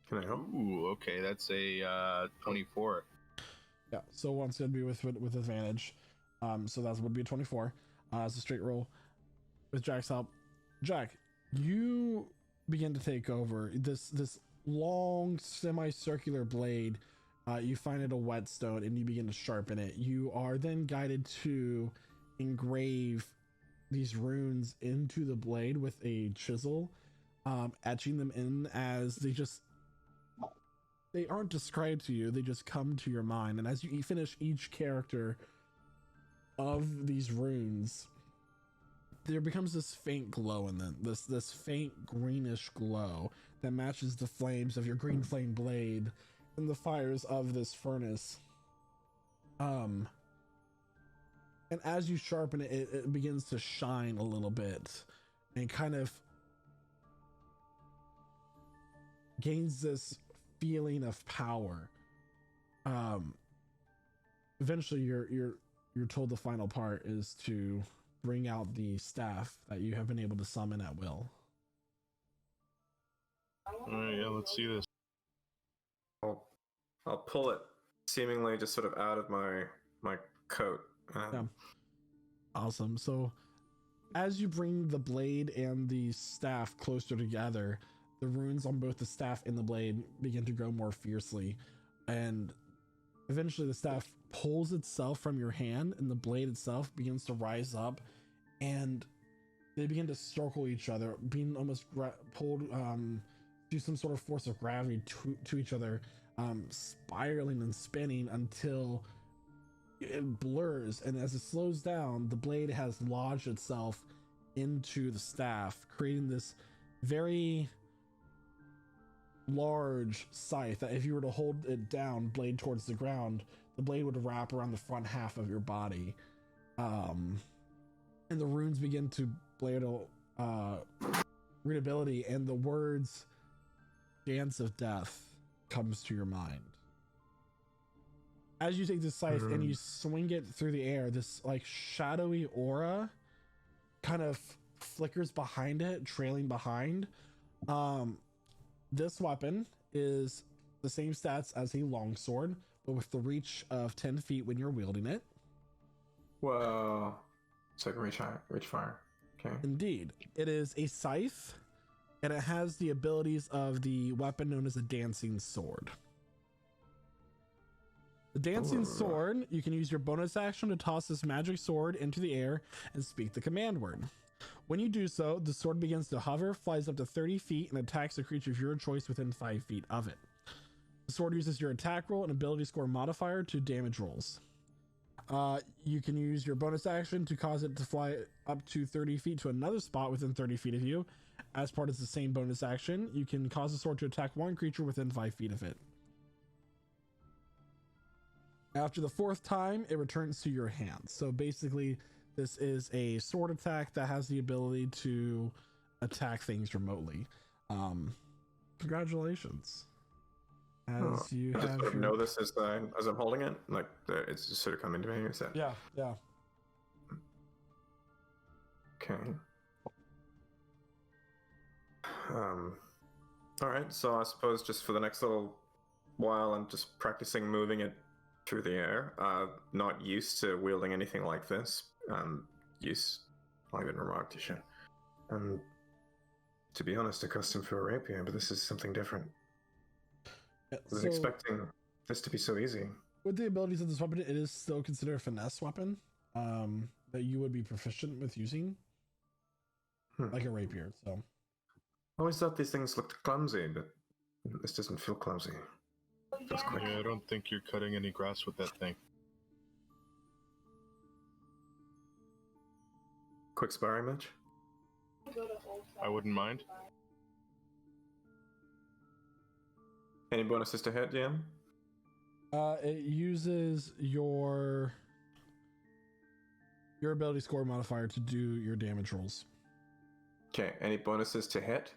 Can I help? Ooh, okay, that's a 24. Yeah, so once it'd be with advantage. So that would be a 24. It's a straight roll with Jack's help. Jack, you begin to take over this long semicircular blade. You find it a whetstone and you begin to sharpen it. You are then guided to engrave these runes into the blade with a chisel, etching them in as they aren't described to you, they just come to your mind. And as you finish each character of these runes, there becomes this faint glow in them, this faint greenish glow that matches the flames of your green flame blade and the fires of this furnace. And as you sharpen it, it begins to shine a little bit and kind of gains this feeling of power. Eventually you're told the final part is to bring out the staff that you have been able to summon at will. Alright, yeah, let's see this. I'll pull it seemingly just sort of out of my coat. Yeah. Awesome. So as you bring the blade and the staff closer together, the runes on both the staff and the blade begin to grow more fiercely, and eventually the staff pulls itself from your hand and the blade itself begins to rise up, and they begin to circle each other, being almost pulled through some sort of force of gravity to each other, spiraling and spinning until it blurs. And as it slows down, the blade has lodged itself into the staff, creating this very large scythe that if you were to hold it down, blade towards the ground, the blade would wrap around the front half of your body. And the runes begin to blade readability, and the words "Dance of Death" comes to your mind. As you take this scythe and you swing it through the air, this like shadowy aura kind of flickers behind it, trailing behind. This weapon is the same stats as a longsword, but with the reach of 10 feet when you're wielding it. Whoa. It's like reach fire. Okay. Indeed. It is a scythe, and it has the abilities of the weapon known as a dancing sword. The dancing sword, you can use your bonus action to toss this magic sword into the air and speak the command word. When you do so, the sword begins to hover, flies up to 30 feet, and attacks a creature of your choice within 5 feet of it. The sword uses your attack roll and ability score modifier to damage rolls. You can use your bonus action to cause it to fly up to 30 feet to another spot within 30 feet of you. As part of the same bonus action, you can cause the sword to attack one creature within 5 feet of it. After the fourth time, it returns to your hand. So basically, this is a sword attack that has the ability to attack things remotely. Congratulations. As you I just have sort of your... know this as I'm holding it, like it's just sort of coming to me. Is that Yeah. okay? All right, so I suppose just for the next little while, I'm just practicing moving it through the air. Not used to wielding anything like this. I'll even remark to Shen. To be honest, accustomed to a rapier, but this is something different. Yeah, I wasn't expecting this to be so easy. With the abilities of this weapon, it is still considered a finesse weapon that you would be proficient with using, like a rapier. So, I always thought these things looked clumsy, but this doesn't feel clumsy. Feels quick. Yeah, I don't think you're cutting any grass with that thing. Quick sparring match? I wouldn't mind. Any bonuses to hit, DM? It uses your ability score modifier to do your damage rolls. Okay, any bonuses to hit?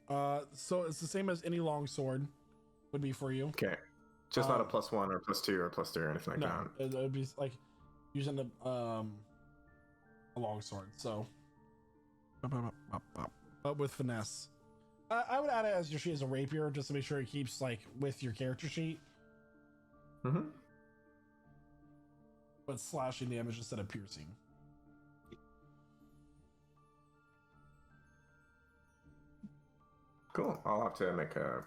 So it's the same as any long sword would be for you. Okay. Just not a +1 or +2 or +3 or anything like No, that. it would be like using a long sword. So, but with finesse. I would add it as your sheet as a rapier just to make sure it keeps like with your character sheet. Mm-hmm. But slashing damage instead of piercing. Cool. I'll have to make a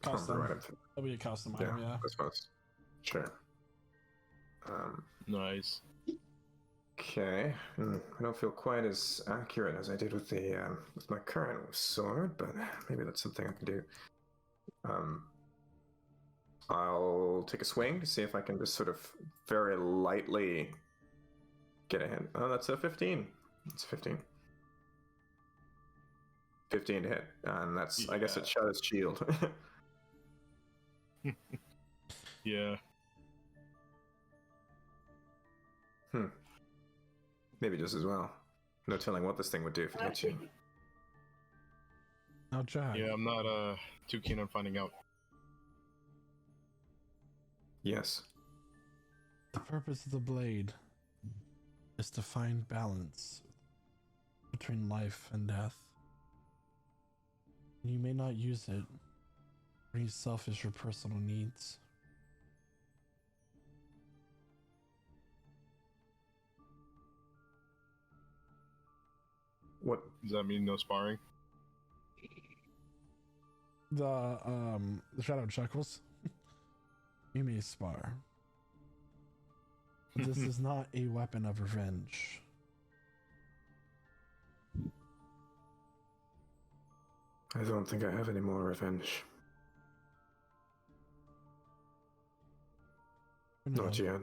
Custom. Right. That'll be a custom item, yeah. I suppose. Sure. Nice. Okay. I don't feel quite as accurate as I did with the with my current sword, but maybe that's something I can do. I'll take a swing to see if I can just sort of very lightly get a hit. Oh, that's a 15. It's 15. 15 to hit, and that's I guess it's Shadow's shield. Yeah. Maybe just as well. No telling what this thing would do if it hits you. Now, Jack. Yeah, I'm not too keen on finding out. Yes. The purpose of the blade is to find balance between life and death. You may not use it for any selfish or personal needs. What Does that mean no sparring? The shadow chuckles. You may spar. But this is not a weapon of revenge. I don't think I have any more revenge. No. Not yet.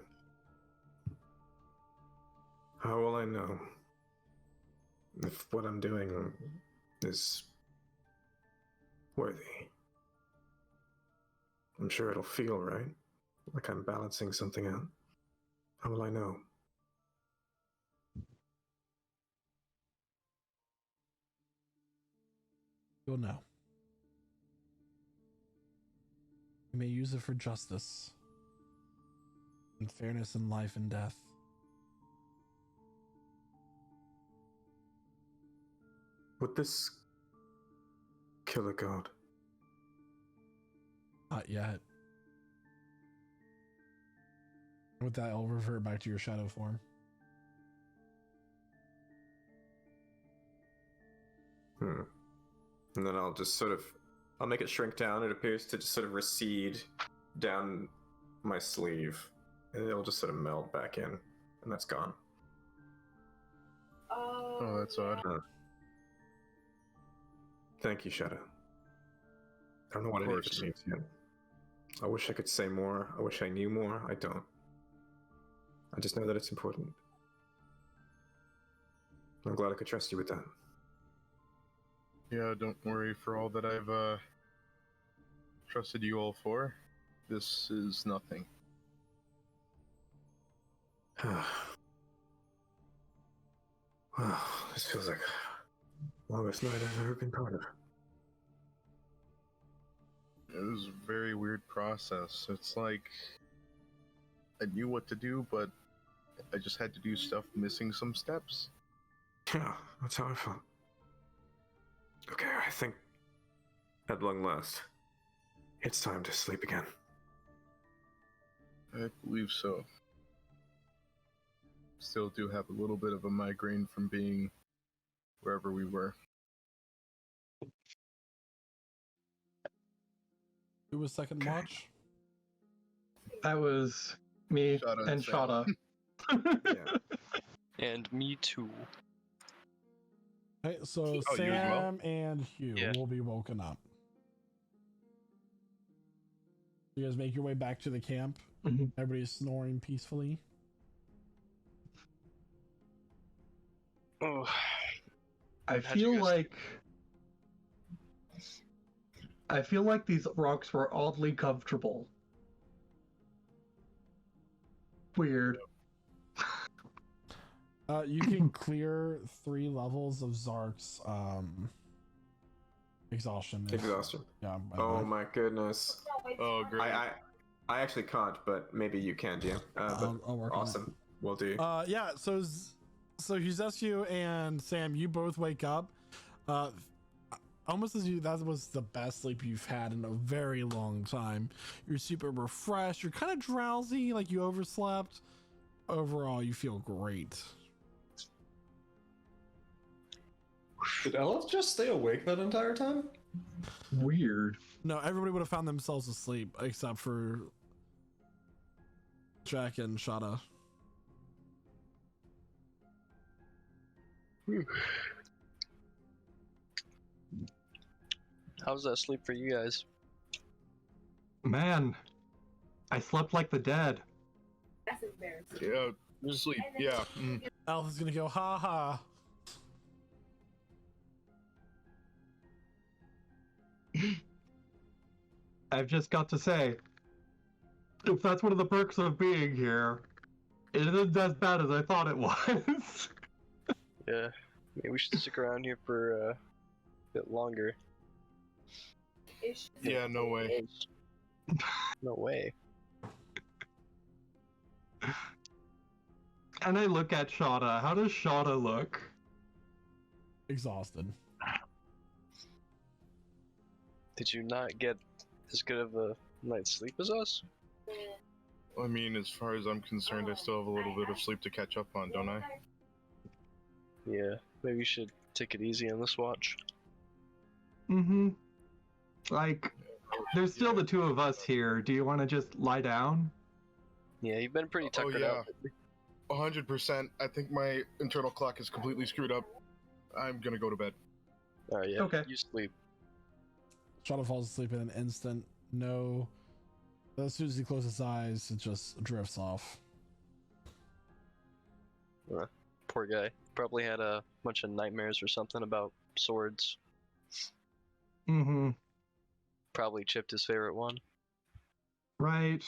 How will I know if what I'm doing is worthy? I'm sure it'll feel right, like I'm balancing something out. How will I know? You'll know. You may use it for justice and fairness in life and death. Would this kill a god? Not yet. With that, I'll revert back to your shadow form. And then I'll just I'll make it shrink down. It appears to just sort of recede down my sleeve. And it'll just sort of meld back in. And that's gone. Oh, that's odd. Thank you, Shadow. I don't know what Of any of course. it means yet. I wish I could say more. I wish I knew more. I don't. I just know that it's important. I'm glad I could trust you with that. Yeah, don't worry for all that I've trusted you all for. This is nothing. Wow, this feels like the longest night I've ever been part of. It was a very weird process. It's like I knew what to do, but I just had to do stuff missing some steps. Yeah, that's how I felt. Okay, I think At long last, it's time to sleep again. I believe so. Still do have a little bit of a migraine from being wherever we were. Who was second watch? That was me Shada and Sam. Shada. Yeah. And me too. Okay, so Oh, you as Sam and Hugh Yeah. will be woken up. You guys make your way back to the camp. Mhm. Everybody's snoring peacefully. Oh, I How'd you feel guys- like these rocks were oddly comfortable. Weird. You can clear 3 levels of Zark's exhaustion. Exhaustion. Yeah. by the Oh way. my goodness. Oh, great. I actually can't, but maybe you can, DM. But I'll work on it. awesome. Will do. Yeah. So Huzescu and Sam, you both wake up. Almost as you, that was the best sleep you've had in a very long time. You're super refreshed. You're kind of drowsy, like you overslept. Overall, you feel great. Did Ellis just stay awake that entire time? Weird. No, everybody would have found themselves asleep except for Jack and Shada. how's that sleep for you guys? Man, I slept like the dead. That's embarrassing. Yeah, just sleep. Yeah. Elf is gonna go, ha ha. I've just got to say, if that's one of the perks of being here, it isn't as bad as I thought it was. Yeah, maybe we should stick around here for a bit longer. Yeah, no way. No way. And I look at Shada. How does Shada look? Exhausted. Did you not get as good of a night's sleep as us? I mean, as far as I'm concerned, I still have a little bit of sleep to catch up on, don't I? Yeah, maybe you should take it easy on this watch. Mm-hmm. Like, there's still the two of us here. Do you want to just lie down? Yeah, you've been pretty Oh, tuckered yeah. out. 100%. I think my internal clock is completely screwed up. I'm gonna go to bed. Alright, yeah, Okay. you sleep. Shada falls asleep in an instant. No. As soon as he closes his eyes, it just drifts off. Poor guy. Probably had a bunch of nightmares or something about swords. Mm-hmm. Probably chipped his favorite one. Right.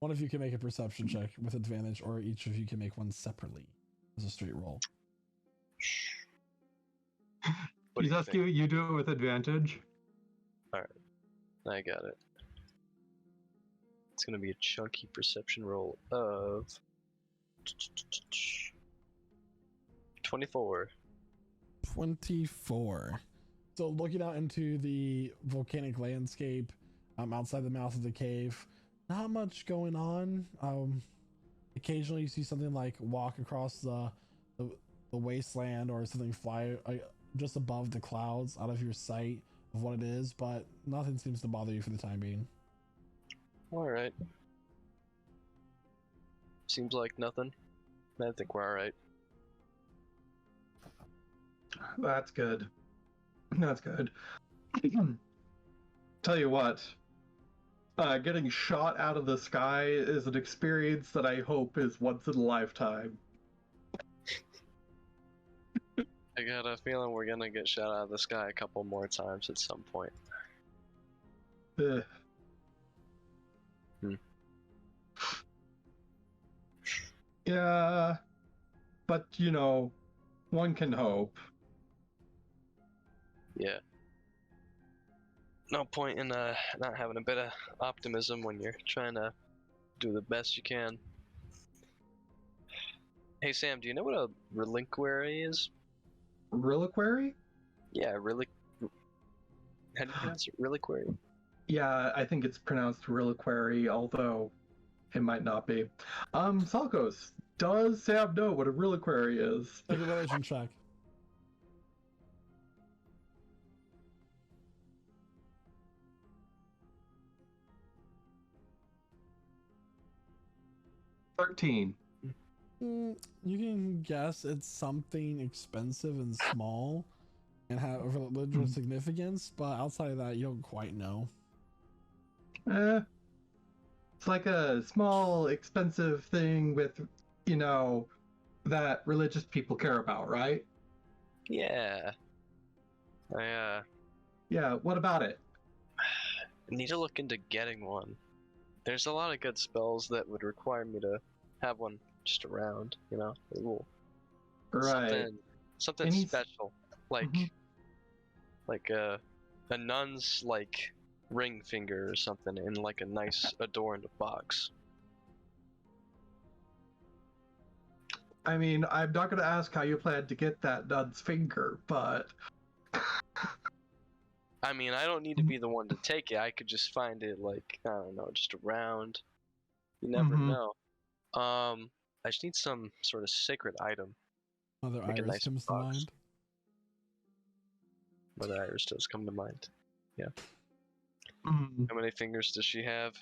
One of you can make a perception check with advantage, or each of you can make one separately as a straight roll. What do you think? Huzescu, you do it with advantage. I got it. It's gonna be a chunky perception roll of 24. 24. So looking out into the volcanic landscape outside the mouth of the cave, not much going on. Occasionally you see something like walk across the wasteland, or something fly just above the clouds out of your sight of what it is, but nothing seems to bother you for the time being. Alright. Seems like nothing. I think we're alright. That's good. That's good. Tell you what, getting shot out of the sky is an experience that I hope is once in a lifetime. I got a feeling we're gonna get shot out of the sky a couple more times at some point. Ugh. Yeah, but you know, one can hope. Yeah. No point in not having a bit of optimism when you're trying to do the best you can. Hey Sam, do you know what a reliquary is? Reliquary? Yeah, How do you pronounce it? Reliquary? Yeah, I think it's pronounced reliquary, although it might not be. Salkos, does Sam know what a reliquary is? Make a religion check. $13. You can guess it's something expensive and small and have a religious significance, but outside of that, you don't quite know. It's like a small, expensive thing with, that religious people care about, right? Yeah. Yeah, what about it? I need to look into getting one. There's a lot of good spells that would require me to have one just around, a little Right. something special, like a nun's ring finger or something in a nice adorned box. I mean, I'm not going to ask how you plan to get that nun's finger, but... I mean, I don't need to be the one to take it. I could just find it, I don't know, just around. You never know. I just need some sort of sacred item. Mother Make a Iris nice comes to box. mind. Mother Iris does come to mind. Yeah. Mm. How many fingers does she have?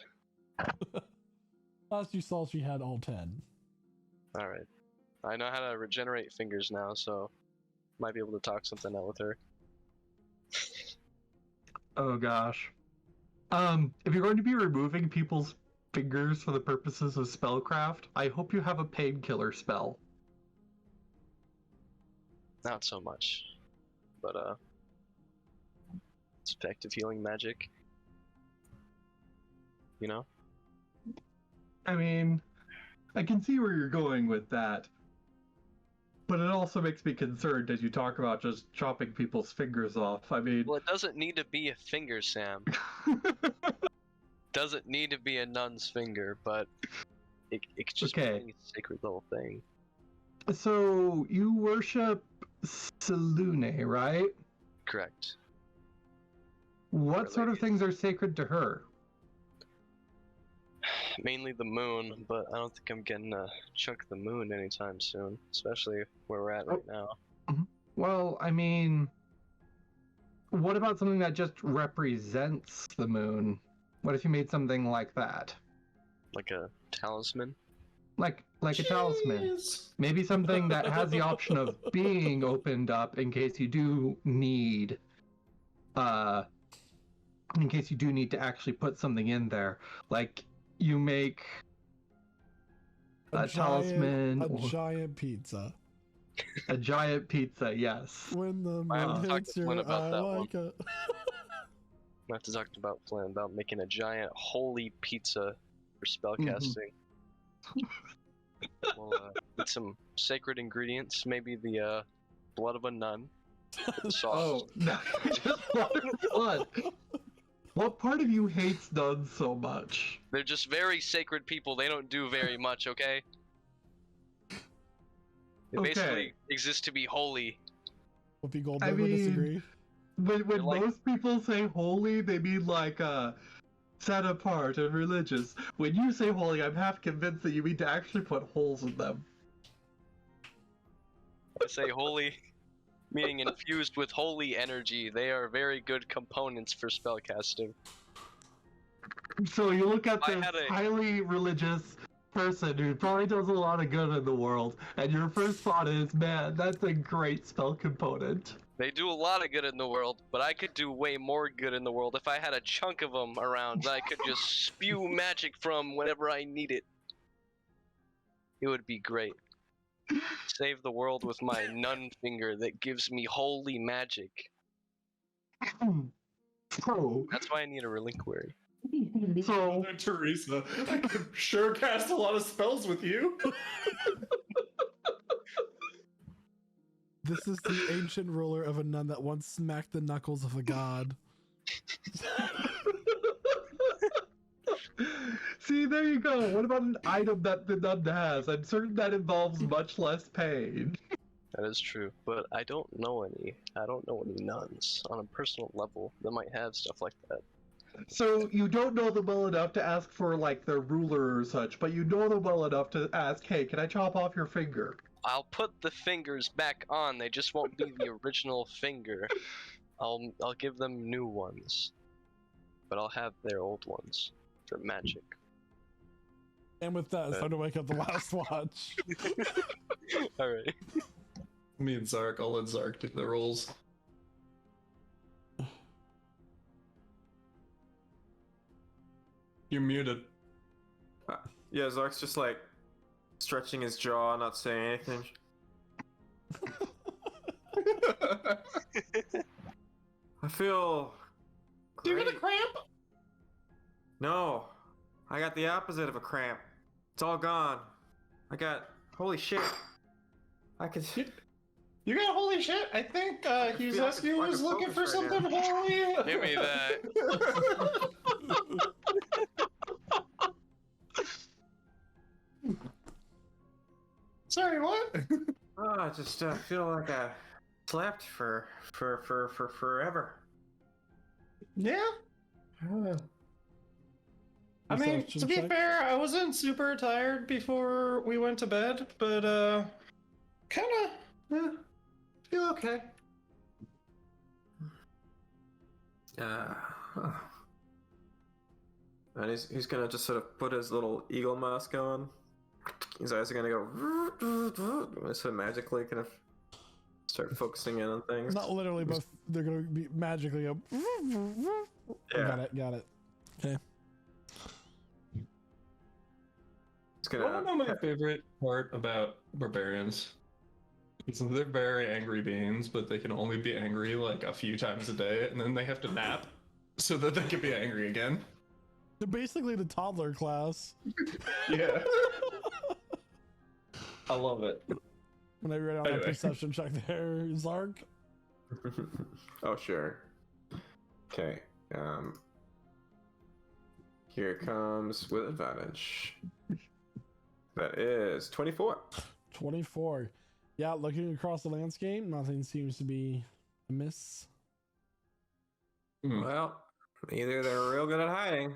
Last you saw, she had all 10. Alright. I know how to regenerate fingers now, so might be able to talk something out with her. Oh gosh. If you're going to be removing people's fingers for the purposes of spellcraft, I hope you have a painkiller spell. Not so much. But, it's effective healing magic. I mean, I can see where you're going with that. But it also makes me concerned as you talk about just chopping people's fingers off. I mean... Well, it doesn't need to be a finger, Sam. Doesn't need to be a nun's finger, but it could just be a sacred little thing. So, you worship Selune, right? Correct. What sort of things are sacred to her? Mainly the moon, but I don't think I'm getting a chunk of the moon anytime soon, especially where we're at right now. Well, I mean, what about something that just represents the moon? What if you made something like that? Like a talisman? Like a talisman. Maybe something that has the option of being opened up in case you do need, to actually put something in there. Like, you make a talisman. A giant pizza. A giant pizza, yes. When the moon hits your eye like a... I have to talk about Flynn about making a giant holy pizza for spellcasting. We'll need some sacred ingredients, maybe the blood of a nun. Sauce. Oh, no, just blood. What part of you hates nuns so much? They're just very sacred people. They don't do very much, okay? They basically exist to be holy. Whoopi Goldberg would disagree. When most people say holy, they mean set apart and religious. When you say holy, I'm half convinced that you mean to actually put holes in them. I say holy, meaning infused with holy energy. They are very good components for spellcasting. So you look at this highly religious person who probably does a lot of good in the world, and your first thought is, man, that's a great spell component. They do a lot of good in the world, but I could do way more good in the world if I had a chunk of them around that I could just spew magic from whenever I need it. It would be great. Save the world with my nun finger that gives me holy magic. That's why I need a reliquary. So, Mother Teresa, I could sure cast a lot of spells with you. This is the ancient ruler of a nun that once smacked the knuckles of a god. See, there you go. What about an item that the nun has? I'm certain that involves much less pain. That is true, but I don't know any. I don't know any nuns on a personal level that might have stuff like that. So you don't know them well enough to ask for like their ruler or such, but you know them well enough to ask, "Hey, can I chop off your finger?" I'll put the fingers back on. They just won't be the original finger. I'll give them new ones, but I'll have their old ones for magic. And with that, it's time to wake up the last watch. All right. Me and Zark, I'll let Zark do the rolls. You're muted. Yeah, Zark's just like stretching his jaw, not saying anything. I feel. Do you great. get a cramp? No, I got the opposite of a cramp. It's all gone. I got. Holy shit. I could. You got holy shit? I think he's feel like asking it's was fucking looking for focused right something holy. Give me that. Sorry, what? Oh, I just feel like I slept for forever. Yeah. I mean, Perception to be check. fair, I wasn't super tired before we went to bed, but kind of feel okay. And he's gonna just sort of put his little eagle mask on. His eyes are gonna go sort of magically kind of start focusing in on things. Not literally, but they're gonna be magically go. Yeah. Got it. Okay. He's I gonna. don't know my favorite part about barbarians. Is they're very angry beings, but they can only be angry like a few times a day, and then they have to nap so that they can be angry again. They're basically the toddler class. Yeah. I love it. When I read on Anyway. that perception check there, Zark. Oh sure. Okay. Here it comes with advantage. That is 24. 24. Yeah, looking across the landscape, nothing seems to be amiss. Well, either they're real good at hiding,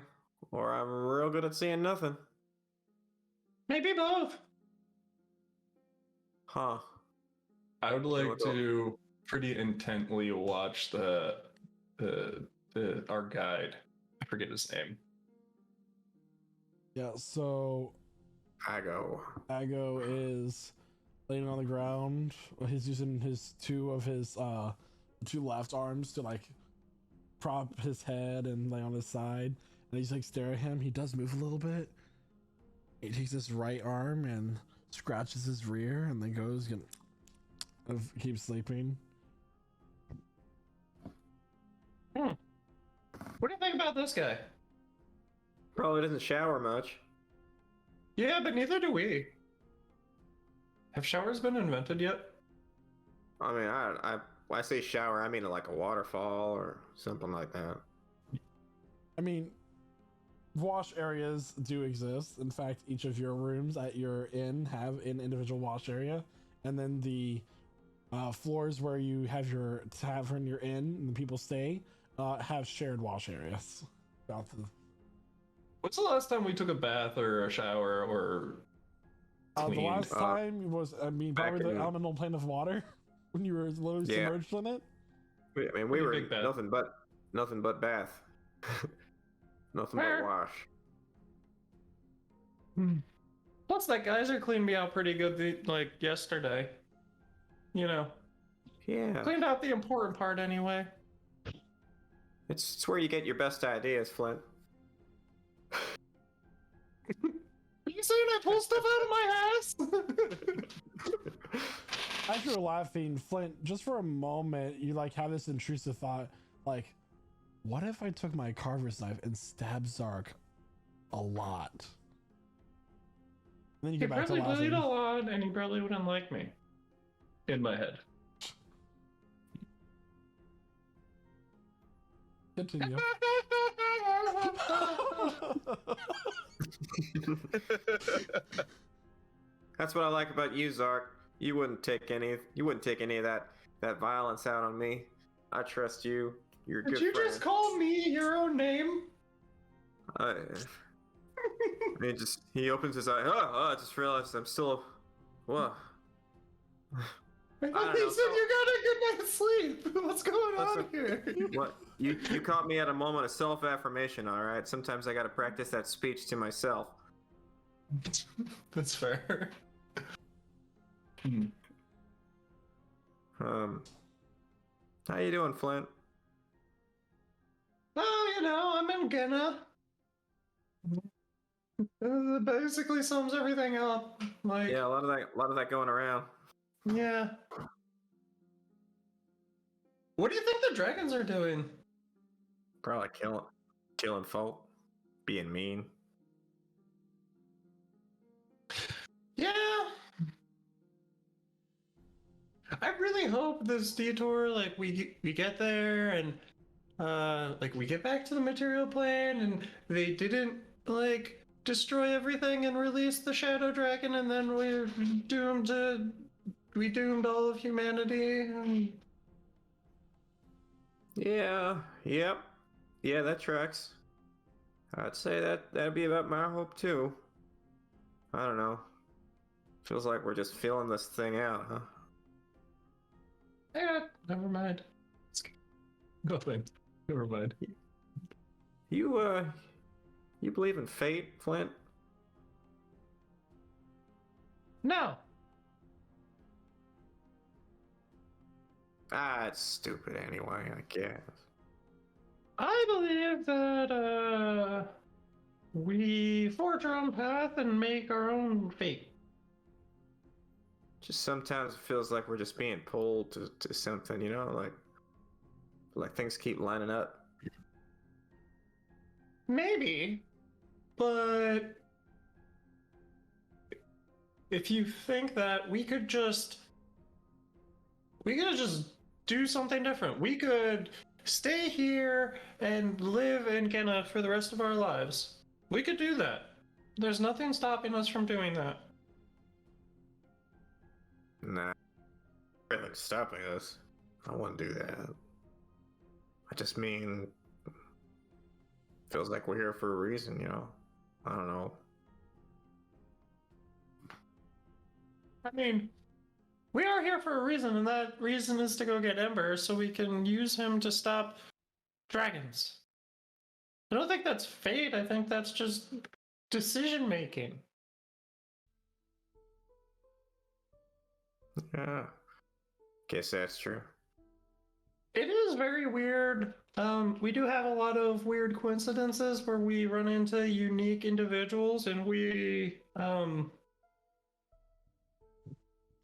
or I'm real good at seeing nothing. Maybe both. Huh. I would like what's up? to pretty intently watch the our guide. I forget his name. Yeah, so Ago. Ago is laying on the ground. He's using his two left arms to like prop his head and lay on his side. And he's like staring at him. He does move a little bit. He takes his right arm and scratches his rear and then goes and keeps sleeping. What do you think about this guy? Probably doesn't shower much. Yeah, but neither do we. Have showers been invented yet? I mean, when I say shower, I mean like a waterfall or something like that. I mean, wash areas do exist. In fact, each of your rooms at your inn have an individual wash area, and then the floors where you have your tavern, your inn, and the people stay have shared wash areas. What's the last time we took a bath or a shower or The cleaned? last time was, I mean, back probably the in- elemental plane of water when you were literally Yeah. submerged in it. I mean, we Pretty were big bath. nothing but bath. Nothing but Fair. wash. Plus, that geyser cleaned me out pretty good, like yesterday. You know, Yeah. cleaned out the important part anyway. It's where you get your best ideas, Flint. Are you saying I pull stuff out of my ass? As you're laughing, Flint, just for a moment, you like have this intrusive thought, like, what if I took my carver's knife and stabbed Zark a lot? And then you He get back to probably laughing. played a lot, and he probably wouldn't like me. In my head. Continue. That's what I like about you, Zark. you wouldn't take any of that violence out on me. I trust you. You're a good Did you friend. just call me your own name? He opens his eye. Oh, I just realized I'm still. Whoa. I thought you said you got a good night's sleep. What's going on here? What? You caught me at a moment of self-affirmation, all right? Sometimes I got to practice that speech to myself. That's fair. How you doing, Flint? Oh, I'm in Gehenna. It basically sums everything up. Like, Yeah, a lot of that going around. yeah. What do you think the dragons are doing? Probably killing folk, being mean. Yeah. I really hope this detour, like, we get there and like we get back to the material plane and they didn't like destroy everything and release the shadow dragon and then we doomed all of humanity. Yeah, yep. Yeah, that tracks. I'd say that'd be about my hope too. I don't know. Feels like we're just feeling this thing out, huh? Yeah, never mind. Nothing. Never mind. You believe in fate, Flint? No. It's stupid anyway, I guess. I believe that we forge our own path and make our own fate. Just sometimes it feels like we're just being pulled to something, like things keep lining up. Maybe, but if you think that we could just do something different. We could stay here and live in Gehenna for the rest of our lives. We could do that. There's nothing stopping us from doing that. Nah, everything's stopping us. I wouldn't do that. I just mean, feels like we're here for a reason, I don't know. I mean, we are here for a reason, and that reason is to go get Ember so we can use him to stop dragons. I don't think that's fate, I think that's just decision making. Yeah, guess that's true. It is very weird. We do have a lot of weird coincidences where we run into unique individuals and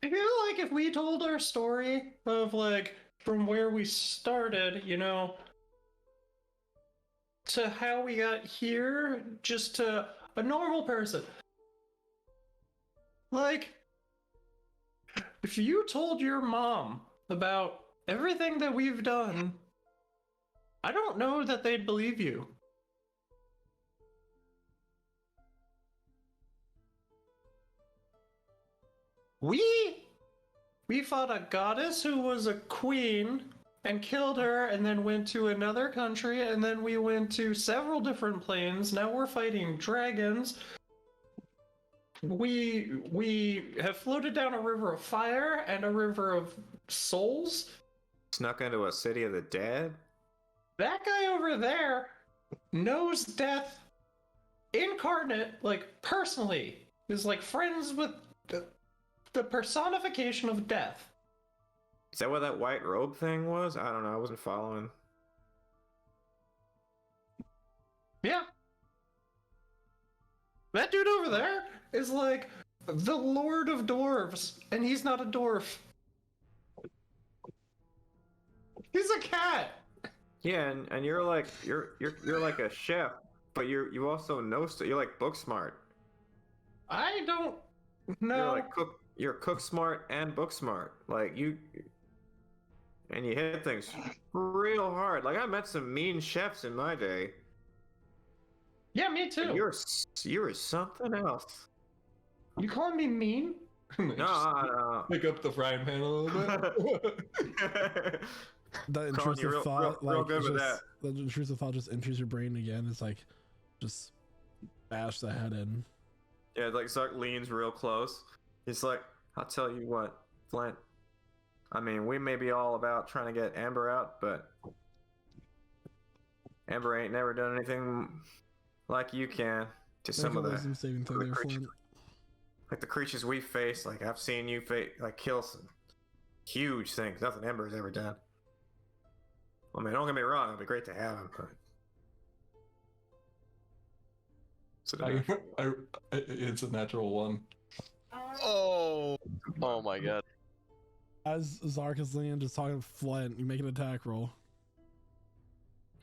I feel like if we told our story of like from where we started, to how we got here, just to a normal person. Like, if you told your mom about everything that we've done, I don't know that they'd believe you. We fought a goddess who was a queen and killed her and then went to another country and then we went to several different planes. Now we're fighting dragons. We have floated down a river of fire and a river of souls. Snuck into a city of the dead? That guy over there knows death incarnate, like personally, is like friends with the personification of death. Is that what that white robe thing was? I don't know, I wasn't following. Yeah. That dude over there is like the Lord of Dwarves, and he's not a dwarf. He's a cat. Yeah, and you're like like a chef, but you also know you're like book smart. I don't know. You're like you're cook smart and book smart. Like you hit things real hard. Like I met some mean chefs in my day. Yeah, me too. You were something else. You calling me mean? No. Pick up the frying pan a little bit. That Colin, intrusive you're real- thought, real like good with just, the intrusive thought just enters your brain again. It's like, just bash the head in. Yeah, like Zark leans real close. He's like, I'll tell you what, Flint. I mean, we may be all about trying to get Amber out, but Amber ain't never done anything like you can to some Make of a the wisdom saving throw there, creatures, Flint. like the creatures we face. Like I've seen you kill some huge things. Nothing Amber's ever done. I mean, don't get me wrong. It'd be great to have him, but It's a natural one. Oh, Oh my god. As Zark is leaning, just talking to Flint, you make an attack roll.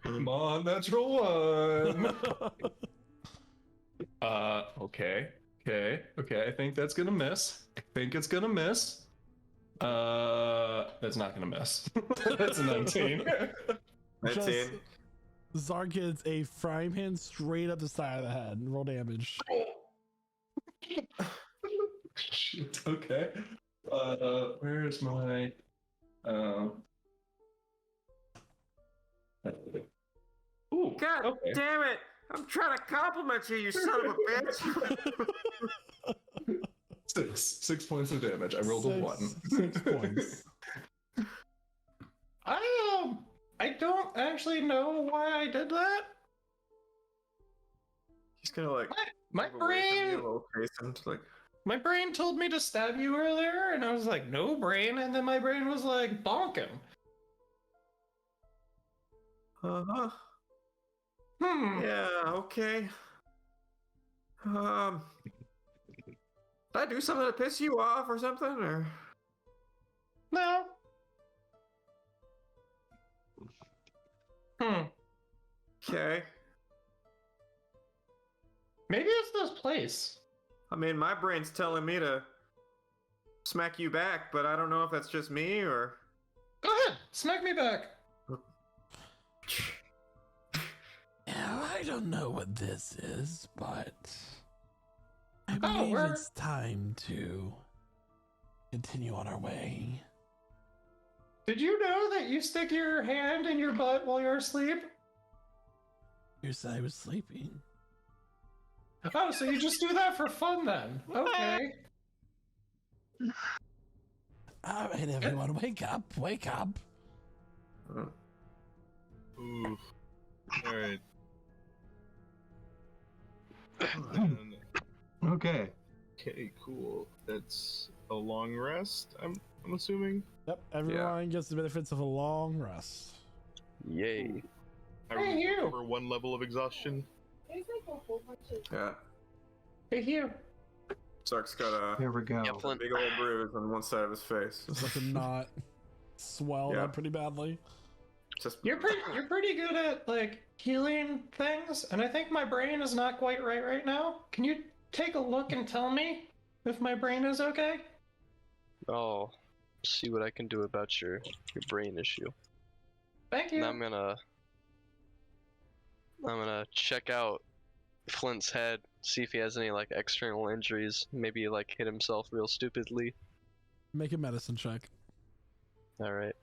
Come on, natural one. Okay. I think that's gonna miss. I think it's gonna miss. That's not gonna miss. That's a 19. 19. Zark gets a frying pan straight up the side of the head. Roll damage. Shit, okay. Where's my Ooh, God okay. damn it! I'm trying to compliment you, you son of a bitch. 6 points of damage. I rolled a 1. 6 points. I don't actually know why I did that. He's gonna like My move away from you a brain little, Jason, like, My brain told me to stab you earlier, and I was like, no brain, and then my brain was like, bonk him. uh-huh. Yeah. Yeah, okay. Did I do something to piss you off or something, or? No. Okay. Maybe it's this place. I mean, my brain's telling me to smack you back, but I don't know if that's just me or. Go ahead, smack me back. Yeah, I don't know what this is, but I believe it's time to continue on our way. Did you know that you stick your hand in your butt while you're asleep? You said I was sleeping. Oh, so you just do that for fun then? Okay. All right, everyone, wake up, wake up. ooh. All right. And- Okay. okay, cool. That's a long rest. I'm assuming. Yep, everyone gets the benefits of a long rest. Yay. I Hey, you. recover 1 level of exhaustion. There's like a whole bunch of Yeah. Hey, you. Zark's got Here we go. Yeah, Flint. a big old bruise on one side of his face. Just like a knot swelled Yeah. up pretty badly. Just You're pretty good at like healing things, and I think my brain is not quite right now. Can you take a look and tell me if my brain is okay? Oh, see what I can do about your brain issue. Thank you. And I'm gonna check out Flint's head, see if he has any like external injuries. Maybe like hit himself real stupidly. Make a medicine check. All right.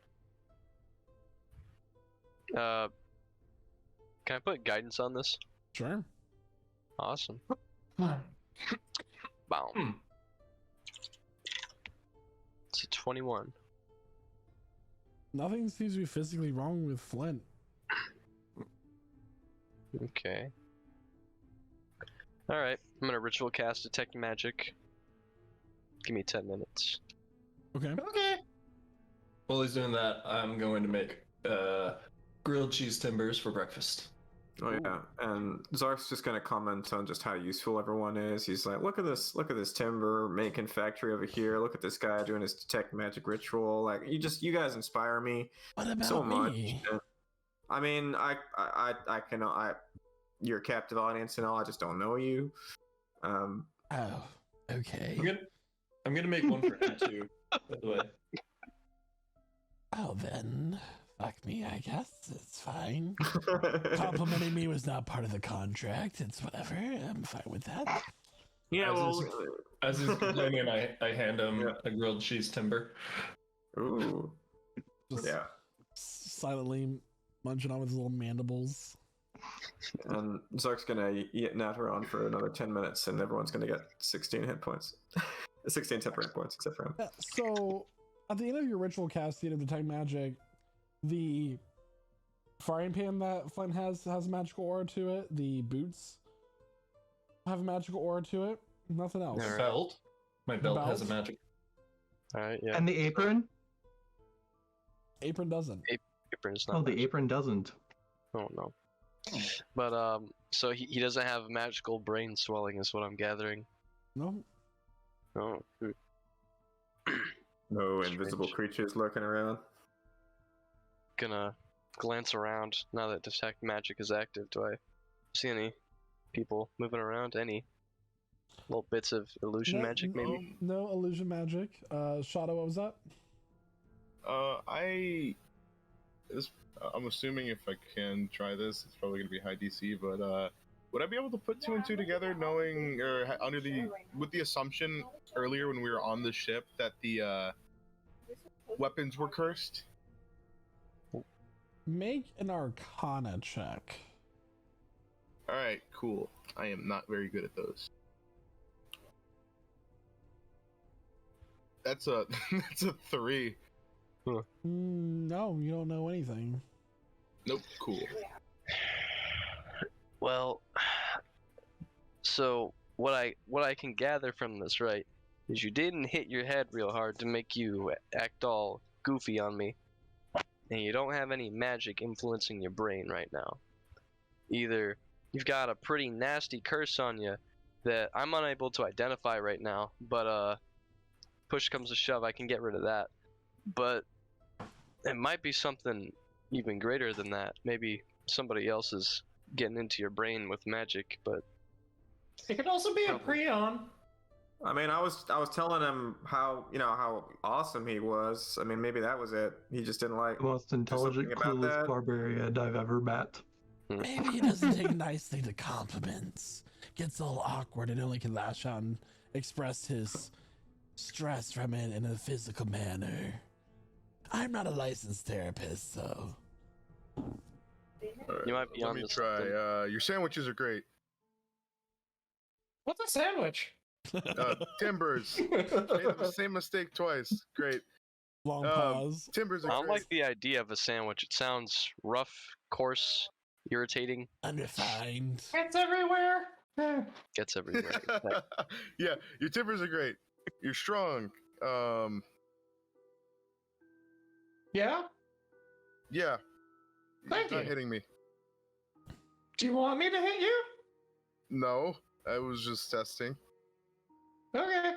Can I put guidance on this? Sure. Awesome. Hmm. Boom. It's a 21. Nothing seems to be physically wrong with Flint. Okay. Alright, I'm gonna ritual cast Detect Magic. Give me 10 minutes. Okay. Okay. While he's doing that, I'm going to make grilled cheese timbers for breakfast. Oh yeah, and Zark's just gonna comment on just how useful everyone is. He's like, look at this timber making factory over here. Look at this guy doing his detect magic ritual. Like, you guys inspire me What about so much. me? I mean, you're a captive audience and all. I just don't know you. Oh, okay. I'm gonna make one for him too. By the way. Oh, then, fuck me, I guess. It's fine. Complimenting me was not part of the contract. It's whatever. I'm fine with that. Yeah, As well, is- As he's complaining, I hand him Yeah. a grilled cheese timber. Ooh. Just Yeah. silently munching on with his little mandibles. And Zark's gonna natter on for another 10 minutes, and everyone's gonna get 16 hit points. 16 temporary points, except for him. Yeah, so, at the end of your ritual casting of Detect Magic, the frying pan that Flint has a magical aura to it. The boots have a magical aura to it. Nothing else. The belt. My belt has a Belt? magic. All right, yeah. And the apron? Apron doesn't. Apron's not. Oh, the magic. apron doesn't. Oh no. But so he doesn't have magical brain swelling, is what I'm gathering. No. Oh. No invisible creatures lurking around. Gonna glance around now that detect magic is active. Do I see any people moving around? Any little bits of illusion magic, maybe? No illusion magic. Shadow, what was that? I'm assuming if I can try this, it's probably gonna be high DC, but would I be able to put two and two together, knowing or with the assumption earlier when we were on the ship that the weapons were cursed? Make an Arcana check. All right, cool. I am not very good at those. That's a 3. No, you don't know anything. Nope. Cool. Well, so what I can gather from this, right, is you didn't hit your head real hard to make you act all goofy on me, and you don't have any magic influencing your brain right now. Either you've got a pretty nasty curse on you that I'm unable to identify right now, but push comes to shove, I can get rid of that. But it might be something even greater than that. Maybe somebody else is getting into your brain with magic, but It could also be a prion. I mean, I was telling him how awesome he was. I mean, maybe that was it. He just didn't like The most intelligent, something about clueless that. barbarian I've ever met. Maybe he doesn't take nicely to compliments. Gets a little awkward and only can lash out and express his stress from it in a physical manner. I'm not a licensed therapist, so. you might be Let on me this. try. Your sandwiches are great. What's a sandwich? Timbers. Made the same mistake twice. Great. Long pause. Timbers I are don't great. like the idea of a sandwich. It sounds rough, coarse, irritating, Unrefined. It's everywhere. gets everywhere. Yeah, your timbers are great. You're strong. Yeah? Yeah. Thank You're not you. hitting me. Do you want me to hit you? No, I was just testing. Okay.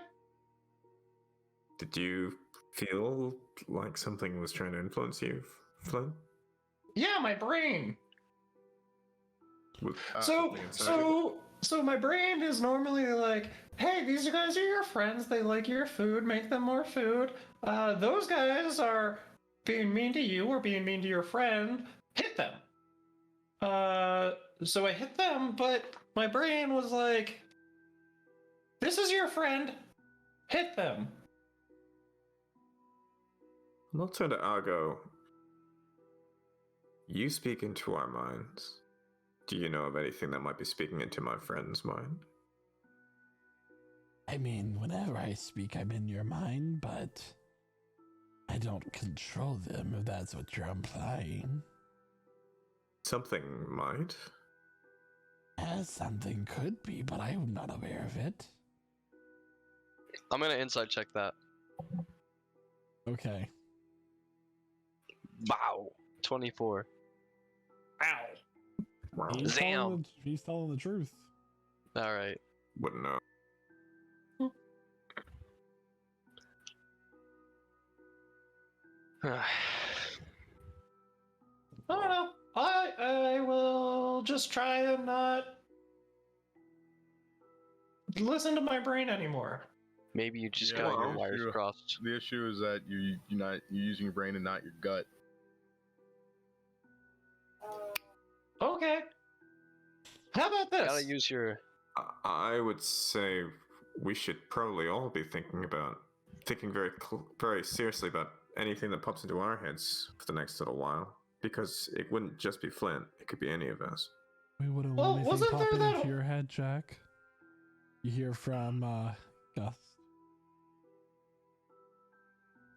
Did you feel like something was trying to influence you, Flynn? Yeah, my brain. With So, something inside you? so my brain is normally like, hey, these guys are your friends. They like your food. Make them more food. Those guys are being mean to you or being mean to your friend. Hit them. So I hit them, but my brain was like, this is your friend. Hit them. And I'll turn to Argo. You speak into our minds. Do you know of anything that might be speaking into my friend's mind? I mean, whenever I speak, I'm in your mind, but I don't control them, if that's what you're implying. Something might. As something could be, but I'm not aware of it. I'm gonna inside check that. Okay. Wow. 24. Ow. Wow. He's telling the truth. All right. Wouldn't know. I don't know. I will just try and not listen to my brain anymore. Maybe you just Yeah, got your well, wires you- crossed. The issue is that you're using your brain and not your gut. Okay. How about this? Gotta use your. I would say we should probably all be thinking very seriously about anything that pops into our heads for the next little while, because it wouldn't just be Flint; it could be any of us. We wouldn't Well, want anything wasn't there popping that- into your head, Jack. You hear from Gus.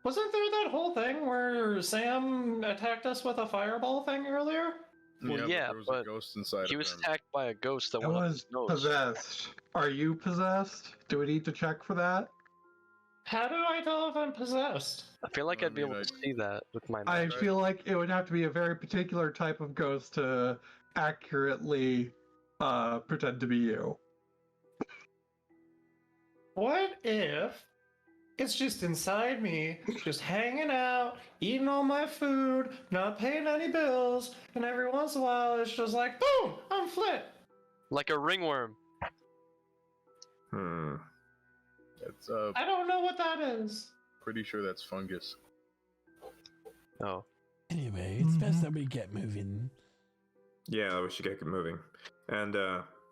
Wasn't there that whole thing where Sam attacked us with a fireball thing earlier? Well, yeah, there was but a ghost inside He of was him. attacked by a ghost that It went up was his nose. possessed. Are you possessed? Do we need to check for that? How do I tell if I'm possessed? I feel like I I'd be mean, able to see that with my I mind. feel like it would have to be a very particular type of ghost to accurately pretend to be you. What if it's just inside me, just hanging out, eating all my food, not paying any bills, and every once in a while it's just like, boom, I'm Flint. Like a ringworm. It's I don't know what that is. pretty sure that's fungus. Oh. Anyway, it's best that we get moving. Yeah, we should get moving. And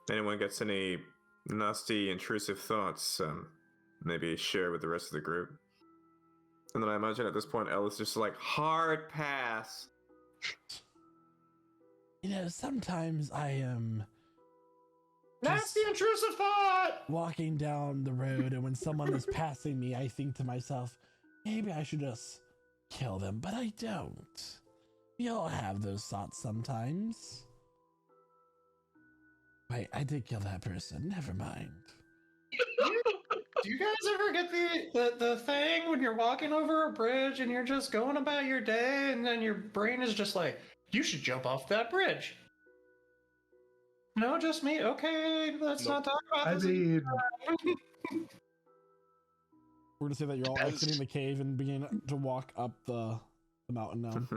anyone gets any nasty, intrusive thoughts, maybe share with the rest of the group. And then I imagine at this point, Ella's just like, hard pass. You know, sometimes I am Nasty intrusive thought! walking down the road, and when someone is passing me, I think to myself, maybe I should just kill them, but I don't. We all have those thoughts sometimes. Wait, I did kill that person. Never mind. Do you guys ever get the thing when you're walking over a bridge and you're just going about your day and then your brain is just like, you should jump off that bridge? No, just me? Okay, let's not talk about I this. mean, We're gonna say that you're all Depends. exiting the cave and beginning to walk up the mountain now.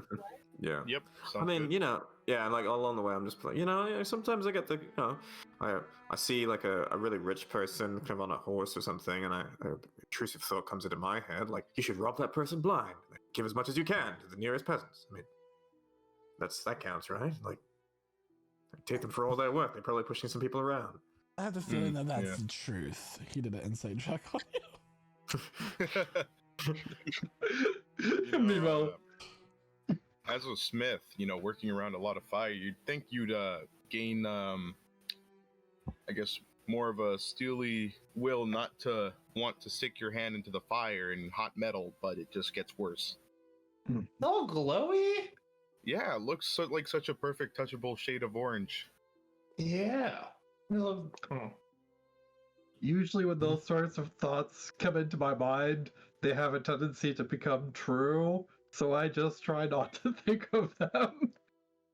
Yeah. Yep. I sounds mean, good. you know, yeah, and like all along the way, I'm just like, sometimes I get the, I see like a really rich person kind of on a horse or something, and a intrusive thought comes into my head, like, you should rob that person blind, like, give as much as you can to the nearest peasants. I mean, that counts, right? Like, take them for all they're worth. They're probably pushing some people around. I have the feeling that that's yeah. the truth. He did an insight check on you. Meanwhile, As a smith, working around a lot of fire, you'd think you'd gain, I guess, more of a steely will not to want to stick your hand into the fire in hot metal, but it just gets worse. All glowy? Yeah, it looks like such a perfect touchable shade of orange. Yeah. usually when those sorts of thoughts come into my mind, they have a tendency to become true, so I just try not to think of them.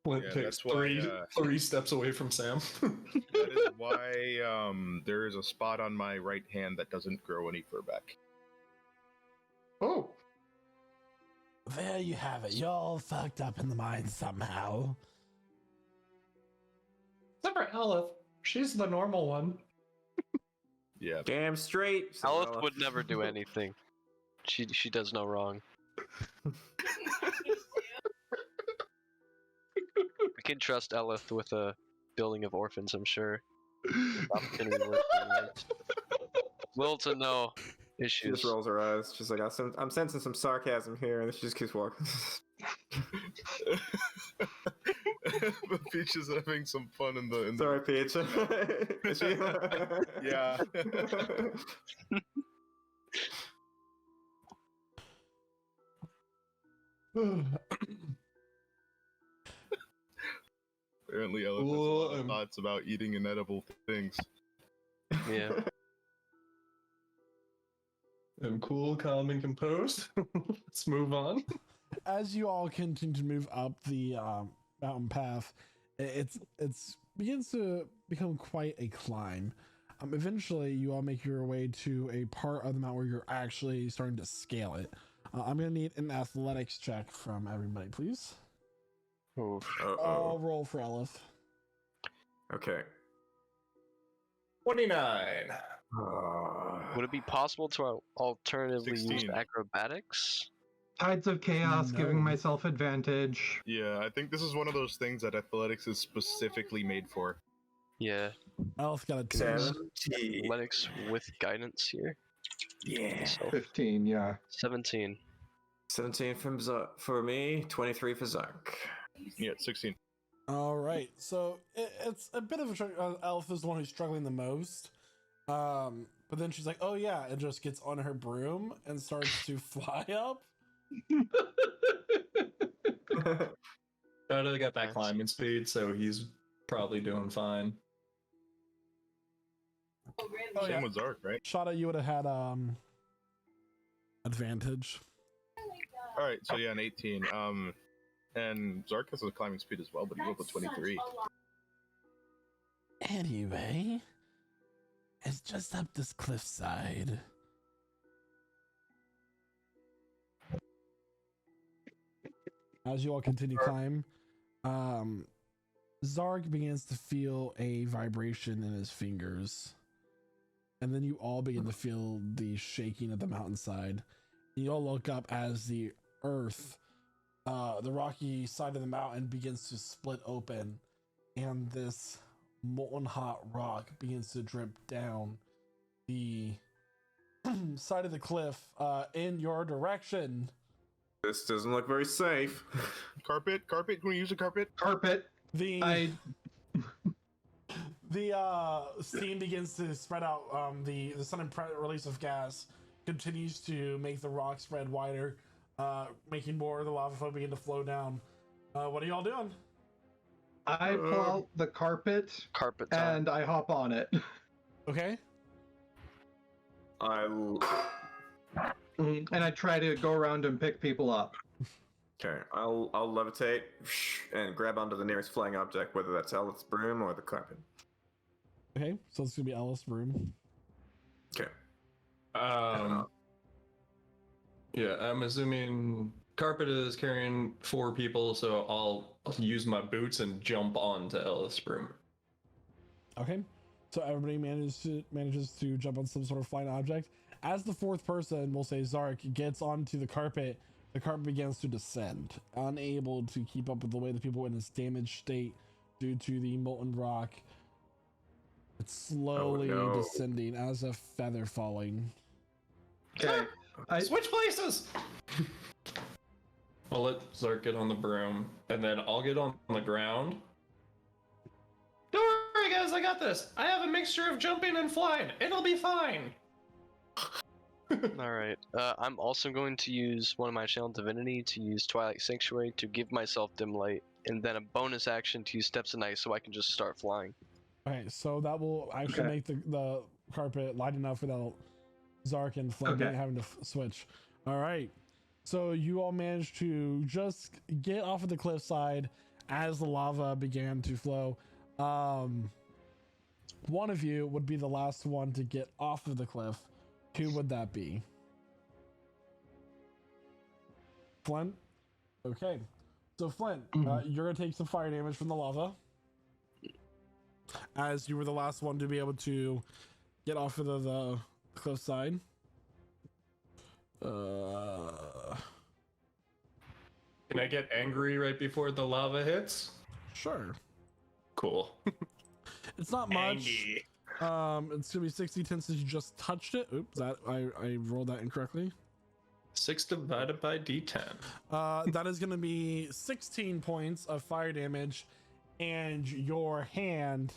Flint Yeah, takes that's why, three steps away from Sam. That is why there is a spot on my right hand that doesn't grow any fur back. Oh. There you have it. You're all fucked up in the mind somehow. Except for Elif. She's the normal one. Yeah. Damn straight. Aleph would never do anything. She does no wrong. We can trust Elith with a building of orphans, I'm sure. Opportunity work towards. Will to no She issues. just rolls her eyes. She's like, I'm sensing some sarcasm here, and she just keeps walking. But Peach is having some fun in the. Sorry, Peach. Is she? Yeah. Apparently, Ella has a lot of thoughts about eating inedible things. Yeah. I'm cool, calm, and composed. Let's move on. As you all continue to move up the mountain path, it's begins to become quite a climb. Eventually, you all make your way to a part of the mountain where you're actually starting to scale it. I'm gonna need an athletics check from everybody, please. Ooh. I'll roll for Elif. Okay. 29. Would it be possible to alternatively use 16. acrobatics? Tides of Chaos, No. giving myself advantage. Yeah, I think this is one of those things that athletics is specifically made for. Yeah. Elf got a 2. 17. Lennox with guidance here. Yeah. So 15, yeah. 17. 17 for me, 23 for Zark. Yeah, 16. All right, so it's a bit of a Elf is the one who's struggling the most. But then she's like, "Oh yeah," and just gets on her broom and starts to fly up. Shadow got that Nice. climbing speed, so he's probably doing fine. Oh Same yeah, with Zark, right? Shada, you would have had advantage. All right, so yeah, an 18. And Zark has a climbing speed as well, but he rolled a 23. Anyway, it's just up this cliffside. As you all continue to climb, Zarg begins to feel a vibration in his fingers. And then you all begin to feel the shaking of the mountainside. You all look up as the earth, the rocky side of the mountain begins to split open, and this molten hot rock begins to drip down the side of the cliff in your direction. This doesn't look very safe. Carpet? Can we use a carpet? Carpet. The steam begins to spread out. The sudden release of gas continues to make the rock spread wider, making more of the lava flow begin to flow down. What are y'all doing? I pull out the carpet Carpet time. and I hop on it. Okay. And I try to go around and pick people up. Okay, I'll levitate and grab onto the nearest flying object, whether that's Ellis' broom or the carpet. Okay, so it's gonna be Ellis' room. Okay. Yeah, I'm assuming Carpet is carrying 4 people, so I'll use my boots and jump onto Ellis' broom. Okay, so everybody manages to jump on some sort of flying object. As the 4th person, we'll say Zark, gets onto the carpet begins to descend, unable to keep up with the way the people in its damaged state due to the molten rock. It's slowly descending as a feather falling. Okay. Switch places! I'll let Zark get on the broom, and then I'll get on the ground. Don't worry, guys, I got this. I have a mixture of jumping and flying. It'll be fine. Alright. I'm also going to use one of my channel divinity to use Twilight Sanctuary to give myself dim light, and then a bonus action to use Steps of Night so I can just start flying. Okay, so that will actually make the carpet light enough without Zark and Flem having to switch. All right, so you all managed to just get off of the cliffside as the lava began to flow. One of you would be the last one to get off of the cliff. Who would that be? Flint? Okay. So Flint, you're gonna take some fire damage from the lava, as you were the last one to be able to get off of the cliffside. Can I get angry right before the lava hits? Sure. Cool. It's not much. Angie. It's gonna be 60 since you just touched it. Oops, that I rolled that incorrectly. 6 divided by d10. That is gonna be 16 points of fire damage, and your hand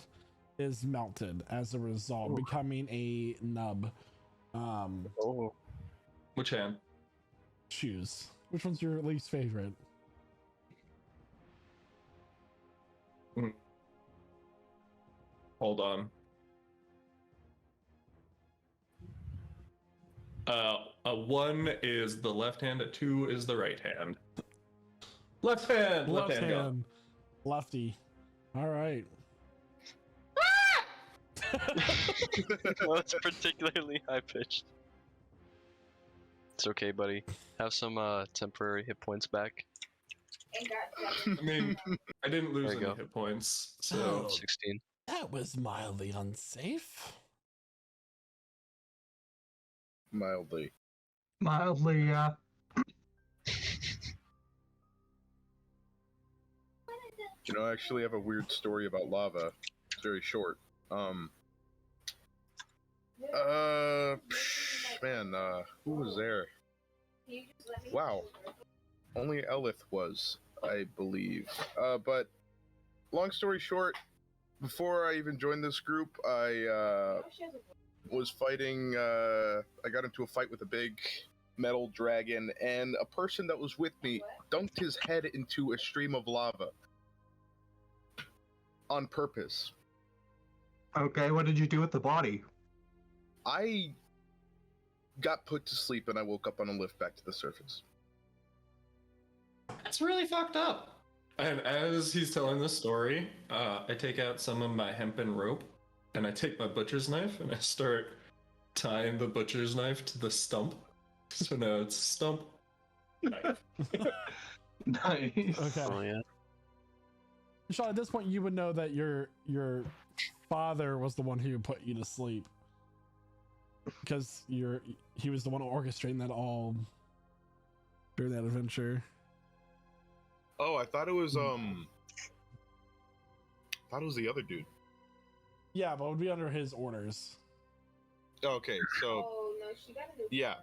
is melted as a result, becoming a nub. Which hand? Choose. Which one's your least favorite? Hold on. A 1 is the left hand, a 2 is the right hand. Left hand! Left hand. hand. Lefty. All right. Well, it's particularly high pitched. It's okay, buddy. Have some temporary hit points back. I mean, I didn't lose any hit points, so... Oh. 16. That was mildly unsafe. Mildly. Mildly, yeah. You know, I actually have a weird story about lava. So story short, man, who was there? Wow, only Elith was, I believe. But long story short, before I even joined this group, I was fighting. I got into a fight with a big metal dragon, and a person that was with me dunked his head into a stream of lava on purpose. Okay, what did you do with the body? I got put to sleep and I woke up on a lift back to the surface. That's really fucked up. And as he's telling this story, I take out some of my hempen rope and I take my butcher's knife and I start tying the butcher's knife to the stump. So now it's stump knife. Nice. Okay. Oh yeah. Sean, at this point, you would know that your father was the one who put you to sleep, because he was the one orchestrating that all during that adventure. Oh, I thought it was the other dude. Yeah, but it would be under his orders. Okay, so Oh no, she got a new yeah.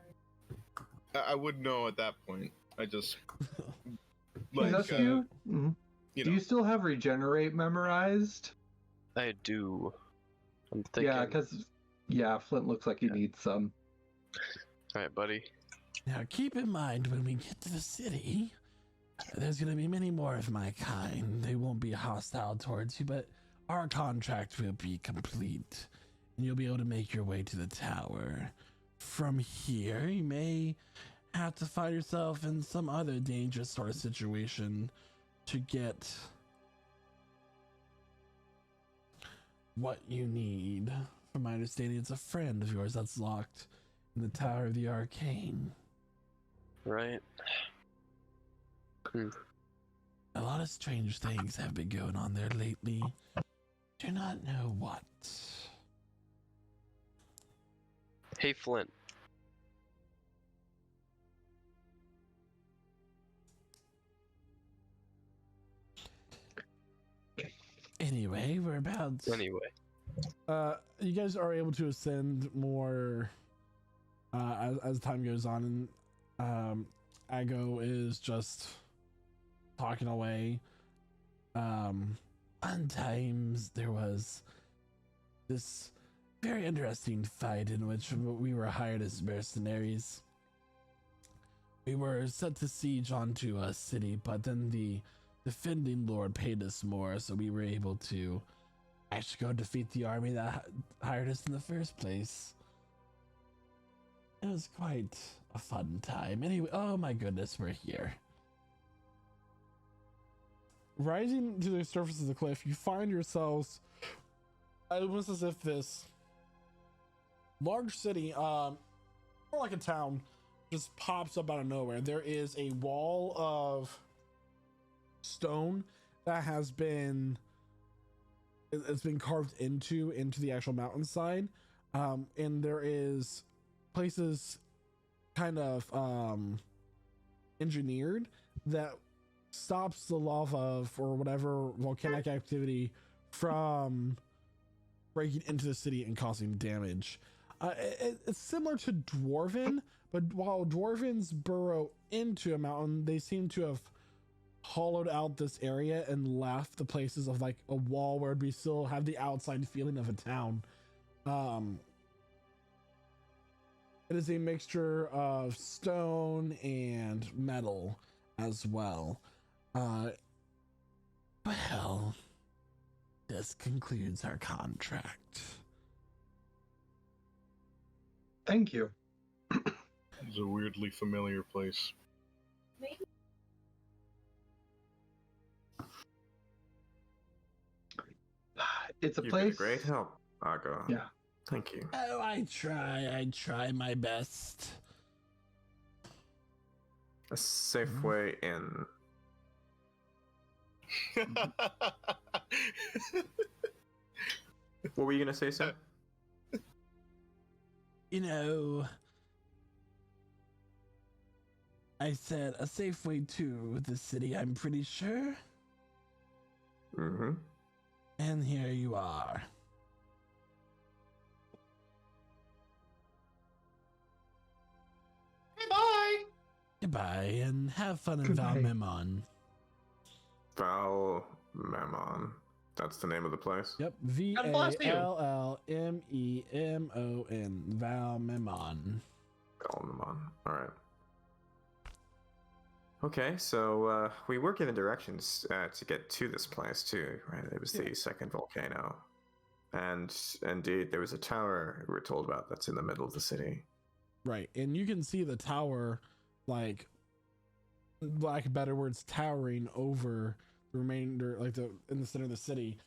car. I would know at that point. I just That's you? Mhm. you Do know. you still have regenerate memorized? I do. I'm thinking. Yeah, because Flint looks like he needs some. All right, buddy. Now, keep in mind when we get to the city, there's going to be many more of my kind. They won't be hostile towards you, but our contract will be complete, and you'll be able to make your way to the tower. From here, you may have to find yourself in some other dangerous sort of situation to get what you need. From my understanding, it's a friend of yours that's locked in the Tower of the Arcane. Right. A lot of strange things have been going on there lately. Do not know what. Hey, Flint. Anyway, we're about. Anyway. You guys are able to ascend more as time goes on, and Ago is just talking away. On times there was this very interesting fight in which we were hired as mercenaries. We were set to siege onto a city, but then the defending lord paid us more, so we were able to actually go defeat the army that hired us in the first place. It was quite a fun time. Anyway, oh my goodness, we're here. Rising to the surface of the cliff, you find yourselves almost as if this large city, more like a town, just pops up out of nowhere. There is a wall of stone that has been it's been carved into the actual mountainside, and there is places kind of engineered that stops the lava or whatever volcanic activity from breaking into the city and causing damage. It's similar to Dwarven, but while Dwarvens burrow into a mountain, they seem to have hollowed out this area and left the places of like a wall where we still have the outside feeling of a town. It is a mixture of stone and metal as well. Well, this concludes our contract. Thank you. It's a weirdly familiar place. It's a You've place. been a great help, Argo. Yeah. Thank you. Oh, I try my best. A safe way in. What were you gonna say, Sam? You know, I said a safe way to the city, I'm pretty sure. Mm-hmm. And here you are. Bye. Goodbye, and have fun in Goodbye. Valmemon. Valmemon. That's the name of the place. Yep, God bless you. Valllememon. Valmemon. Valmemon. All right. Okay, so we were given directions to get to this place too, right? It was the second volcano, and indeed there was a tower we were told about that's in the middle of the city. Right, and you can see the tower, like better words, towering over the remainder, like in the center of the city.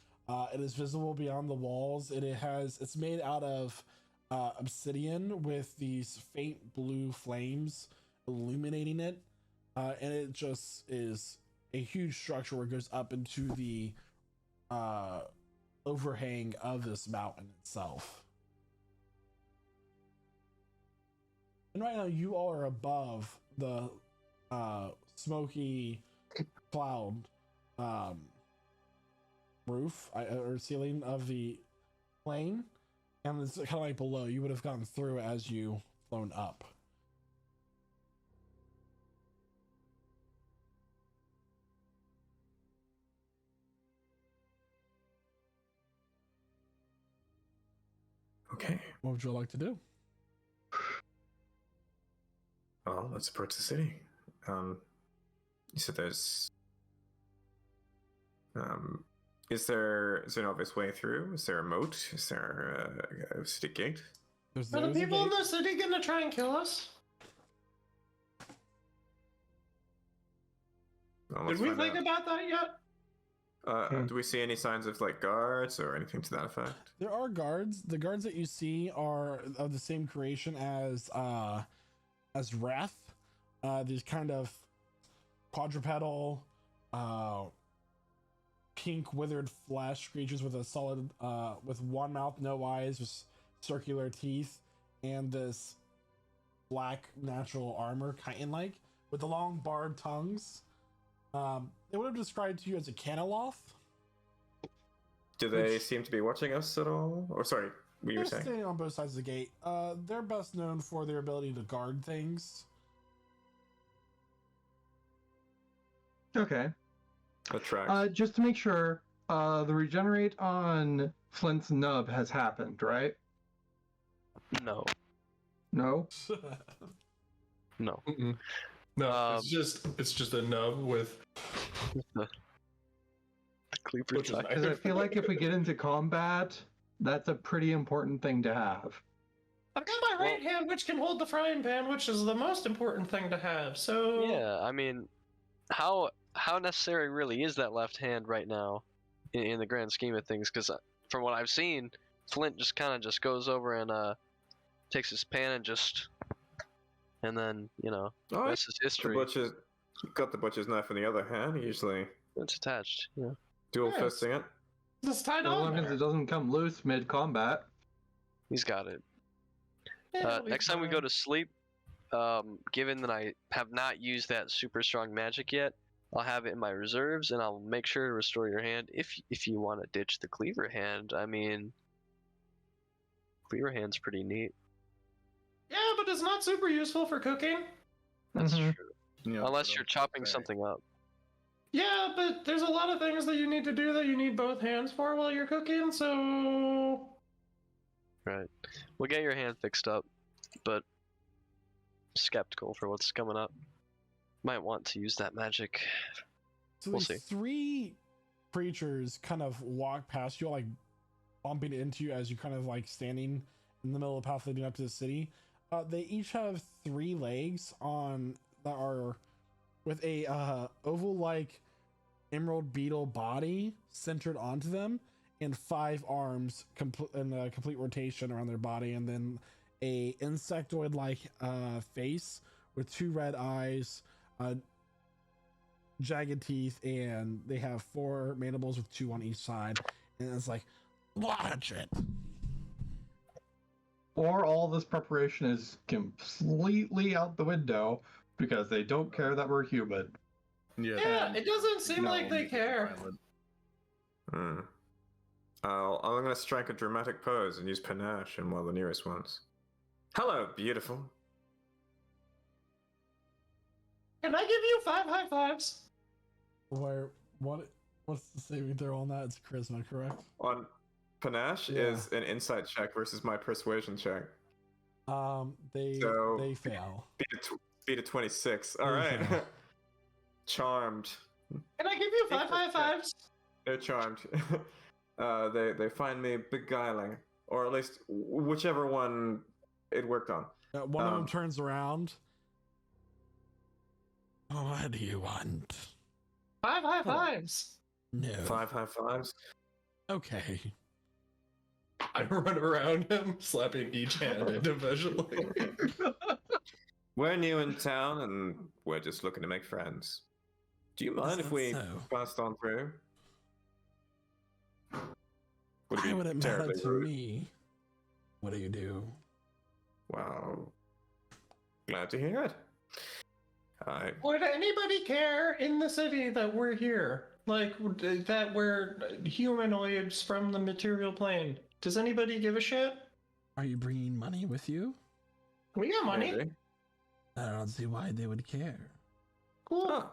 It is visible beyond the walls. It's made out of obsidian with these faint blue flames illuminating it. And it just is a huge structure where it goes up into the overhang of this mountain itself. And right now you all are above the smoky cloud roof or ceiling of the plane. And it's kind of like below. You would have gone through as you flown up. Okay. What would you like to do? Well, let's approach the city. You said there's. Is there an obvious way through? Is there a moat? Is there a city gate? Are the people in the city gonna try and kill us? Well, Did let's we find think out. about that yet? Do we see any signs of like guards or anything to that effect? There are guards. The guards that you see are of the same creation as Wrath. These kind of quadrupedal, pink withered flesh creatures with a solid, with one mouth, no eyes, with circular teeth, and this black natural armor, chitin-like, with the long barbed tongues. They would have described to you as a Canoloth. Do they seem to be watching us at all? Or sorry, what you were They're saying? standing on both sides of the gate. They're best known for their ability to guard things. Okay. That tracks. Just to make sure, the regenerate on Flint's nub has happened, right? No. No? No. Mm-mm. No, it's just a nub with. The cleaver Which is type. Because I feel like if we get into combat, that's a pretty important thing to have. I've got my right hand, which can hold the frying pan, which is the most important thing to have. So Yeah, I mean, how necessary really is that left hand right now, in the grand scheme of things? Because from what I've seen, Flint just kind of just goes over and takes his pan and then that's his history. Got the butcher's knife in the other hand. Usually It's attached. Yeah. dual Yeah. fisting it. it's tied As long on as there. it doesn't come loose mid-combat. He's got it. Yeah, it'll be Next time we fine. go to sleep, given that I have not used that super strong magic yet, I'll have it in my reserves, and I'll make sure to restore your hand. If you want to ditch the cleaver hand, I mean, cleaver hand's pretty neat. Yeah, but it's not super useful for cooking. That's Mhm. true. You know, Unless so you're don't chopping say. something up. Yeah, but there's a lot of things that you need to do that you need both hands for while you're cooking, so. Right. We'll get your hand fixed up, but skeptical for what's coming up. Might want to use that magic. So We'll these see. three creatures kind of walk past you, like bumping into you as you kind of like standing in the middle of the path leading up to the city. They each have 3 legs that are with a oval-like emerald beetle body centered onto them, and 5 arms in a complete rotation around their body, and then a insectoid-like face with 2 red eyes, jagged teeth, and they have 4 mandibles with 2 on each side, and it's like, watch it. Or all this preparation is completely out the window because they don't care that we're human. Yeah, it doesn't seem like they care. Hmm. I'm gonna strike a dramatic pose and use panache in one of the nearest ones. Hello, beautiful. Can I give you 5 high fives? What's the saving throw on that? It's charisma, correct? On panache is an insight check versus my persuasion check. They fail. Beat a 26. All They right. fail. Charmed. Can I give you 5 high fives? They're charmed. They find me beguiling, or at least whichever one it worked on. One of them turns around. What do you want? 5 high fives. No. 5 high fives. Okay. I run around him, slapping each hand individually. We're new in town, and we're just looking to make friends. Do you mind if we passed on through? Why would it matter to me? What do you do? Wow. Glad to hear it. Would anybody care in the city that we're here? Like, that we're humanoids from the material plane? Does anybody give a shit? Are you bringing money with you? We got money. Maybe. I don't see why they would care. Cool. Oh,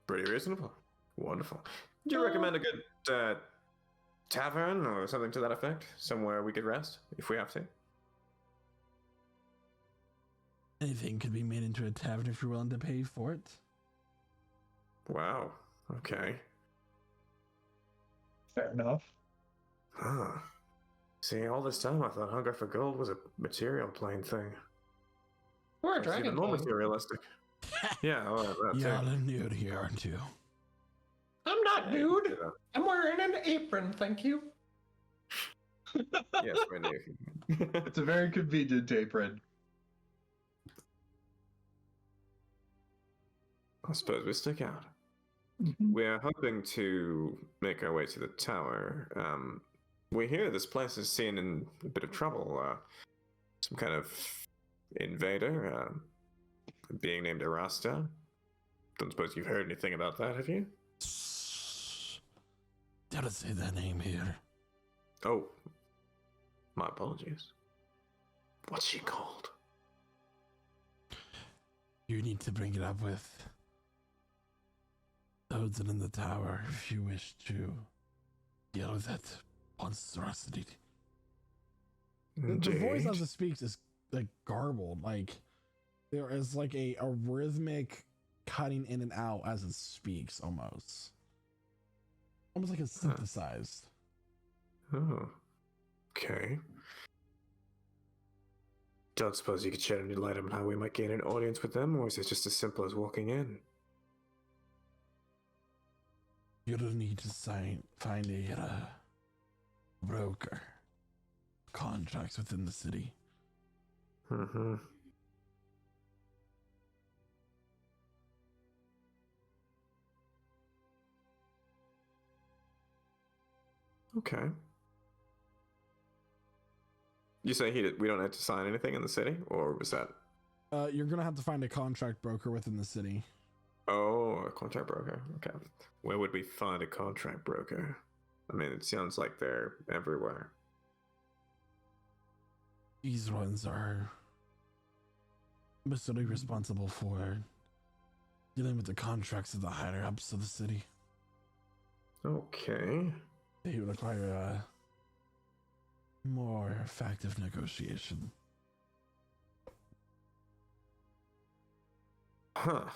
pretty reasonable. Wonderful. Do you recommend a good tavern or something to that effect? Somewhere we could rest if we have to? Anything could be made into a tavern if you're willing to pay for it. Wow. Okay. Fair enough. Huh. See, all this time I thought hunger for gold was a material plane thing. We're a It's even dragon. more materialistic. Yeah, well, that Y'all too. are nude here, aren't you? I'm not nude. Yeah. I'm wearing an apron, thank you. Yes, we're new. It's a very convenient apron. I suppose we stick out. Mhm. We're hoping to make our way to the tower. We hear this place is seen in a bit of trouble. Some kind of invader, being named Arasta. Don't suppose you've heard anything about that, have you? Don't say that name here. Oh, my apologies. What's she called? You need to bring it up with those in the tower if you wish to deal with that monstrosity. The voice as it speaks is like garbled. Like there is like a rhythmic cutting in and out as it speaks, almost like it's synthesized. Oh, okay. Don't suppose you could shed any light on how we might gain an audience with them, or is it just as simple as walking in? You'll need to find a broker. Contracts within the city. Mm-hmm. Okay. You say we don't have to sign anything in the city, or was that? You're gonna have to find a contract broker within the city. Oh, a contract broker. Okay. Where would we find a contract broker? I mean, it sounds like they're everywhere. These ones are mostly responsible for dealing with the contracts of the higher ups of the city. Okay. They would require a more effective negotiation. Huh.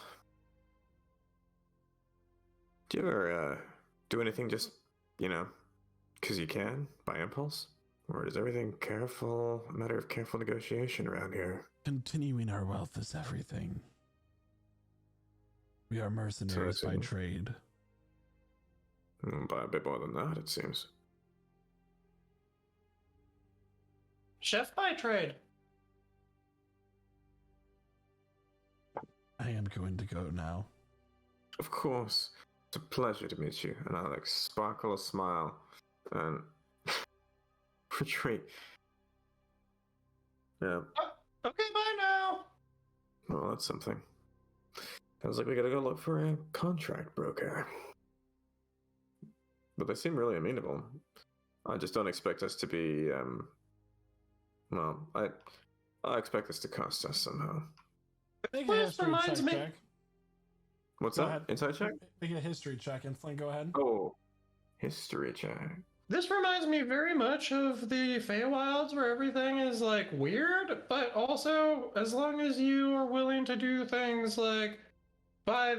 Do you ever do anything just, because you can, by impulse? Or is everything a matter of careful negotiation around here? Continuing our wealth is everything. We are mercenaries by trade. By a bit more than that, it seems. Chef by trade. I am going to go now. Of course. It's a pleasure to meet you. And I sparkle a smile and retreat. Yeah. Okay, bye now. Well, that's something. Sounds like we gotta go look for a contract broker. But they seem really amenable. I just don't expect us to be. Well, I expect this to cost us somehow. Make a Well, this history reminds me- check. What's Go that? ahead. Inside check? Make a history check, and Flynn, go ahead. Oh, history check. This reminds me very much of the Feywilds, where everything is like weird, but also as long as you are willing to do things like pay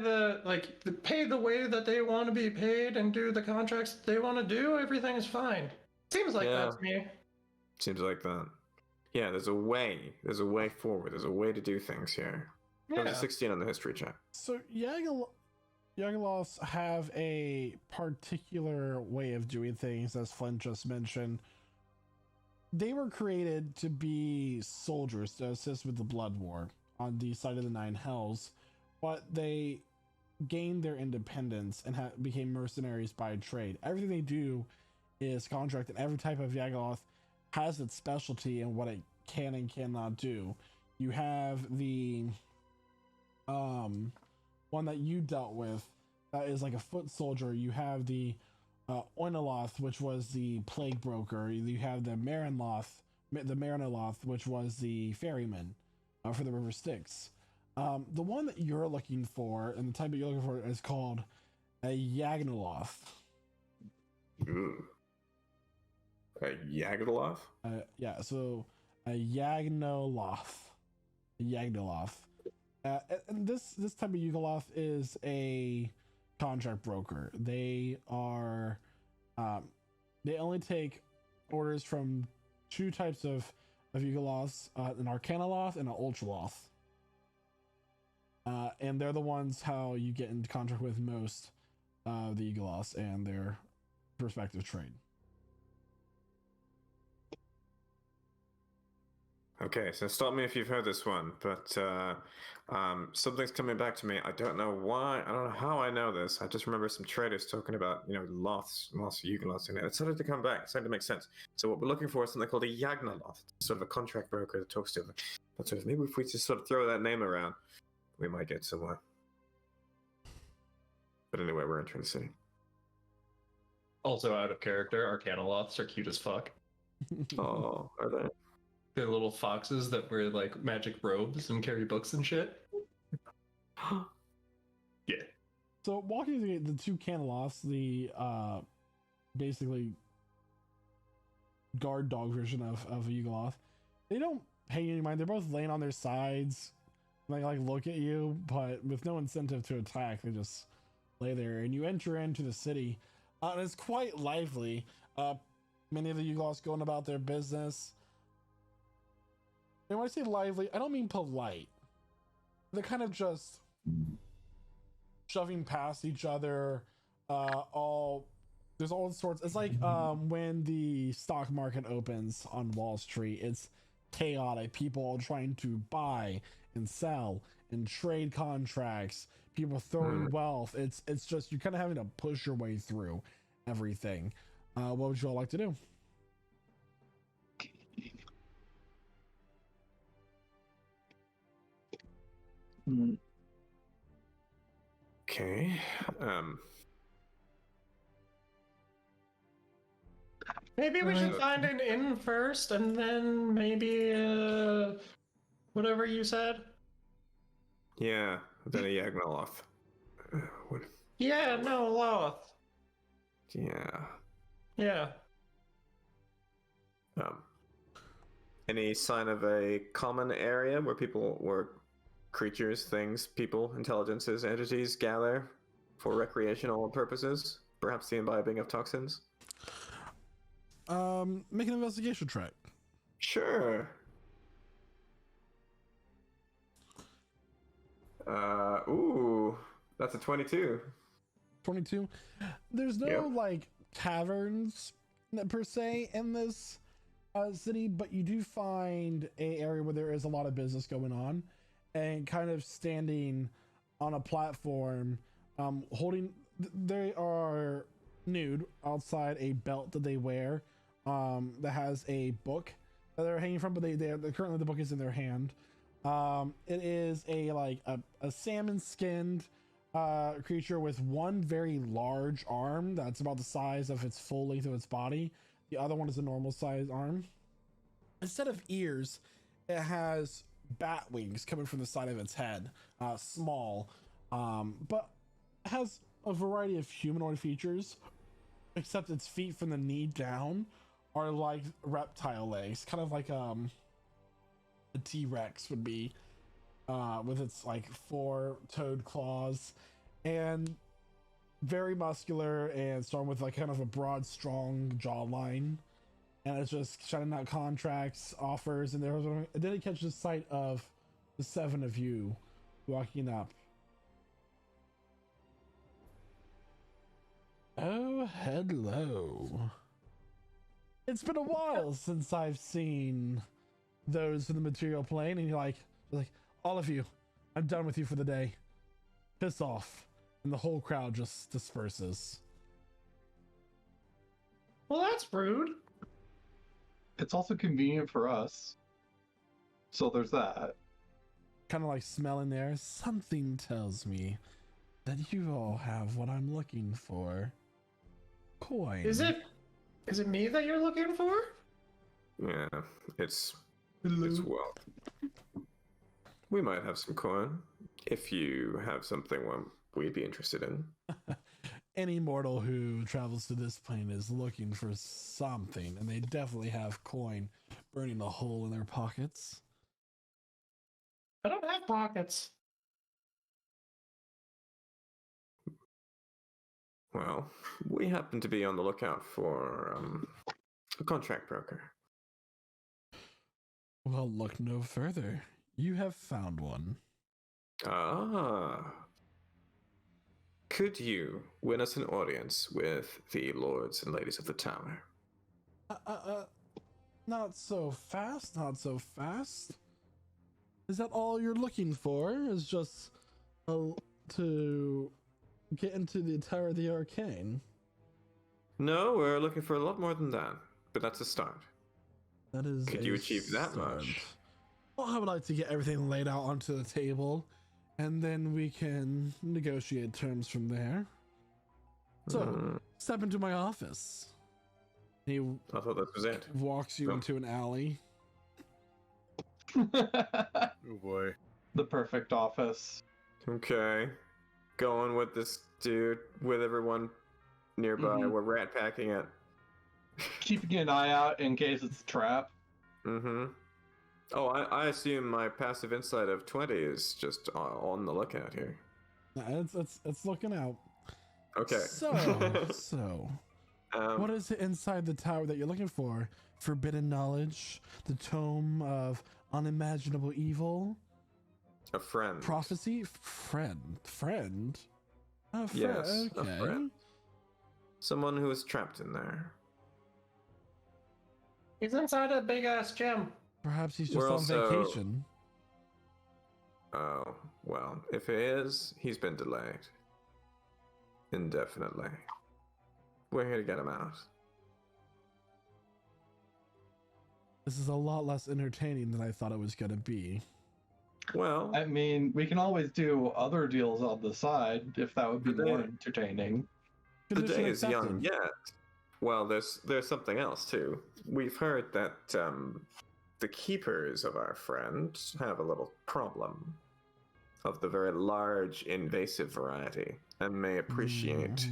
the way that they want to be paid and do the contracts that they want to do, everything is fine. Seems like that to me. Seems like that. Yeah, there's a way. There's a way forward. There's a way to do things here. That was a 16 on the history check. So Yagaloths have a particular way of doing things, as Flint just mentioned. They were created to be soldiers to assist with the blood war on the side of the Nine Hells, but they gained their independence and became mercenaries by trade. Everything they do is contract, and every type of Yagaloth has its specialty in what it can and cannot do. You have the one that you dealt with that is like a foot soldier. You have the Oinoloth, which was the plague broker. You have the Marinoloth, which was the ferryman for the River Styx. The one that you're looking for, and the type that you're looking for, is called a Yagnoloth. Ooh. A Yagnoloth? Yeah, so a Yagnoloth. And this type of Yagoloth is a contract broker. They are they only take orders from two types of Yagoloths, an Arcanoloth and an Ultraloth. And they're the ones how you get into contract with most of the Yagoloths and their respective trade. Okay, so stop me if you've heard this one, but something's coming back to me. I don't know why. I don't know how I know this. I just remember some traders talking about, Loths, Yugoloths, and it started to come back. It started to make sense. So what we're looking for is something called a Yagnoloth, sort of a contract broker that talks to them. But so maybe if we just sort of throw that name around, we might get somewhere. But anyway, we're entering the city. Also out of character, Arcanoloths are cute as fuck. Oh, are they? They're little foxes that wear like magic robes and carry books and shit. Yeah. So walking through the two Canoloths, the basically guard dog version of a Yugoloth, they don't pay you any mind. They're both laying on their sides, like look at you, but with no incentive to attack. They just lay there, and you enter into the city, and it's quite lively. Many of the Yugoloths going about their business. And when I say lively, I don't mean polite. They're kind of just shoving past each other. There's all sorts. It's like when the stock market opens on Wall Street. It's chaotic. People trying to buy and sell and trade contracts. People throwing wealth. It's just you're kind of having to push your way through everything. What would you all like to do? Okay. Maybe we should find an inn first, and then maybe whatever you said. Yeah, then a Yagnoloth. What? Yeah, no, Loth. Yeah. Yeah. Any sign of a common area where creatures, things, people, intelligences, entities gather for recreational purposes? Perhaps the imbibing of toxins? Make an investigation check. Sure. Ooh, that's a 22. 22. There's no like taverns per se in this city, but you do find a area where there is a lot of business going on, and kind of standing on a platform, they are nude outside a belt that they wear, that has a book that they're hanging from, but they currently the book is in their hand. It is a salmon skinned creature with one very large arm that's about the size of its full length of its body, The other one is a normal size arm. Instead of ears, it has bat wings coming from the side of its head, small, but has a variety of humanoid features, except its feet from the knee down are like reptile legs, kind of like a T-Rex would be, with its like four-toed claws, and very muscular and strong with like kind of a broad, strong jawline. And it's just shutting out contracts, offers, and then it catches sight of the seven of you walking up. Oh, hello. It's been a while since I've seen those in the material plane, and you're like, all of you, I'm done with you for the day. Piss off. And the whole crowd just disperses. Well, that's rude. It's also convenient for us. So there's that. Kind of like smelling there. Something tells me that you all have what I'm looking for. Coin. Is it me that you're looking for? Yeah, it's wealth. We might have some coin if you have something we'd be interested in. Any mortal who travels to this plane is looking for something, and they definitely have coin burning a hole in their pockets. I don't have pockets. Well, we happen to be on the lookout for a contract broker. Well, look no further. You have found one. Ah. Could you win us an audience with the lords and ladies of the tower? Not so fast, not so fast. Is that all you're looking for? Is just to get into the Tower of the Arcane? No, we're looking for a lot more than that, but that's a start. That is. Could you achieve that much? Well, I would like to get everything laid out onto the table, and then we can negotiate terms from there. So, step into my office. He I thought that was it. walks you into an alley. Oh boy. The perfect office. Okay. Going with this dude, with everyone nearby. We're rat packing it. Keeping an eye out in case it's a trap. Mm-hmm. Oh, I assume my passive insight of 20 is just on the lookout here. It's looking out. Okay. So, what is it inside the tower that you're looking for? Forbidden knowledge, the tome of unimaginable evil, a friend, prophecy, friend. Oh, yes, okay. a friend. Someone who is trapped in there. He's inside a big ass gym. Perhaps he's just on vacation. Oh, well, if he is, he's been delayed. Indefinitely. We're here to get him out. This is a lot less entertaining than I thought it was going to be. Well, I mean, we can always do other deals on the side if that would be more entertaining. The day is young yet. Well, there's something else too. We've heard that the keepers of our friend have a little problem of the very large, invasive variety, and may appreciate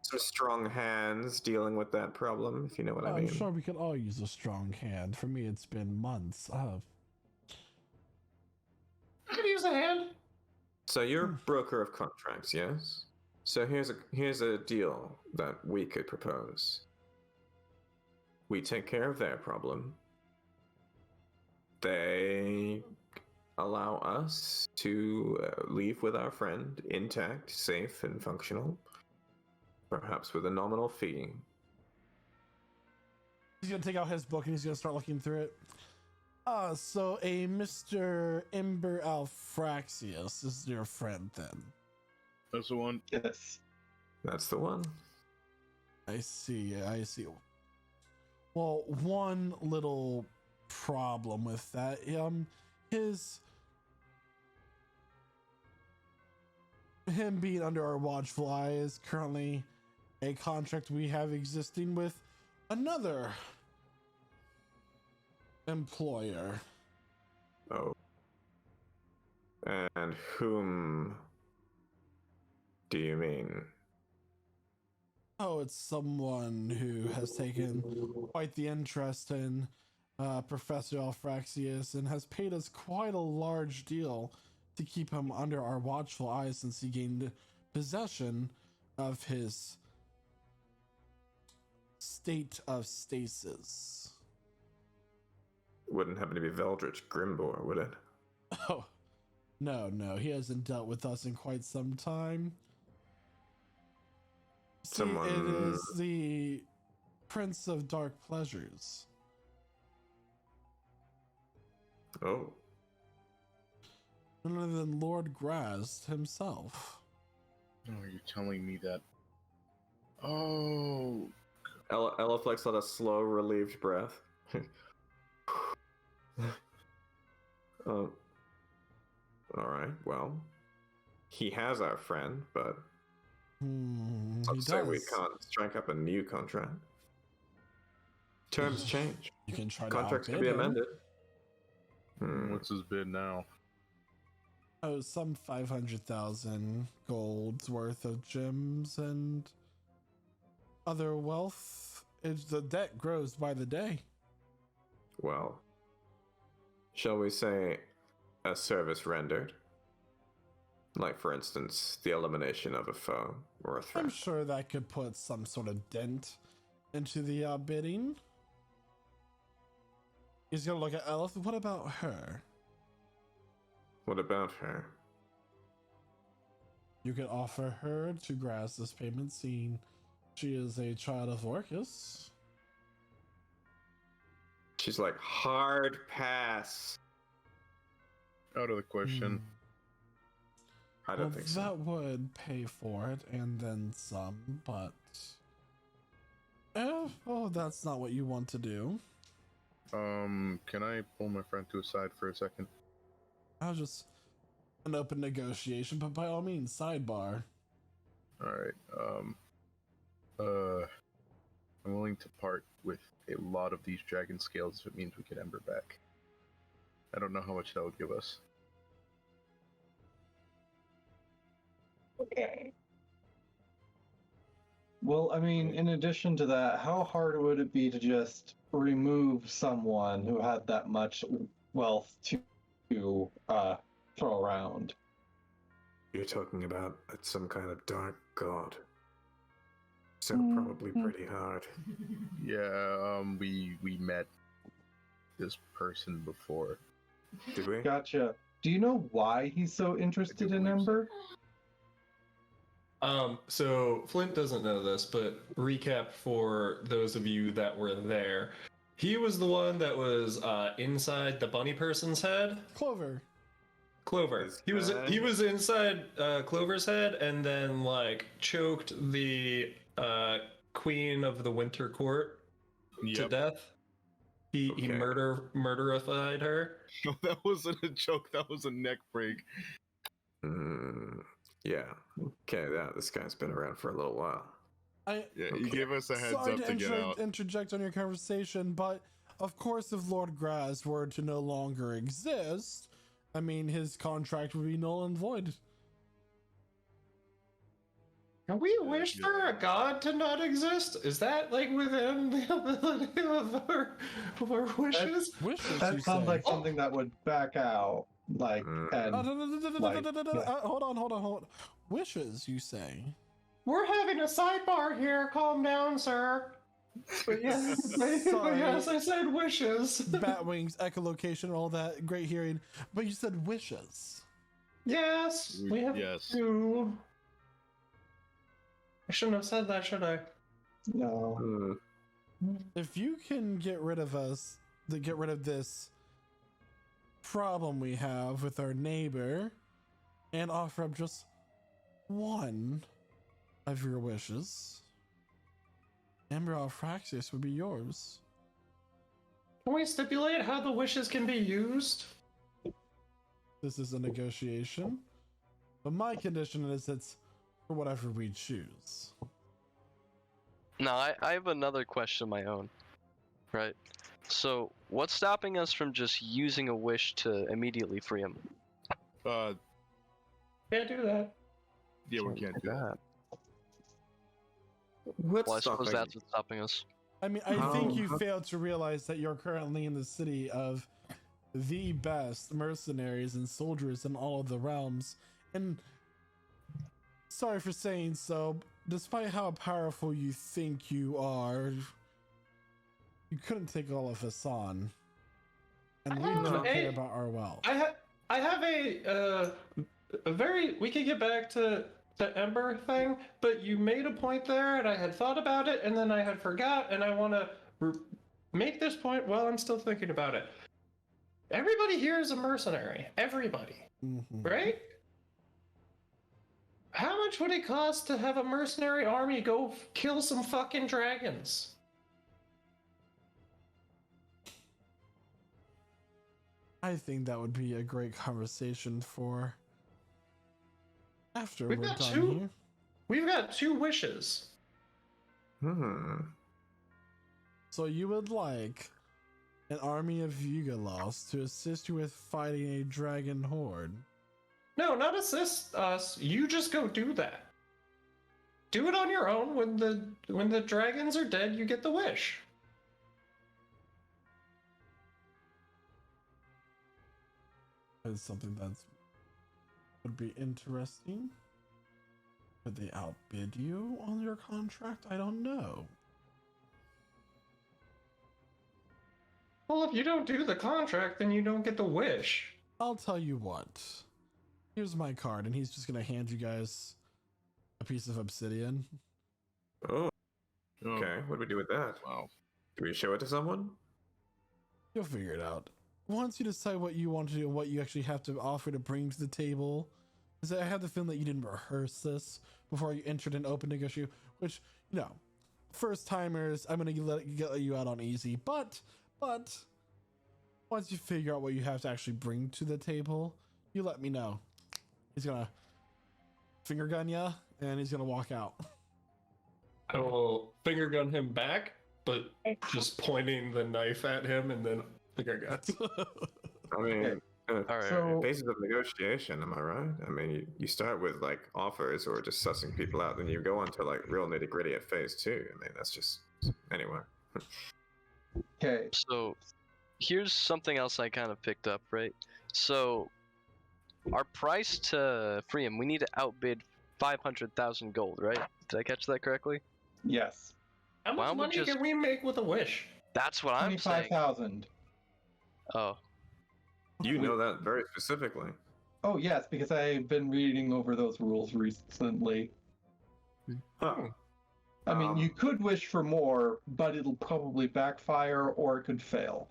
some strong hands dealing with that problem, if you know what I mean. I'm sure we could all use a strong hand. For me, it's been months. I could use a hand. So you're a broker of contracts, yes? So here's a deal that we could propose. We take care of their problem. They allow us to leave with our friend intact, safe, and functional. Perhaps with a nominal fee. He's gonna take out his book and he's gonna start looking through it. So a Mr. Ember Alfraxius is your friend then? That's the one. Yes. That's the one. I see. Well, one little problem with that, him being under our watchful eye is currently a contract we have existing with another employer. Oh. And whom do you mean? Oh, it's someone who has taken quite the interest in Professor Alfraxius and has paid us quite a large deal to keep him under our watchful eye since he gained possession of his state of stasis. Wouldn't happen to be Veldritch Grimbor, would it? Oh, no, he hasn't dealt with us in quite some time. See, Someone- it is the Prince of Dark Pleasures. Oh. None other than Lord Graz himself. Oh, you're telling me that. Oh, Eliflex let a slow, relieved breath. Alright, well. He has our friend, but He let's say we does. can't strike up a new contract. Terms change. You can try to Contracts can outbid be him. amended. Hmm. what's his bid now? Oh, some 500,000 gold's worth of gems and other wealth. The debt grows by the day. Well, shall we say a service rendered? Like, for instance, the elimination of a foe or a threat. I'm sure that could put some sort of dent into the bidding. He's gonna look at Elif. What about her? What about her? You could offer her to Graz this payment, seeing she is a child of Orcus. She's like, hard pass. Out of the question. I don't think so. That would pay for it and then some, but that's not what you want to do. Can I pull my friend to a side for a second? I was just an open negotiation, but by all means, sidebar. All right. I'm willing to part with a lot of these dragon scales if it means we get Ember back. I don't know how much that would give us. Okay. Well, I mean, in addition to that, how hard would it be to just remove someone who had that much wealth to throw around? You're talking about some kind of dark god. So Mm-hmm. probably pretty hard. Yeah, we met this person before. Did we? Gotcha. Do you know why he's so interested in believe so. Ember? So Flint doesn't know this, but recap for those of you that were there. He was the one that was inside the bunny person's head. Clover. Clover. This He was guy? inside Clover's head and then like choked the queen of the Winter Court to Yep. death. He Okay. murderified her. No, that wasn't a joke. That was a neck break. Yeah. Okay, yeah, this guy's been around for a little while. Yeah, you Okay. gave us a heads Sorry up to get out. interject on your conversation, but of course, if Lord Graz were to no longer exist, I mean, his contract would be null and void. Can we wish for a god to not exist? Is that like within the ability of our wishes? Wishes, you That sounds say. like something that would back out, like, and Hold on. Wishes, you say? We're having a sidebar here. Calm down, sir. But yes, but Sorry. yes, I said wishes. Bat wings, echolocation, all that. Great hearing. But you said wishes. Yes, we have Yes. to. I shouldn't have said that, should I? no. If you can get rid of this problem we have with our neighbor and offer up just one of your wishes, Ember Alfraxius would be yours. Can we stipulate how the wishes can be used? This is a negotiation, but my condition is it's for whatever we choose. Now, I have another question of my own, right? So, what's stopping us from just using a wish to immediately free him? Can't do that. Yeah, we can't do that. What's Well, I suppose stopping? that's what's stopping us. I mean, I think you How- failed to realize that you're currently in the city of the best mercenaries and soldiers in all of the realms. And sorry for saying so, despite how powerful you think you are, you couldn't take all of us on. And we have don't a- care about our wealth. I have a very. We could get back to the Ember thing, but you made a point there, and I had thought about it, and then I had forgot, and I want to make this point while I'm still thinking about it. Everybody here is a mercenary. Everybody, Mhm. right? How much would it cost to have a mercenary army go kill some fucking dragons? I think that would be a great conversation for after We've we're got done two- here. We've got 2 wishes. So you would like an army of Yugolovs to assist you with fighting a dragon horde? No, not assist us. You just go do that. Do it on your own. When the dragons are dead, you get the wish. Is something that would be interesting. Could they outbid you on your contract? I don't know. Well, if you don't do the contract, then you don't get the wish. I'll tell you what. Here's my card, and he's just gonna hand you guys a piece of obsidian. Oh, Oh, okay. What do we do with that? wow. Do we show it to someone? You'll figure it out. Once you decide what you want to do and what you actually have to offer to bring to the table, because I have the feeling that you didn't rehearse this before you entered an open negotiation, which, you know, first timers, I'm gonna get you out on easy. But once you figure out what you have to actually bring to the table, you let me know. He's gonna finger gun ya, and he's gonna walk out. I will finger gun him back, but just pointing the knife at him and then finger guns. I mean, All right. So- basis of negotiation, am I right? I mean, you start with like offers or just sussing people out, then you go on to like real nitty gritty at phase 2. I mean, that's just anyway. Okay. So, here's something else I kind of picked up, right? So, our price to free him, we need to outbid 500,000 gold, right? Did I catch that correctly? Yes. How Why much don't we money just- can we make with a wish? That's what I'm saying. 25,000. Oh, You know that very specifically. Oh yes, because I've been reading over those rules recently. Huh. I mean, Um, you could wish for more, but it'll probably backfire or it could fail.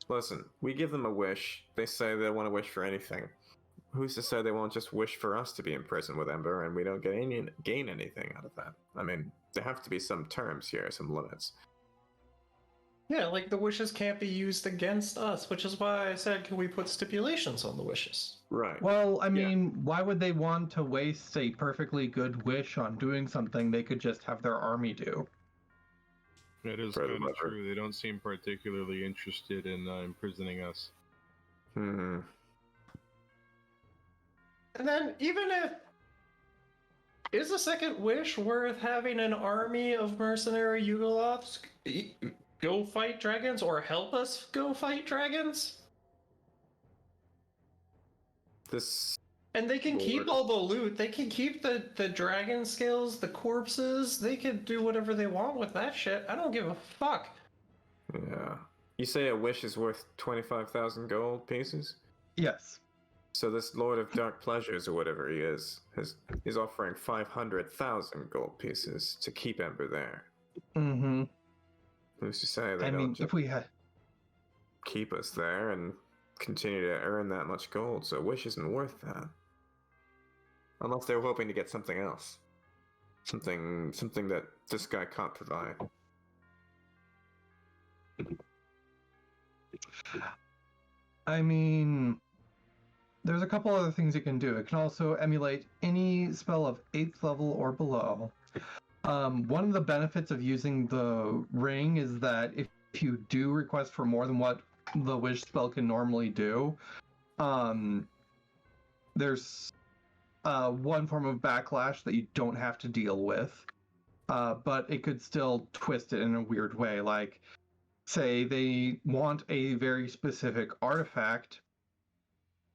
Listen, we give them a wish. They say they want to wish for anything. Who's to say they won't just wish for us to be in prison with Ember and we don't gain anything out of that? I mean, there have to be some terms here, some limits. Yeah, like the wishes can't be used against us, which is why I said, can we put stipulations on the wishes? Right. Well, I mean, why would they want to waste a perfectly good wish on doing something they could just have their army do? That is Bread kind and of butter. true. They don't seem particularly interested in imprisoning us. Hmm. And then, even if. Is a second wish worth having an army of mercenary Yugolovs go fight dragons or help us go fight dragons? This. And they can keep Lord. all the loot. They can keep the dragon scales, the corpses. They can do whatever they want with that shit. I don't give a fuck. Yeah. You say a wish is worth 25,000 gold pieces? Yes. So this Lord of Dark Pleasures, or whatever he is offering 500,000 gold pieces to keep Ember there. Mm-hmm. Who's to say they I don't mean, just if we had... keep us there and continue to earn that much gold? So a wish isn't worth that. Unless they were hoping to get something else. Something that this guy can't provide. I mean, there's a couple other things you can do. It can also emulate any spell of 8th level or below. One of the benefits of using the ring is that if you do request for more than what the wish spell can normally do, there's one form of backlash that you don't have to deal with, but it could still twist it in a weird way. Like, say they want a very specific artifact,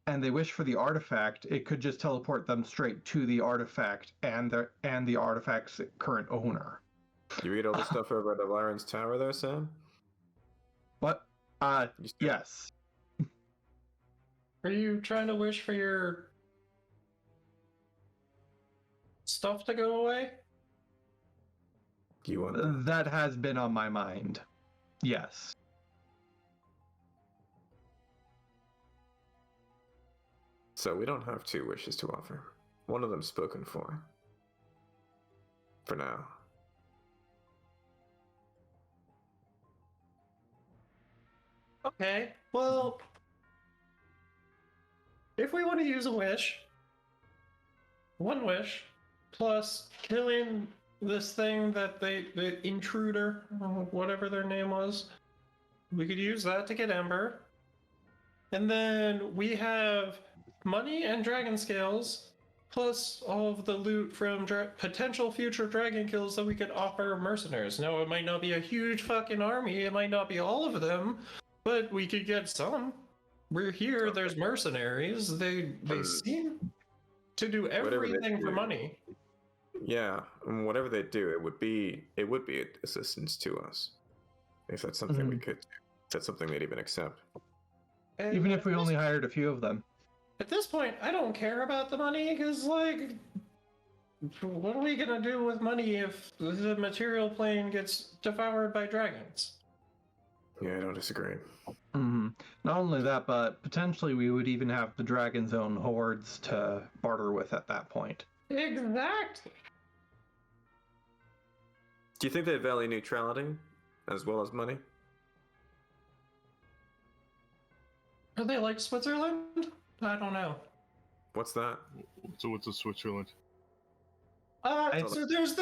and they wish for the artifact, it could just teleport them straight to the artifact and the artifact's current owner. You read all the stuff over at the Lyron's Tower there, Sam? What? Yes. Are you trying to wish for your stuff to go away? Do you want That has been on my mind. Yes. So we don't have two wishes to offer. One of them's spoken for. For now. Okay, well, if we want to use a wish, one wish, plus killing this thing that the intruder, whatever their name was, we could use that to get Ember. And then we have money and dragon scales, plus all of the loot from potential future dragon kills that we could offer mercenaries. Now, it might not be a huge fucking army, it might not be all of them, but we could get some. We're here, there's mercenaries, they seem to do everything for money. Yeah, and whatever they do, it would be assistance to us. If that's something we could do. If that's something they'd even accept. And Even if we only hired a few of them. at this point, I don't care about the money, because, like, what are we gonna do with money if the material plane gets devoured by dragons? Yeah, I don't disagree. Mm-hmm. Not only that, but potentially we would even have the dragon's own hordes to barter with at that point. Exactly. Do you think they value neutrality as well as money? Are they like Switzerland? I don't know. What's that? So what's a Switzerland? So there's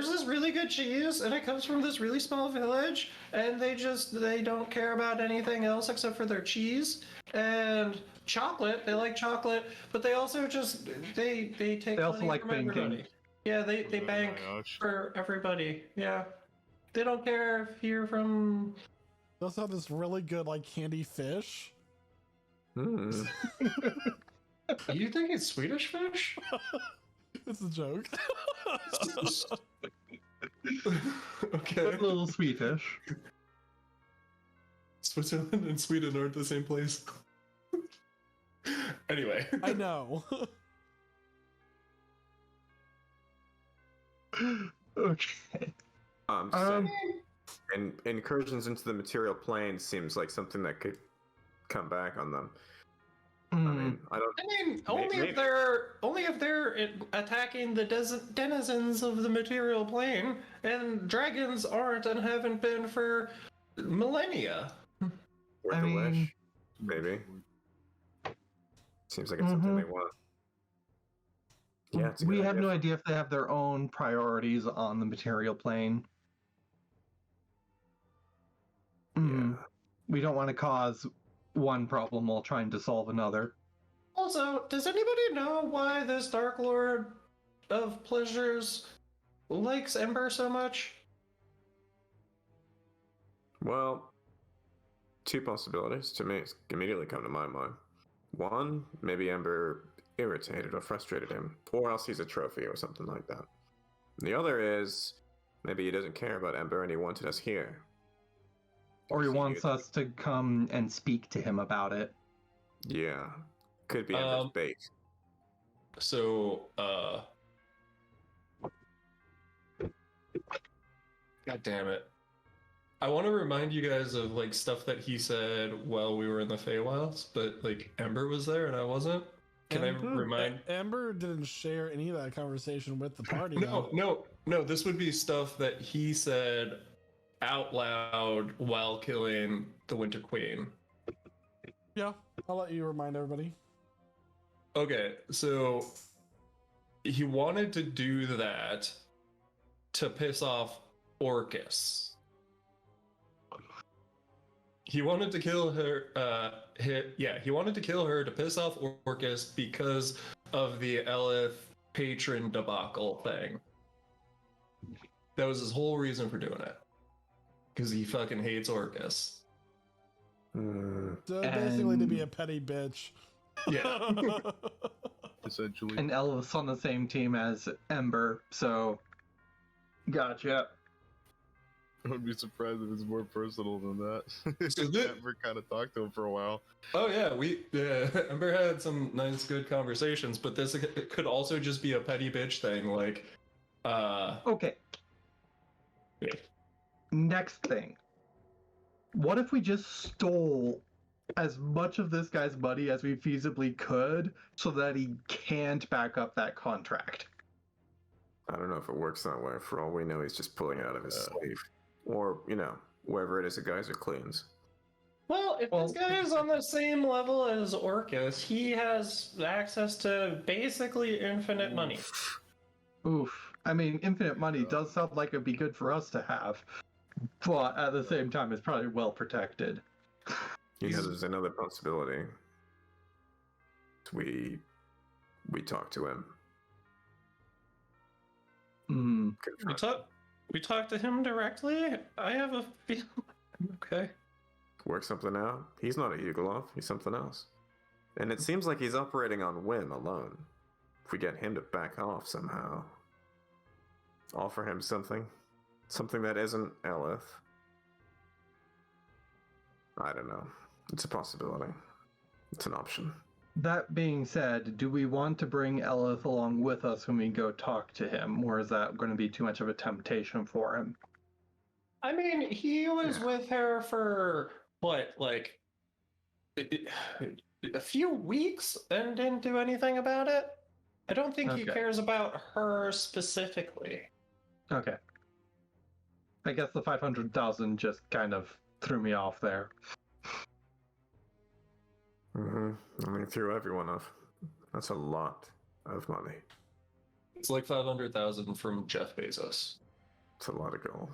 this really good cheese, and it comes from this really small village, and they don't care about anything else except for their cheese and chocolate. They like chocolate, but they also they take They also money like from banking. everybody. Yeah, they Oh my bank gosh. for everybody. Yeah, they don't care if you're from. They also have this really good like candy fish. Hmm. You think it's Swedish fish? It's a joke. Okay. A little Swedish. Switzerland and Sweden aren't the same place. Anyway. I know. Okay. And incursions into the material plane seems like something that could come back on them. I mean, only if they're attacking the denizens of the material plane, and dragons aren't and haven't been for millennia. Worth I a mean- wish, maybe. Seems like it's something they want. Yeah, it's a We good have idea. no idea if they have their own priorities on the material plane. Yeah. We don't want to cause one problem while trying to solve another. Also, does anybody know why this Dark Lord of Pleasures likes Ember so much? Well, two possibilities to me immediately come to my mind. One, maybe Ember irritated or frustrated him, or else he's a trophy or something like that. The other is maybe he doesn't care about Ember and he wanted us here. Or he So wants you- us to come and speak to him about it. Yeah, could be Ember's bait. So, God damn it. I want to remind you guys of, like, stuff that he said while we were in the Feywilds, but, like, Ember was there and I wasn't. Can I remind... Amber didn't share any of that conversation with the party. No, though. no, this would be stuff that he said out loud while killing the Winter Queen. Yeah, I'll let you remind everybody. Okay, so he wanted to do that, to piss off Orcus. He wanted to kill her. He wanted to kill her to piss off Orcus because of the Elith patron debacle thing. That was his whole reason for doing it. Because he fucking hates Orcus. So basically, to be a petty bitch. Yeah. Essentially. And Elvis on the same team as Ember, so gotcha. I wouldn't be surprised if it's more personal than that. So this- Ember kind of talked to him for a while. Oh yeah, Ember had some nice, good conversations, but this could also just be a petty bitch thing. Like, Okay. Yeah. Next thing. What if we just stole as much of this guy's money as we feasibly could so that he can't back up that contract? I don't know if it works that way. For all we know, he's just pulling it out of his sleeve. Or, wherever it is a geyser cleans. well, if this guy is on the same level as Orcus, he has access to basically infinite money. Oof. I mean, infinite money does sound like it'd be good for us to have, but at the same time, it's probably well protected. There's another possibility. We talk to him. Hmm. We talked to him directly. I have a feeling. Okay. Work something out. He's not a Yugoslav. He's something else. And it seems like he's operating on whim alone. If we get him to back off somehow. Offer him something. Something that isn't Elith. I don't know. It's a possibility. It's an option. That being said, do we want to bring Elith along with us when we go talk to him, or is that going to be too much of a temptation for him? I mean, he was with her for what, like a few weeks and didn't do anything about it? I don't think he Okay. cares about her specifically. Okay. I guess the 500,000 just kind of threw me off there. I mean, threw everyone off. That's a lot of money. It's like 500,000 from Jeff Bezos. It's a lot of gold.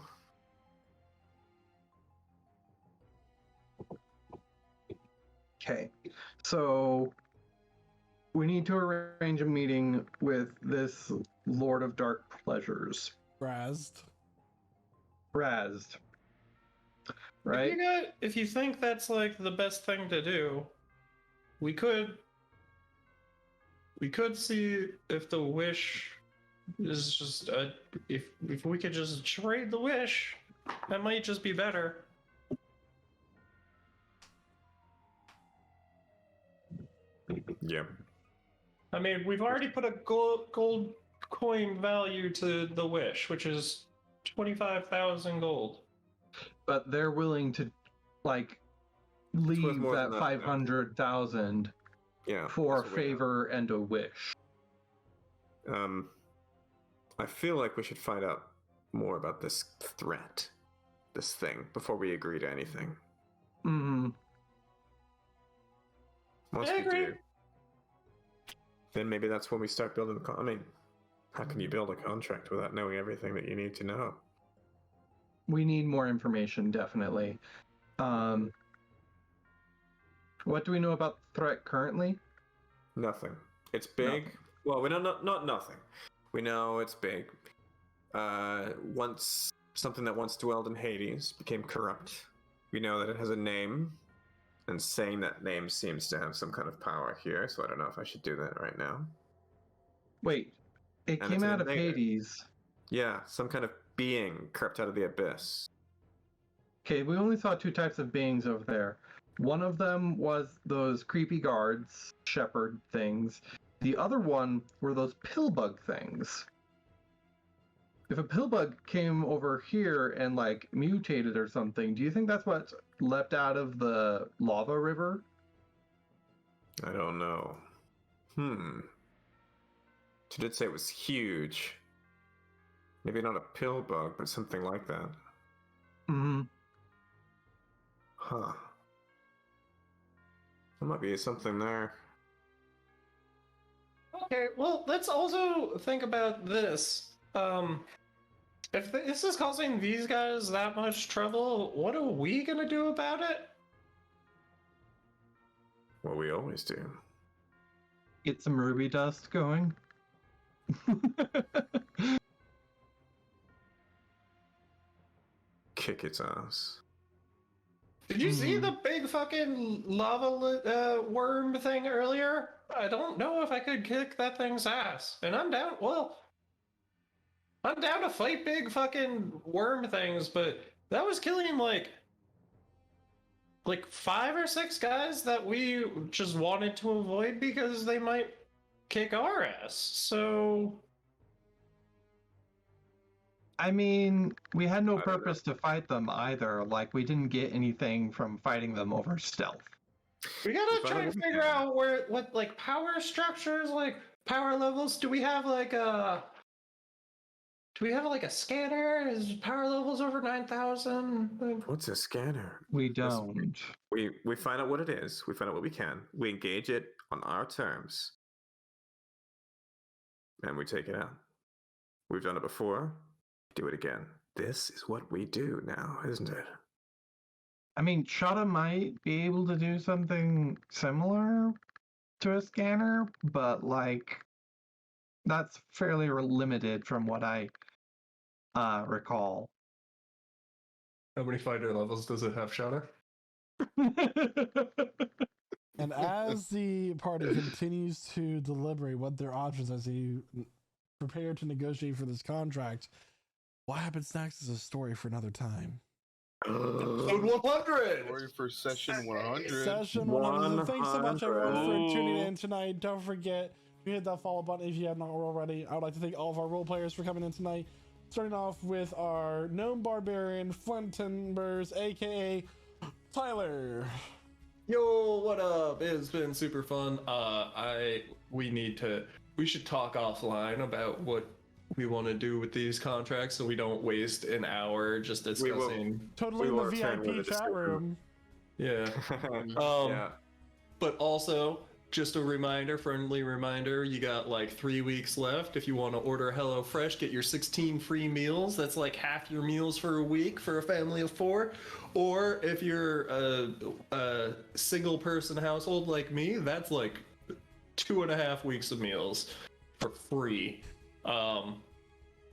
Okay. So we need to arrange a meeting with this Lord of Dark Pleasures. Razed. Razed. Right? If you think that's like the best thing to do, we could see if the wish is just if we could just trade the wish, that might just be better. Yeah. I mean, we've already put a gold coin value to the wish, which is 25,000 gold. But they're willing to, like, leave more that than that, 500,000 Yeah. for a that's what we know. favor and a wish. I feel like we should find out more about this threat, this thing, before we agree to anything. Hmm. Once I we agree. do, then maybe that's when we start building the. I mean, how can you build a contract without knowing everything that you need to know? We need more information, definitely. What do we know about the threat currently? Nothing. It's big. Well, we know not nothing. We know it's big. Once something that once dwelled in Hades became corrupt. We know that it has a name, and saying that name seems to have some kind of power here. So I don't know if I should do that right now. Wait, it And came it's an out of invader. Hades. Yeah, some kind of being crept out of the abyss. Okay, we only saw two types of beings over there. One of them was those creepy guards, shepherd things. The other one were those pillbug things. If a pillbug came over here and, like, mutated or something, do you think that's what leapt out of the lava river? I don't know. She did say it was huge. Maybe not a pill bug, but something like that. Mm-hmm. Huh. There might be something there. Okay, well, let's also think about this. If this is causing these guys that much trouble, what are we gonna do about it? What we always do. Get some ruby dust going. Kick its ass. Did you see the big fucking lava worm thing earlier? I don't know if I could kick that thing's ass. And I'm down, well, I'm down to fight big fucking worm things, but that was killing like 5 or 6 guys that we just wanted to avoid because they might kick our ass. So I mean, we had no purpose to fight them either. Like, we didn't get anything from fighting them over stealth. we gotta try and figure out what like power structures, like power levels. Do we have like a scanner? Is power levels over 9,000? What's a scanner? We don't. We find out what it is. We find out what we can. We engage it on our terms. And we take it out. We've done it before. Do it again. This is what we do now, isn't it? I mean, Shada might be able to do something similar to a scanner, but like, that's fairly limited from what I recall. How many fighter levels does it have, Shadow? And as the party continues to deliberate what their options as they prepare to negotiate for this contract, what happens next is a story for another time. Episode 100! Story for session 100. Session 100. Thanks so much, everyone, for tuning in tonight. Don't forget to hit that follow button if you have not already. I would like to thank all of our role players for coming in tonight. Starting off with our gnome barbarian, Flint Timbers, aka Tyler. Yo, what up? It's been super fun. We should talk offline about what we want to do with these contracts so we don't waste an hour just discussing. Totally in the VIP chat room. Yeah. Yeah. But also, just a friendly reminder, you got like 3 weeks left. If you want to order HelloFresh, get your 16 free meals. That's like half your meals for a week for a family of 4. Or if you're a single person household like me, that's like 2.5 weeks of meals for free.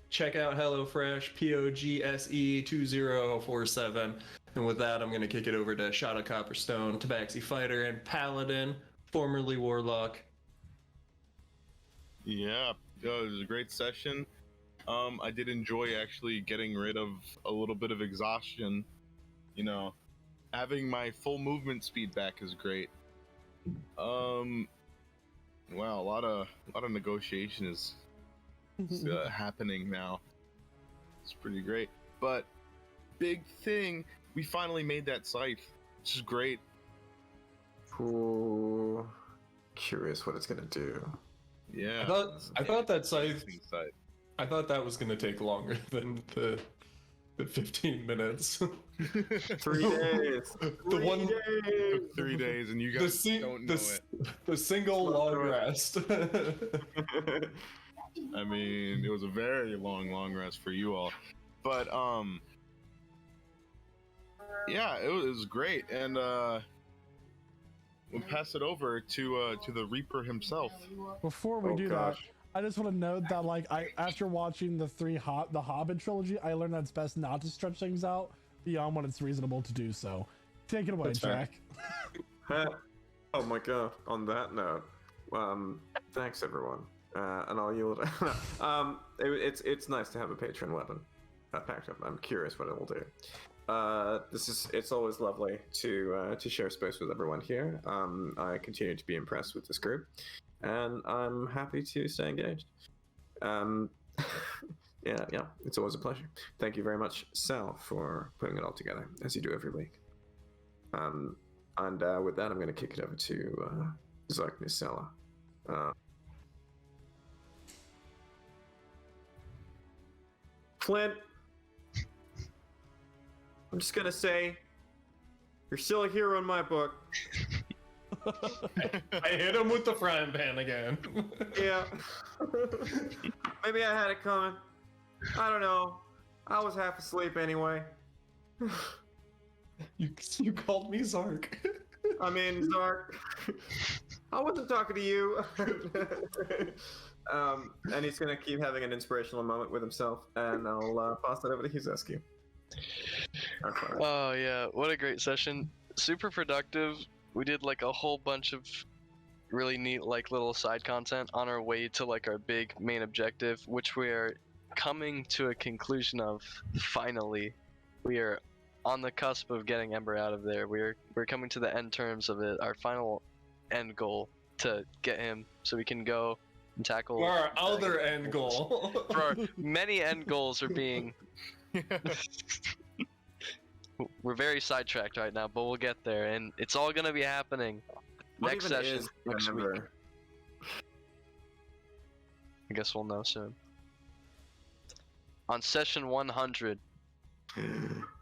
Check out HelloFresh, POGSE2047. And with that, I'm going to kick it over to Shada Copperstone, Tabaxi Fighter, and Paladin, formerly Warlock. Yeah, it was a great session. I did enjoy actually getting rid of a little bit of exhaustion. You know, having my full movement speed back is great. Wow, a lot of negotiation is happening now. It's pretty great. But big thing, we finally made that scythe, which is great. Ooh, curious what it's gonna do. Yeah, I thought that scythe. I thought that was gonna take longer than the 15 minutes. 3 days. Took 3 days, and you guys don't know it. The single long rest. I mean, it was a very long rest for you all, but yeah, it was great, and we'll pass it over to the Reaper himself. Before we do that, I just want to note that after watching the Hobbit trilogy, I learned that it's best not to stretch things out beyond when it's reasonable to do so. Take it away, That's Jack. Oh my god, on that note, thanks everyone. And I'll yield. It's nice to have a patron weapon packed up. I'm curious what it will do. It's always lovely to share space with everyone here. I continue to be impressed with this group, and I'm happy to stay engaged. Yeah, it's always a pleasure. Thank you very much, Sal, for putting it all together as you do every week. And with that, I'm going to kick it over to Zark Nisela. Flint, I'm just gonna say, you're still a hero in my book. I hit him with the frying pan again. Yeah. Maybe I had it coming. I don't know. I was half asleep anyway. You called me Zark. I mean, Zark. I wasn't talking to you. And he's gonna keep having an inspirational moment with himself, and I'll pass that over to Hizescu. Okay. Oh yeah, what a great session. Super productive. We did like a whole bunch of really neat like little side content on our way to like our big main objective, which we are coming to a conclusion of finally. We are on the cusp of getting Ember out of there. We're coming to the end terms of it. Our final end goal to get him so we can go and tackle For our other end goal. For our many end goals are being we're very sidetracked right now, but we'll get there, and it's all gonna be happening What next even session is next week. Ember? I guess we'll know soon. On session 100,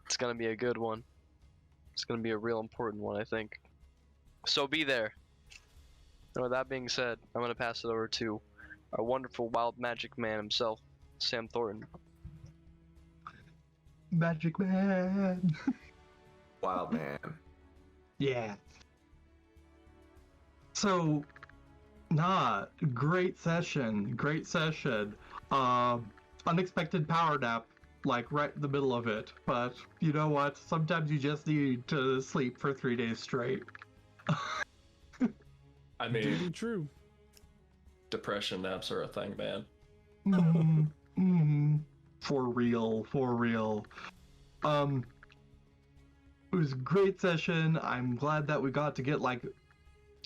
it's gonna be a good one. It's gonna be a real important one, I think. So be there. And with that being said, I'm gonna pass it over to our wonderful wild magic man himself, Sam Thornton. Magic Man. Wild man. Yeah. So, great session. Great session. Unexpected power nap, like right in the middle of it. But you know what? Sometimes you just need to sleep for 3 days straight. I mean, Really true. depression naps are a thing, man. For real, for real. It was a great session. I'm glad that we got to get like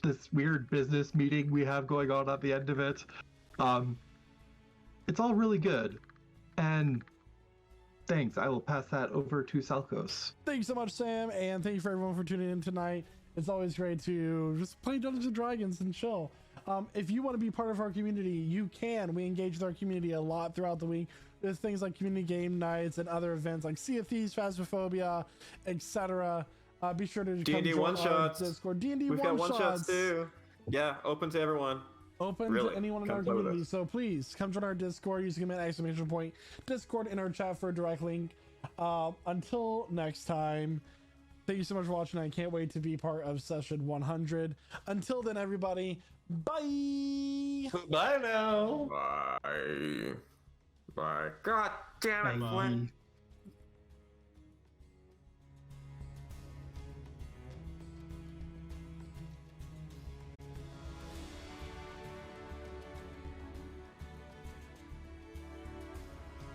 this weird business meeting we have going on at the end of it. It's all really good. And thanks. I will pass that over to Salkos. Thank you so much, Sam, and thank you for everyone for tuning in tonight. It's always great to just play Dungeons and Dragons and chill. If you want to be part of our community, you can. We engage with our community a lot throughout the week. There's things like community game nights and other events like Sea of Thieves, Phasmophobia, etc. Be sure to D&D come join one-shots. our Discord. D&D We've got one-shots. one-shots too. Yeah, open to everyone. Open Really, to anyone in come our play with community. us. So please come join our Discord using an exclamation point Discord in our chat for a direct link. Until next time, thank you so much for watching. I can't wait to be part of session 100. Until then, everybody, bye. Bye now. Bye. Bye. God damn it, Bye. Flynn.